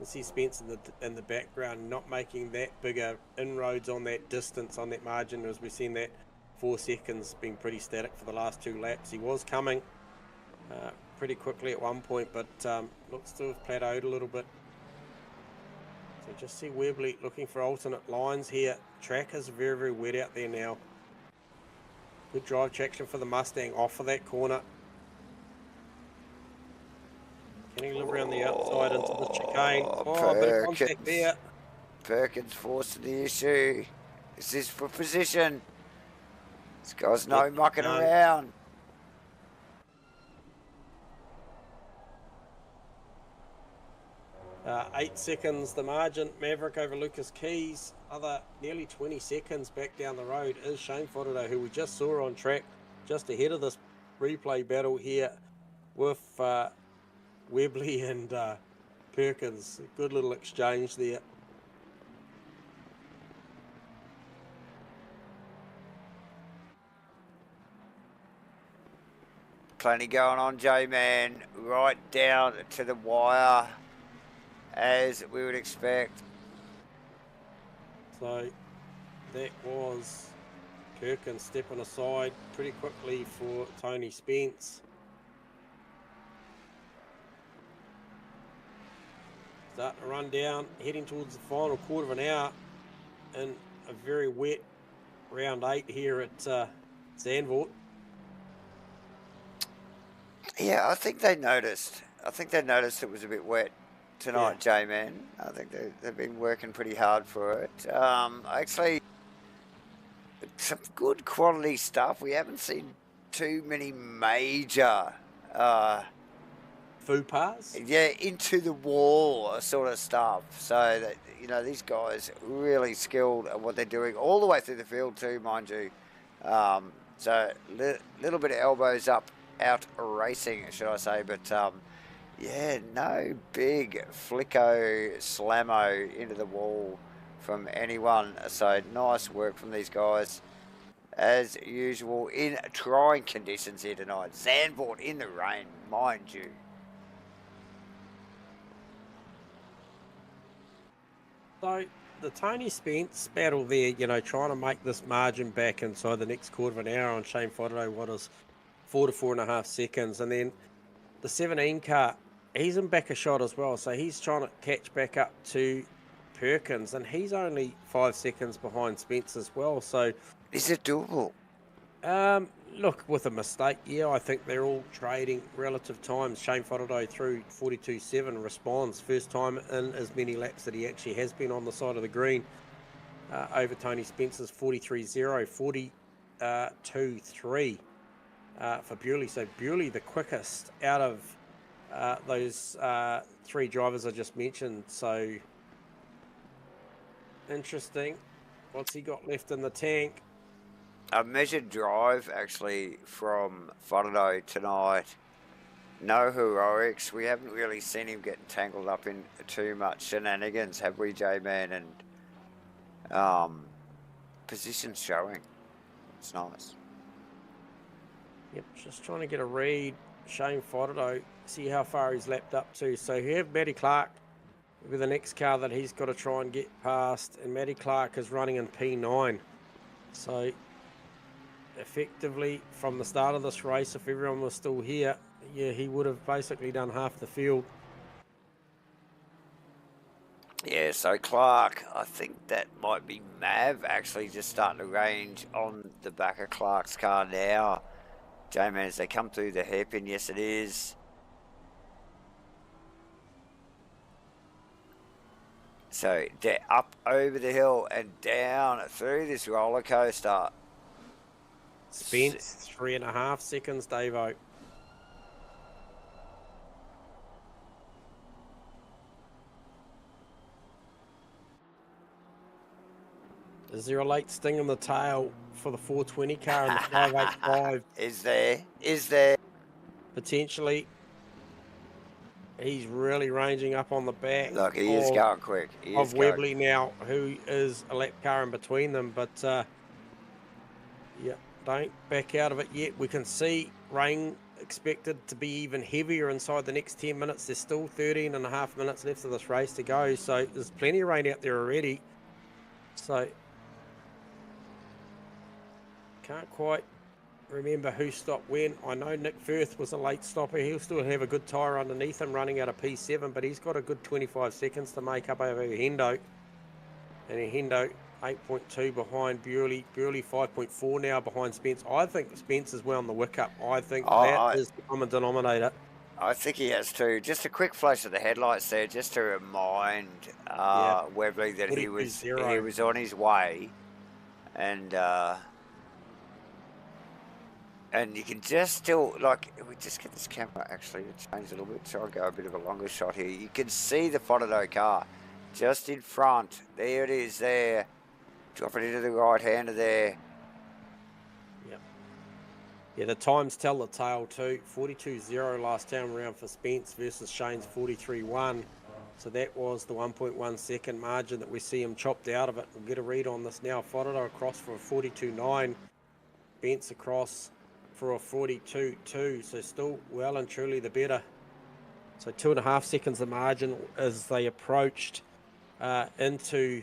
You see Spence in the background not making that bigger inroads on that distance, on that margin, as we've seen that 4 seconds being pretty static for the last 2 laps. He was coming pretty quickly at one point, but looks to have plateaued a little bit. So just see Webley looking for alternate lines here. Track is very, very wet out there now. Good drive traction for the Mustang off of that corner. Can he live around the outside into the chicane? Oh, a bit of contact there. Perkins forcing the issue. Is this for position? This guy's no mucking around. Uh, 8 seconds the margin. Maverick over Lucas Keys. Other nearly 20 seconds back down the road is Shane Fordo, who we just saw on track just ahead of this replay battle here with Webley and Perkins. Good little exchange there. Plenty going on, J-Man. Right down to the wire, as we would expect. So that was Perkins stepping aside pretty quickly for Tony Spence. Starting to run down, heading towards the final quarter of an hour in a very wet round 8 here at Zandvoort. Yeah, I think they noticed. It was a bit wet tonight, Yeah. J-Man. I think they've been working pretty hard for it. Actually, some good quality stuff. We haven't seen too many major, Faux pas. into the wall sort of stuff. So that, you know, these guys really skilled at what they're doing all the way through the field too, mind you. So little bit of elbows up, out racing, should I say? But yeah, no big flicko slammo into the wall from anyone. So nice work from these guys, as usual, in trying conditions here tonight. Zandvoort in the rain, mind you. So the Tony Spence battle there, you know, trying to make this margin back inside the next quarter of an hour on Shane Fordo, what is 4 to 4.5 seconds. And then the 17 car, he's in back a shot as well. So he's trying to catch back up to Perkins, and he's only 5 seconds behind Spence as well. So is it doable? Look, with a mistake, yeah, I think they're all trading relative times. Shane Fordo through 42.7 responds, first time in as many laps that he actually has been on the side of the green, over Tony Spence's 43.0, 42.3 for Bewley. So Bewley the quickest out of those 3 drivers I just mentioned. So interesting. What's he got left in the tank? A measured drive, actually, from Fordo tonight. No heroics. We haven't really seen him get tangled up in too much shenanigans, have we, J-Man? And positions showing. It's nice. Yep, just trying to get a read. Shane Fordo, see how far he's lapped up to. So you have Matty Clark with the next car that he's got to try and get past, and Matty Clark is running in P9. So effectively, from the start of this race, if everyone was still here, yeah, he would have basically done half the field. Yeah, so Clark, I think that might be Mav actually just starting to range on the back of Clark's car now. J-Man, as they come through the hairpin, yes it is. So they're up over the hill and down through this roller coaster. Spence, 3.5 seconds, Davo. Is there a late sting in the tail for the 420 car and the 585? Is there? potentially. He's really ranging up on the back. Look, he is going quick. He is Of going. Webley now, who is a lap car in between them, but yeah, don't back out of it yet. We can see rain expected to be even heavier inside the next 10 minutes. There's still 13 and a half minutes left of this race to go, so there's plenty of rain out there already. So can't quite remember who stopped when. I know Nick Firth was a late stopper. He'll still have a good tyre underneath him running out of P7, but he's got a good 25 seconds to make up over HENDO. And HENDO 8.2 behind Burley. Burley 5.4 now behind Spence. I think Spence is well on the wick up. I think that is the common denominator. I think he has too. Just a quick flash of the headlights there, just to remind Webley that he was on his way, and you can just still, like, we just get this camera actually to change a little bit, so I'll go a bit of a longer shot here. You can see the Fonado car just in front. There it is there. Drop it into the right-hander there. Yep. Yeah, the times tell the tale too. 42.0 last time around for Spence versus Shane's 43.1. So that was the 1.1 second margin that we see him chopped out of it. We'll get a read on this now. Fonado across for a 42.9. Spence across for a 42.2, so still well and truly the better. So 2.5 seconds the margin as they approached into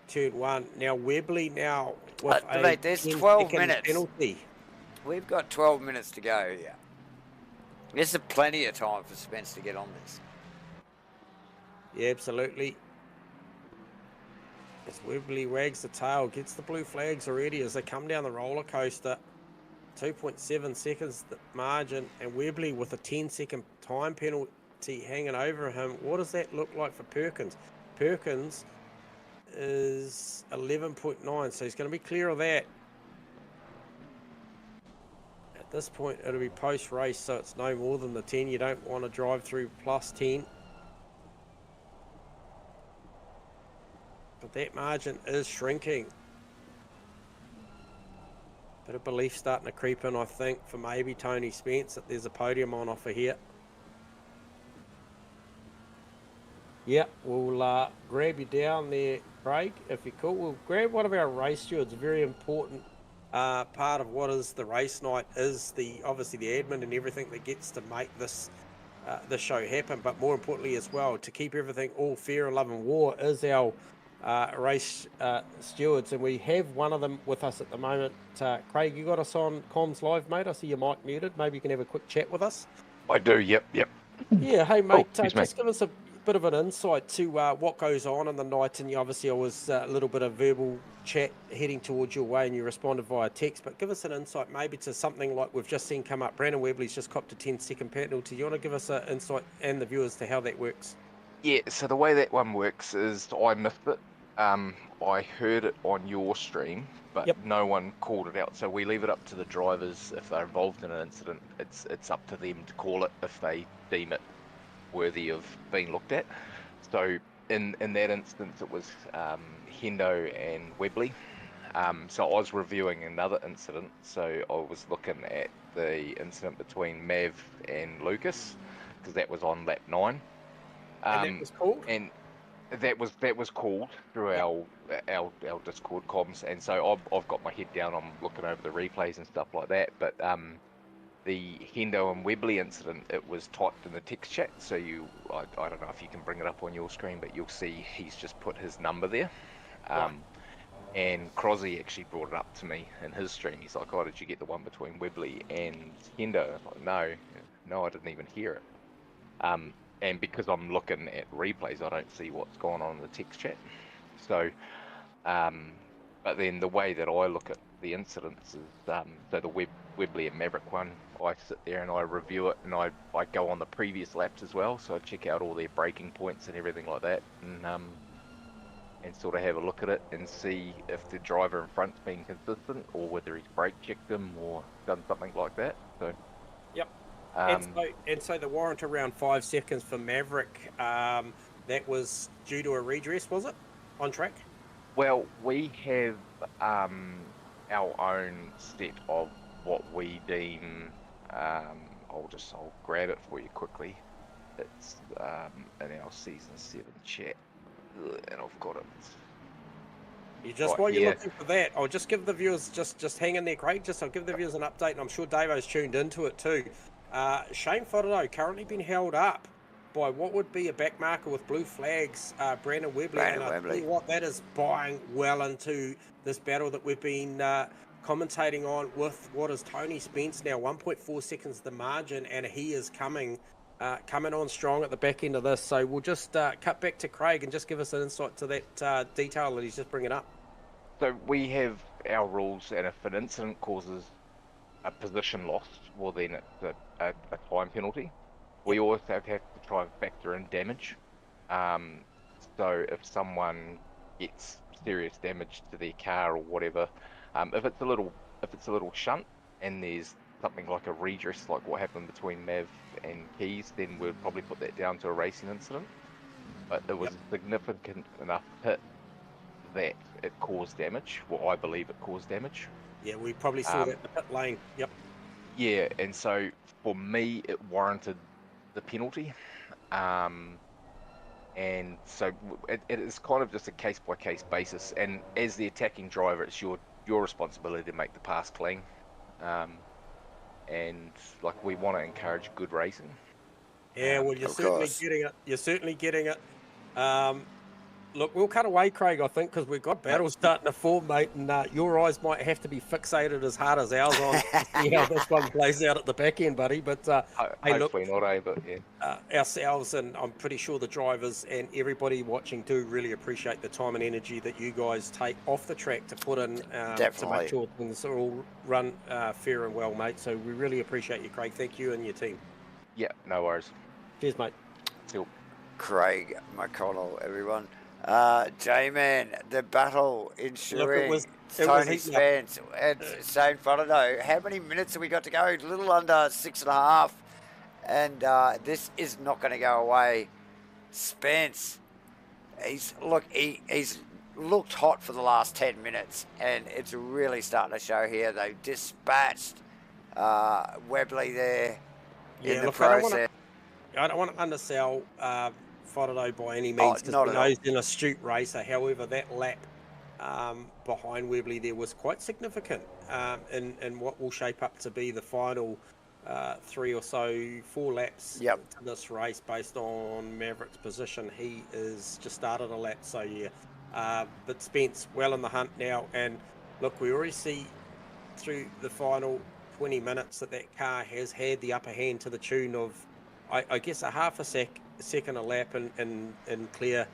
turn 1. Now Webley now with mate, there's 12 minutes penalty. We've got 12 minutes to go here. There's plenty of time for Spence to get on this. Yeah, absolutely. As Webley wags the tail, gets the blue flags already as they come down the roller coaster. 2.7 seconds the margin, and Webley with a 10-second time penalty hanging over him. What does that look like for Perkins? Perkins is 11.9, so he's going to be clear of that. At this point, it'll be post-race, so it's no more than the 10. You don't want to drive through plus 10. But that margin is shrinking. Bit of belief starting to creep in, I think, for maybe Tony Spence, that there's a podium on offer here. Yeah, we'll grab you down there, Craig, if you're cool. We'll grab one of our race stewards. A very important part of what is the race night is obviously the admin and everything that gets to make this show happen. But more importantly as well, to keep everything all fair and love and war is our race stewards, and we have one of them with us at the moment. Craig, you got us on comms live, mate? I see your mic muted. Maybe you can have a quick chat with us. I do, yep. Yeah, hey mate, Cool. just give us a bit of an insight to what goes on in the night. And obviously I was a little bit of verbal chat heading towards your way and you responded via text, but give us an insight maybe to something like we've just seen come up. Brandon Webley's just copped a 10-second penalty. You want to give us an insight and the viewers to how that works? Yeah, so the way that one works is I missed it. I heard it on your stream, but no one called it out. So we leave it up to the drivers. If they're involved in an incident, it's up to them to call it if they deem it worthy of being looked at. So in that instance, it was HENDO and Webley. So I was reviewing another incident. So I was looking at the incident between Mav and Lucas, because that was on lap 9. And that was called? And that was called through our Discord comms, and so I've got my head down. I'm looking over the replays and stuff like that. But the HENDO and Webley incident, it was typed in the text chat. So I don't know if you can bring it up on your screen, but you'll see he's just put his number there. And Crosby actually brought it up to me in his stream. He's like, "Oh, did you get the one between Webley and HENDO?" I was like, no, I didn't even hear it. And because I'm looking at replays, I don't see what's going on in the text chat. So, but then the way that I look at the incidents is, so the Webley and Maverick one, I sit there and I review it, and I go on the previous laps as well. So I check out all their braking points and everything like that, and sort of have a look at it and see if the driver in front's been consistent or whether he's brake checked them or done something like that. So. Yep. And so the warrant around 5 seconds for Maverick, that was due to a redress, was it, on track? Well, we have our own set of what we deem, I'll grab it for you quickly. It's in our season 7 chat, and I've got it. While you're here. looking for that, I'll just give the viewers just hang in there, Craig. I'll give the viewers an update, and I'm sure Davo's tuned into it too. Shane Fodorno currently been held up by what would be a back marker with blue flags, Brandon Webley. And I tell you what, that is buying well into this battle that we've been commentating on with what is Tony Spence now, 1.4 seconds the margin, and he is coming on strong at the back end of this. So we'll just cut back to Craig and just give us an insight to that detail that he's just bringing up. So we have our rules, and if an incident causes a position loss, well then it's a time penalty. We also have to try and factor in damage. So if someone gets serious damage to their car or whatever, if it's a little shunt and there's something like a redress, like what happened between Mav and Keys, then we'd probably put that down to a racing incident. But it was a significant enough hit that it caused damage. Well, I believe it caused damage. Yeah, we probably saw that in the pit lane. Yep. Yeah, and so for me, it warranted the penalty. And so it is kind of just a case-by-case basis. And as the attacking driver, it's your responsibility to make the pass clean. And like, we want to encourage good racing. Yeah, well, you're certainly getting it. You're certainly getting it. Look, we'll cut away, Craig, I think, because we've got battles starting to form, mate, and your eyes might have to be fixated as hard as ours on to see how this one plays out at the back end, buddy. But hey, look, hopefully not, but yeah. Ourselves, and I'm pretty sure the drivers and everybody watching do really appreciate the time and energy that you guys take off the track to put in to make sure things are all run fair and well, mate. So we really appreciate you, Craig. Thank you and your team. Yeah, no worries. Cheers, mate. Cool. Craig McConnell, everyone. J-Man, the battle ensuring Tony Spence and Shane Fodorno. How many minutes have we got to go? A little under 6.5. And this is not going to go away. Spence, he's looked hot for the last 10 minutes, and it's really starting to show here. They've dispatched Webley there in the process. I don't want to undersell Fodorno by any means, because we know he's an astute racer. However, that lap behind Webley there was quite significant in what will shape up to be the final 4 laps to this race based on Maverick's position. He is just started a lap, so yeah. But Spence well in the hunt now, and look, we already see through the final 20 minutes that car has had the upper hand to the tune of, I guess, a half a second a lap in clear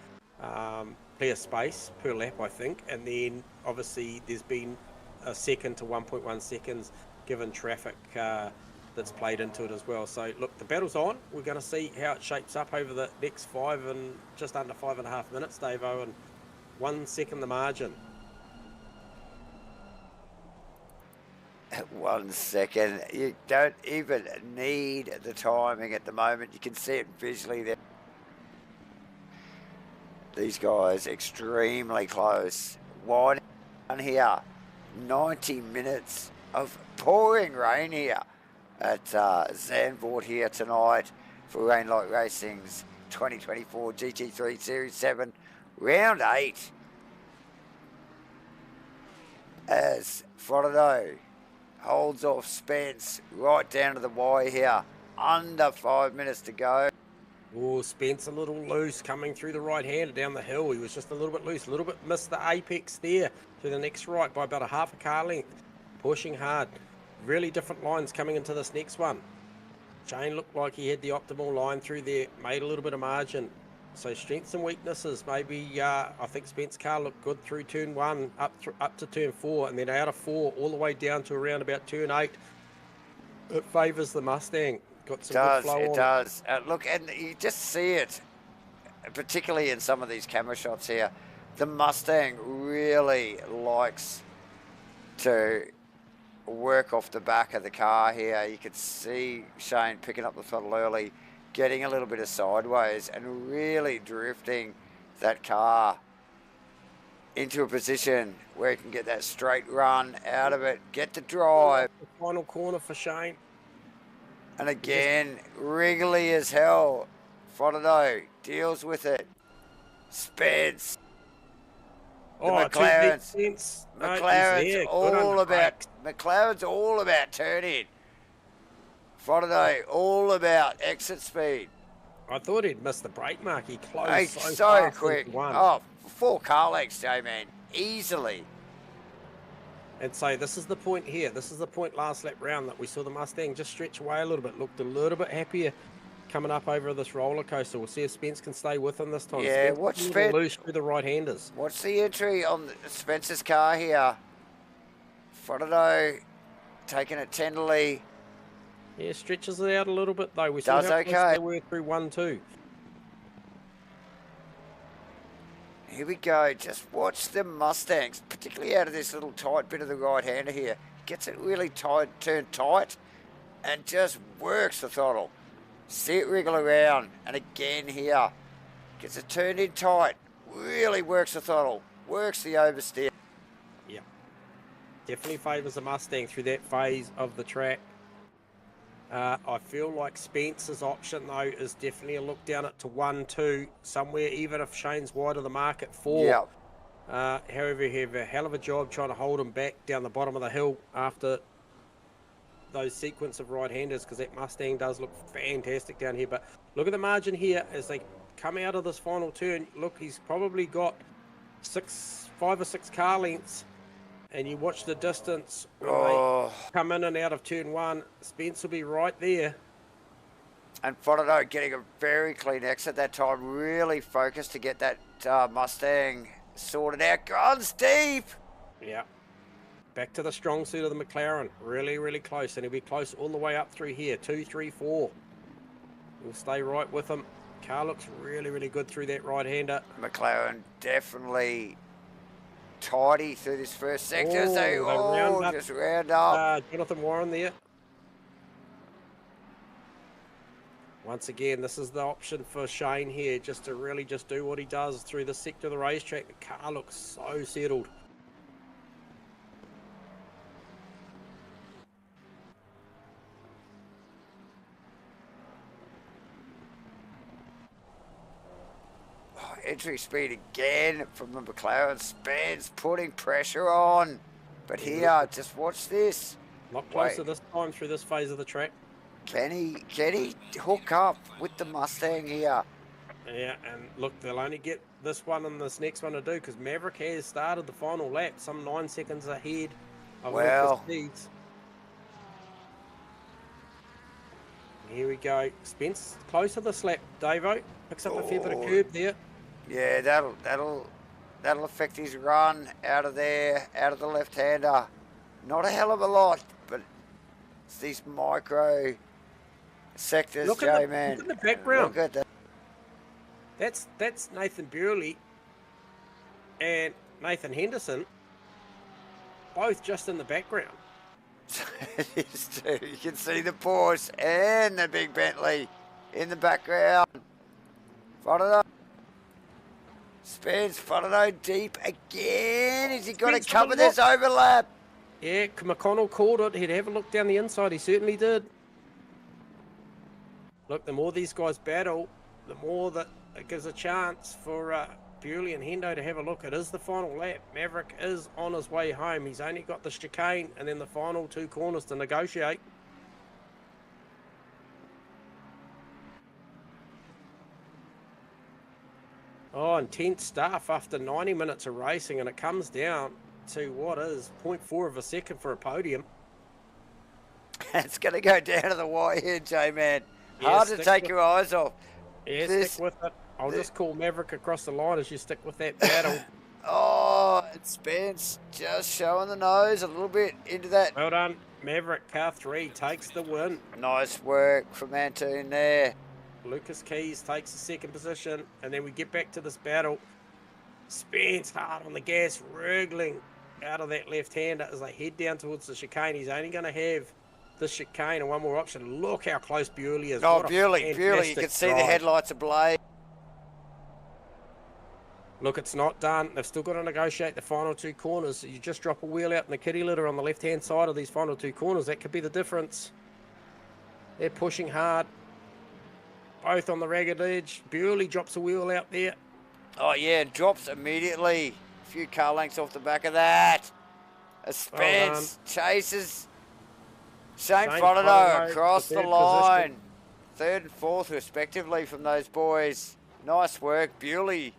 space per lap, I think, and then obviously there's been a second to 1.1 seconds given traffic that's played into it as well. So look, the battle's on. We're going to see how it shapes up over the next just under 5.5 minutes, Davo, and 1 second the margin. 1 second. You don't even need the timing at the moment. You can see it visually there. These guys extremely close. Wide here. 90 minutes of pouring rain here at Zandvoort here tonight for Rainlight Racing's 2024 GT3 Series 7 Round 8. As Fodorno holds off Spence right down to the wire here. Under 5 minutes to go. Oh, Spence a little loose coming through the right hand down the hill. He was just a little bit loose, a little bit missed the apex there to the next right by about a half a car length. Pushing hard. Really different lines coming into this next one. Shane looked like he had the optimal line through there, made a little bit of margin. So strengths and weaknesses, maybe I think Spence's car looked good through turn 1 up to turn 4, and then out of 4 all the way down to around about turn 8. It favours the Mustang. Got some good flow on. It does. Look, and you just see it, particularly in some of these camera shots here. The Mustang really likes to work off the back of the car here. You could see Shane picking up the throttle early, getting a little bit of sideways and really drifting that car into a position where he can get that straight run out of it, get the drive. The final corner for Shane. And again, wriggly as hell. Frodo deals with it. Spence. The McLaren's. McLaren's all about turning. Frodo all about exit speed. I thought he'd missed the brake mark. He closed Hey, so quick. into one. Oh, 4 car lengths, J-Man. Easily. And so this is the point here. This is the point last lap round that we saw the Mustang just stretch away a little bit. Looked a little bit happier coming up over this roller coaster. We'll see if Spence can stay with him this time. Yeah, watch Spence loose through the right-handers. What's the entry on Spence's car here? Frodo taking it tenderly. Yeah, stretches it out a little bit though. We saw how close they were through 1-2. Here we go. Just watch the Mustangs, particularly out of this little tight bit of the right-hander here. Gets it really tight, turned tight, and just works the throttle. See it wriggle around, and again here. Gets it turned in tight, really works the throttle, works the oversteer. Yeah. Definitely favours the Mustang through that phase of the track. I feel like Spence's option, though, is definitely a look down it to 1-2, somewhere, even if Shane's wide of the mark at 4. Yeah. However, he have a hell of a job trying to hold him back down the bottom of the hill after those sequence of right-handers, because that Mustang does look fantastic down here. But look at the margin here as they come out of this final turn. Look, he's probably got 5 or 6 car lengths. And you watch the distance when they come in and out of turn 1. Spence will be right there. And Frodo getting a very clean exit that time. Really focused to get that Mustang sorted out. Guns deep. Yeah. Back to the strong suit of the McLaren. Really, really close. And he'll be close all the way up through here. 2, 3, 4. We'll stay right with him. Car looks really, really good through that right-hander. McLaren definitely tidy through this first sector. Just round up. Jonathan Warren there. Once again, this is the option for Shane here, just to really just do what he does through the sector of the racetrack. The car looks so settled. Entry speed again from the McLaren. Spence putting pressure on. But here, just watch this. Not closer this time through this phase of the track. Can he hook up with the Mustang here? Yeah, and look, they'll only get this one and this next one to do, because Maverick has started the final lap some 9 seconds ahead of Lucas Speeds. Here we go. Spence closer this lap. Davo picks up a fair bit of curb there. Yeah, that'll affect his run out of there, out of the left-hander. Not a hell of a lot, but it's these micro sectors, J-Man. Look at the background. Look at that. That's Nathan Burley and Nathan Henderson, both just in the background. You can see the Porsche and the big Bentley in the background. Frodo. Spence, Frodo deep again. Is he going to cover this overlap? Yeah, McConnell called it. He'd have a look down the inside. He certainly did. Look, the more these guys battle, the more that it gives a chance for Burley and Hendo to have a look. It is the final lap. Maverick is on his way home. He's only got the chicane and then the final 2 corners to negotiate. Oh, intense stuff after 90 minutes of racing, and it comes down to what is 0.4 of a second for a podium. It's going to go down to the wire here, J-Man. Yeah, hard to take your eyes off. Yeah, stick with it. I'll just call Maverick across the line as you stick with that battle. Oh, it's Spence just showing the nose a little bit into that. Well done. Maverick, car 3, takes the win. Nice work from Antoon there. Lucas Keys takes the 2nd position, and then we get back to this battle. Spence hard on the gas, wriggling out of that left-hander as they head down towards the chicane. He's only going to have the chicane and one more option. Look how close Burley is. Oh, Burley, you can see the headlights ablaze. Look, it's not done. They've still got to negotiate the final 2 corners. You just drop a wheel out in the kitty litter on the left-hand side of these final 2 corners. That could be the difference. They're pushing hard. Both on the ragged edge. Bewley drops a wheel out there. Oh, yeah, drops immediately. A few car lengths off the back of that. A Spence chases Shane Frontado across the line. Third and fourth, respectively, from those boys. Nice work, Bewley.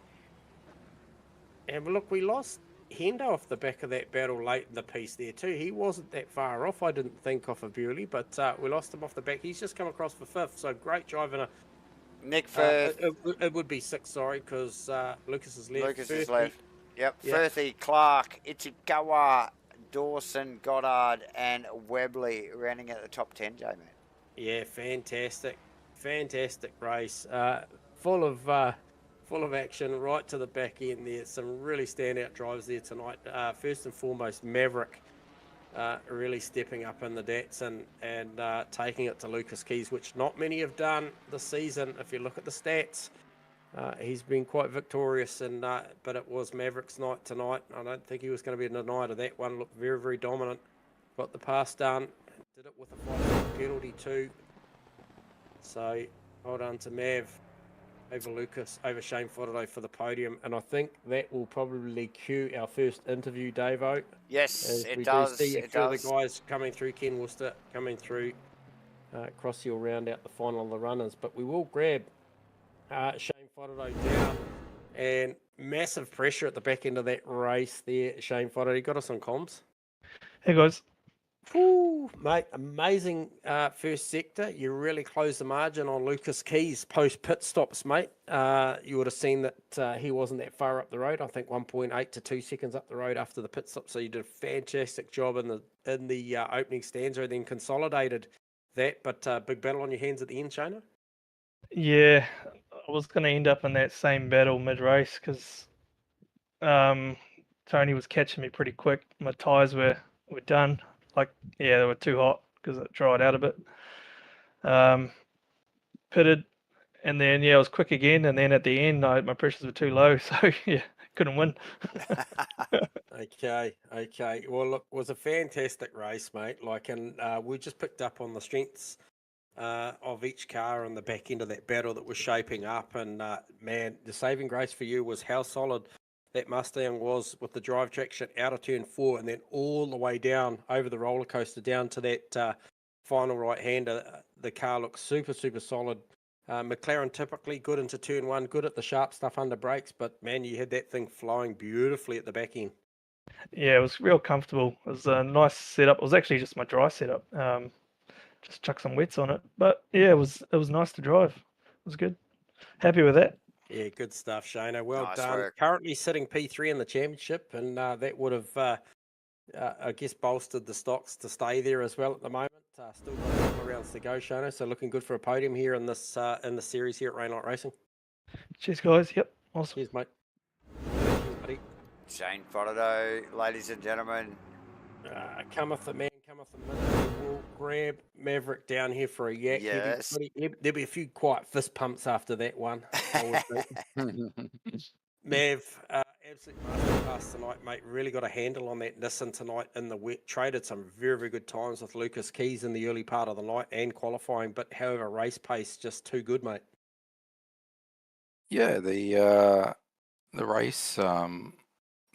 And look, we lost Hendo off the back of that battle late in the piece there too. He wasn't that far off, I didn't think, off of Bewley, but we lost him off the back. He's just come across for fifth, so great driving. Nick Firth. It would be sixth, sorry, because Lucas is left. Lucas is left. Yep, Firthy, Clark, Ichikawa, Dawson, Goddard, and Webley rounding at the top 10, J-Man. Yeah, fantastic race. Full of action right to the back end there. Some really standout drivers there tonight. First and foremost, Maverick really stepping up in the DATs and taking it to Lucas Keys, which not many have done this season. If you look at the stats, he's been quite victorious, but it was Maverick's night tonight. I don't think he was going to be denied of that one. Looked very, very dominant. Got the pass done. Did it with a 5 penalty too. So well done to Mav over Lucas, over Shane Frontado for the podium. And I think that will probably cue our first interview, Davo. Yes, it does. See a few of the guys coming through, Ken Worcester coming through. Crossy will round out the final of the runners. But we will grab Shane Frontado down. And massive pressure at the back end of that race there, Shane Frontado. You got us on comms? Hey, guys. Whew, mate, amazing first sector. You really closed the margin on Lucas Keys post pit stops, mate. You would have seen that he wasn't that far up the road. I think 1.8 to 2 seconds up the road after the pit stop. So you did a fantastic job in the opening stanza, and then consolidated that. But big battle on your hands at the end, Shana. Yeah, I was going to end up in that same battle mid-race because Tony was catching me pretty quick. My tyres were done. They were too hot because it dried out a bit. Pitted, and then I was quick again, and then at the end my pressures were too low, so couldn't win. Okay. Well, look, it was a fantastic race, mate. We just picked up on the strengths of each car on the back end of that battle that was shaping up, and man, the saving grace for you was how solid that Mustang was with the drive traction out of turn 4 and then all the way down over the roller coaster down to that final right-hander. The car looks super, super solid. McLaren typically good into turn 1, good at the sharp stuff under brakes, but man, you had that thing flying beautifully at the back end. Yeah, it was real comfortable. It was a nice setup. It was actually just my dry setup. Just chuck some wets on it. But yeah, it was nice to drive. It was good. Happy with that. Yeah, good stuff, Shana. Well Nice done. work. Currently sitting P3 in the championship, and that would have, I guess, bolstered the stocks to stay there as well at the moment. Still got a couple of rounds to go, Shana. So looking good for a podium here in this series here at Rainlight Racing. Cheers, guys. Yep, awesome. Cheers, mate. Cheers, buddy. Shane Frontado, ladies and gentlemen. Cometh the man, cometh the minute. We'll grab Maverick down here for a yak. Yes. There'll be a few quiet fist pumps after that one. I would think. Mav, absolute masterclass tonight, mate. Really got a handle on that Nissan tonight in the wet. Traded some very, very good times with Lucas Keys in the early part of the night and qualifying, but however, race pace just too good, mate. Yeah, the race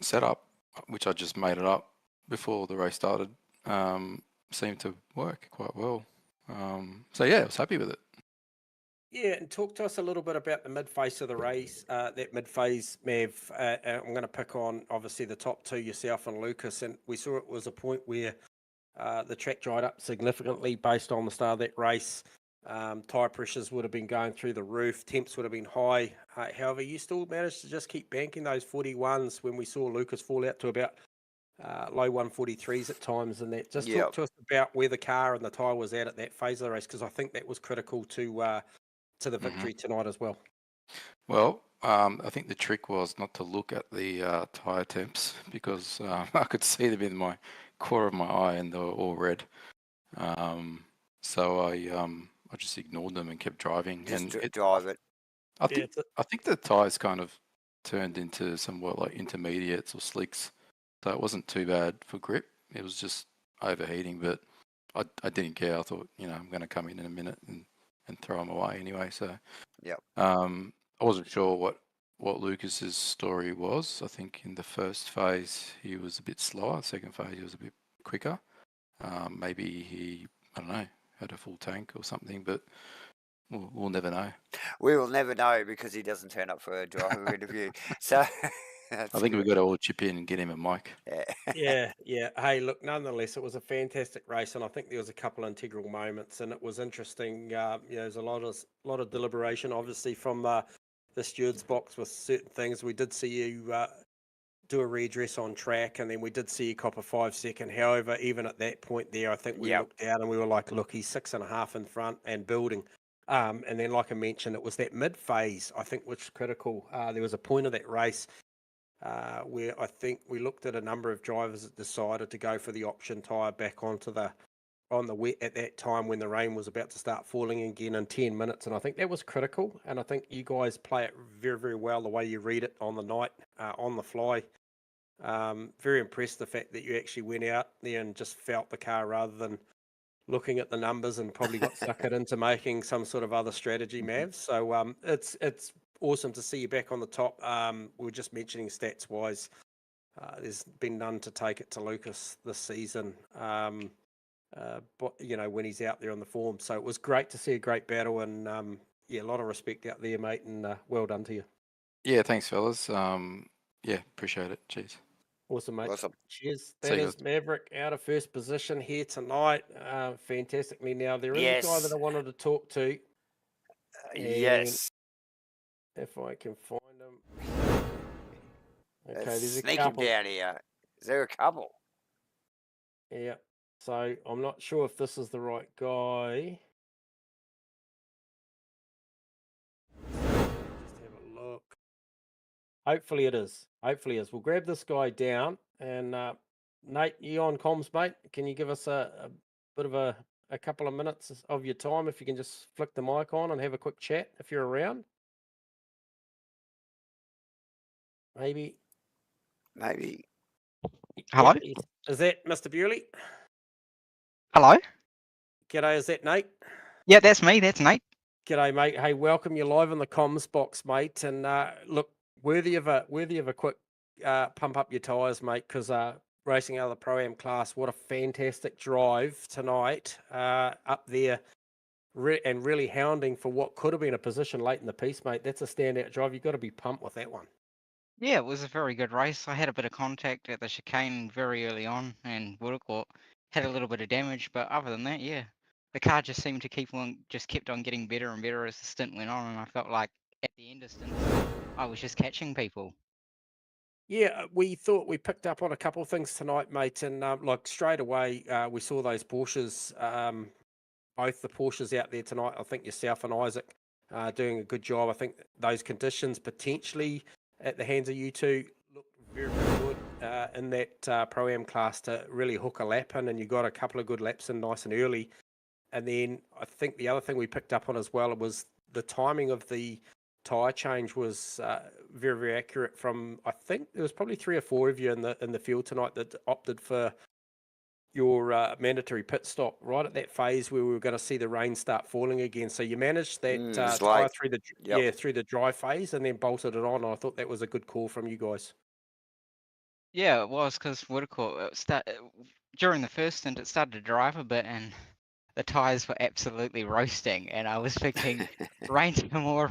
setup, which I just made it up before the race started, seemed to work quite well. So yeah, I was happy with it. Yeah, and talk to us a little bit about the mid-phase of the race. That mid-phase, Mav, I'm going to pick on, obviously, the top two, yourself and Lucas, and we saw it was a point where the track dried up significantly based on the start of that race. Tyre pressures would have been going through the roof, temps would have been high. However, you still managed to just keep banking those 41s when we saw Lucas fall out to about low 143s at times, and that. Just talk to us about where the car and the tyre was at that phase of the race, because I think that was critical to the victory tonight as well. Well, I think the trick was not to look at the tyre temps because I could see them in my core of my eye and they were all red. So I just ignored them and kept driving. Just and drive it. I think the tyres kind of turned into somewhat like intermediates or slicks. So it wasn't too bad for grip. It was just overheating, but I didn't care. I thought, I'm going to come in a minute and throw him away anyway. So Yep. I wasn't sure what Lucas's story was. I think in the first phase he was a bit slower. Second phase he was a bit quicker. Maybe he, I don't know, had a full tank or something, but we'll never know. We will never know because he doesn't turn up for a driver interview. So I think we've got to all chip in and get him a mic. Yeah. Hey, look, nonetheless, it was a fantastic race, and I think there was a couple of integral moments, and it was interesting. There's a lot of deliberation, obviously, from the steward's box with certain things. We did see you do a redress on track, and then we did see you cop a 5-second. However, even at that point there, I think we looked out and we were like, look, he's 6.5 in front and building. And then, like I mentioned, it was that mid phase, I think, which was critical. There was a point of that race where I think we looked at a number of drivers that decided to go for the option tyre back on the wet at that time when the rain was about to start falling again in 10 minutes. And I think that was critical. And I think you guys play it very, very well, the way you read it on the night, on the fly. Very impressed the fact that you actually went out there and just felt the car rather than looking at the numbers and probably got suckered into making some sort of other strategy, Mavs. So it's awesome to see you back on the top. We were just mentioning stats wise, there's been none to take it to Lucas this season. But when he's out there on the form, so it was great to see a great battle, and a lot of respect out there, mate, and well done to you. Yeah, thanks, fellas. Appreciate it. Cheers. Awesome, mate. Awesome. Cheers. See That you is guys. Maverick out of first position here tonight. Fantastically. Now, there is a guy that I wanted to talk to. Yes. If I can find him. Okay, there's a Sneak couple. him down here. Is there a couple? Yeah. So I'm not sure if this is the right guy. Just have a look. Hopefully it is. We'll grab this guy down, and Nate, you on comms, mate? Can you give us a bit of a couple of minutes of your time, if you can just flick the mic on and have a quick chat if you're around? Maybe. Hello? Yeah, is that Mr. Bewley? Hello? G'day, is that Nate? Yeah, that's me. That's Nate. G'day, mate. Hey, welcome. You're live in the comms box, mate. And look, worthy of a quick pump up your tyres, mate, because racing out of the Pro-Am class, what a fantastic drive tonight up there, and really hounding for what could have been a position late in the piece, mate. That's a standout drive. You've got to be pumped with that one. Yeah, it was a very good race. I had a bit of contact at the chicane very early on, and Woodcourt had a little bit of damage, but other than that, yeah, the car just seemed to kept on getting better and better as the stint went on, and I felt like at the end of stint, I was just catching people. Yeah, we thought we picked up on a couple of things tonight, mate, and like straight away we saw those Porsches, both the Porsches out there tonight. I think yourself and Isaac doing a good job. I think those conditions potentially at the hands of you two looked very, very good in that Pro-Am class to really hook a lap in, and you got a couple of good laps in nice and early. And then I think the other thing we picked up on as well was the timing of the tyre change was very, very accurate. From, I think there was probably 3 or 4 of you in the field tonight that opted for your mandatory pit stop right at that phase where we were going to see the rain start falling again. So you managed that tyre through the dry phase and then bolted it on. I thought that was a good call from you guys. Yeah, it was, because during the first stint, it started to drive a bit, and the tyres were absolutely roasting, and I was thinking, rain some more,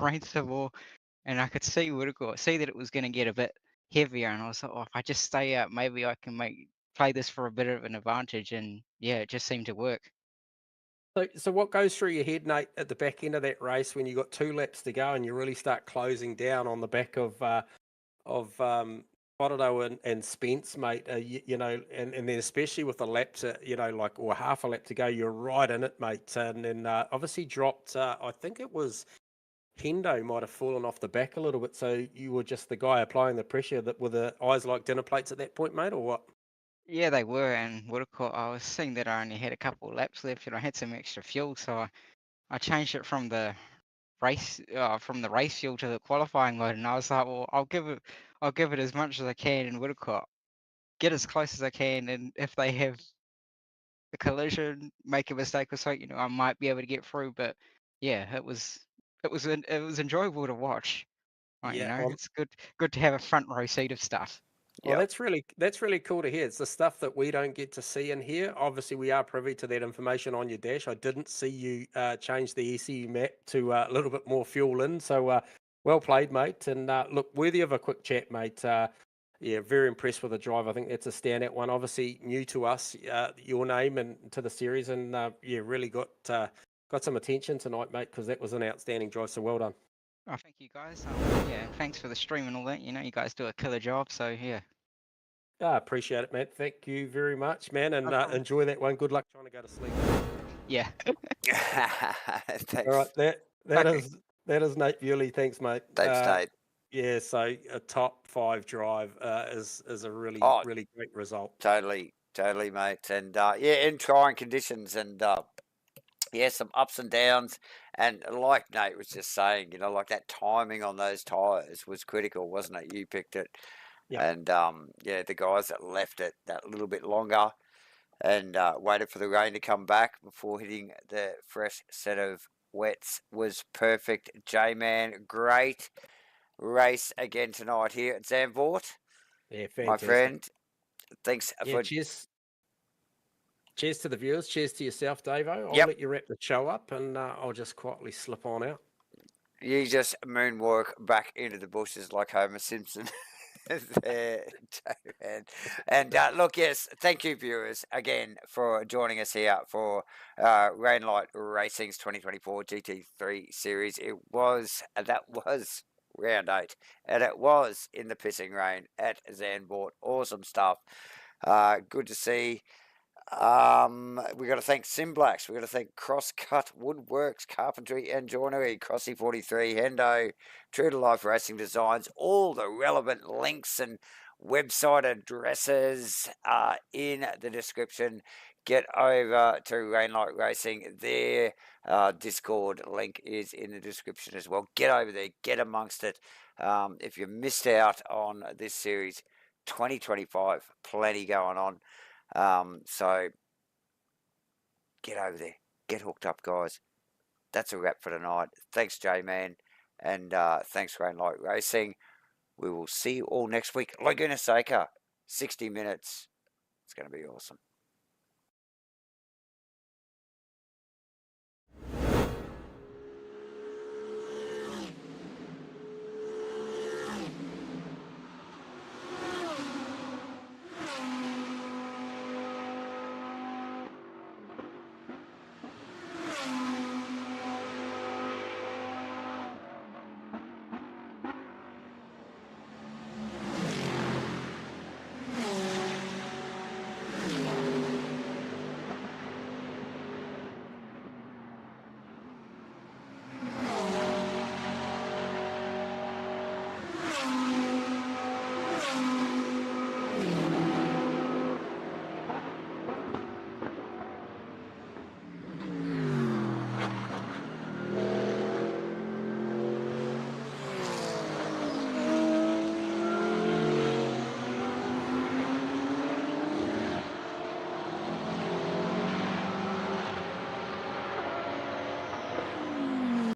and I could see that it was going to get a bit heavier, and I was like, if I just stay out, maybe I can play this for a bit of an advantage, and yeah, it just seemed to work. So what goes through your head, Nate, at the back end of that race when you got 2 laps to go and you really start closing down on the back of Potato and Spence, mate? And then especially with the laps, or half a lap to go, you're right in it, mate. And then obviously dropped. I think it was HENDO might have fallen off the back a little bit. So you were just the guy applying the pressure that with the eyes like dinner plates at that point, mate, or what? Yeah, they were, and I was seeing that I only had a couple of laps left, and I had some extra fuel, so I changed it from the race fuel to the qualifying mode, and I was like, well, I'll give it as much as I can, and get as close as I can, and if they have a collision, make a mistake or something, you know, I might be able to get through. But yeah, it was enjoyable to watch. Right, you Yeah, know, well, it's good to have a front row seat of stuff. well, Yep. that's really cool to hear. It's the stuff that we don't get to see and hear. Obviously, we are privy to that information on your dash. I didn't see you change the ECU map to a little bit more fuel in. So well played, mate. And look, worthy of a quick chat, mate. Yeah, very impressed with the drive. I think that's a standout one. Obviously, new to us, your name and to the series, and yeah, really got some attention tonight, mate, because that was an outstanding drive. So well done. Oh, thank you guys. Yeah, thanks for the stream and all that. You know, you guys do a killer job. So yeah. I appreciate it, mate. Thank you very much, man, and No problem. enjoy that one. Good luck trying to go to sleep. Yeah. All right, Thanks. that Okay. is Nate Bewley. Thanks, mate. Thanks, Nate. Yeah, so a top 5 drive is a really Oh, really great result. totally, mate. And yeah, in trying conditions, and yeah, some ups and downs. And like Nate was just saying, you know, like that timing on those tyres was critical, wasn't it? You picked it. Yep. And yeah, the guys that left it that little bit longer and waited for the rain to come back before hitting the fresh set of wets was perfect. J-Man, great race again tonight here at Zandvoort, Yeah, my fantastic. friend. Thanks Yeah, for cheers to the viewers. Cheers to yourself, Davo. I'll Yep. let you wrap the show up, and I'll just quietly slip on out. You just moonwalk back into the bushes like Homer Simpson. There, J-Man. And look, yes, thank you, viewers, again for joining us here for Rainlight Racing's 2024 GT3 series. That was round 8, and it was in the pissing rain at Zandvoort. Awesome stuff. Good to see. We got to thank SIMBLACKS. We got to thank CROSSCUT Woodworks, Carpentry and Joinery, Crossy 43, HENDO, True to Life Racing Designs. All the relevant links and website addresses are in the description. Get over to Rainlight Racing. Their Discord link is in the description as well. Get over there, get amongst it. If you missed out on this series, 2025, plenty going on. So get over there, get hooked up, guys. That's a wrap for tonight. Thanks, J-Man, and thanks, Rainlight Racing. We will see you all next week. Laguna Seca, 60 minutes. It's going to be awesome.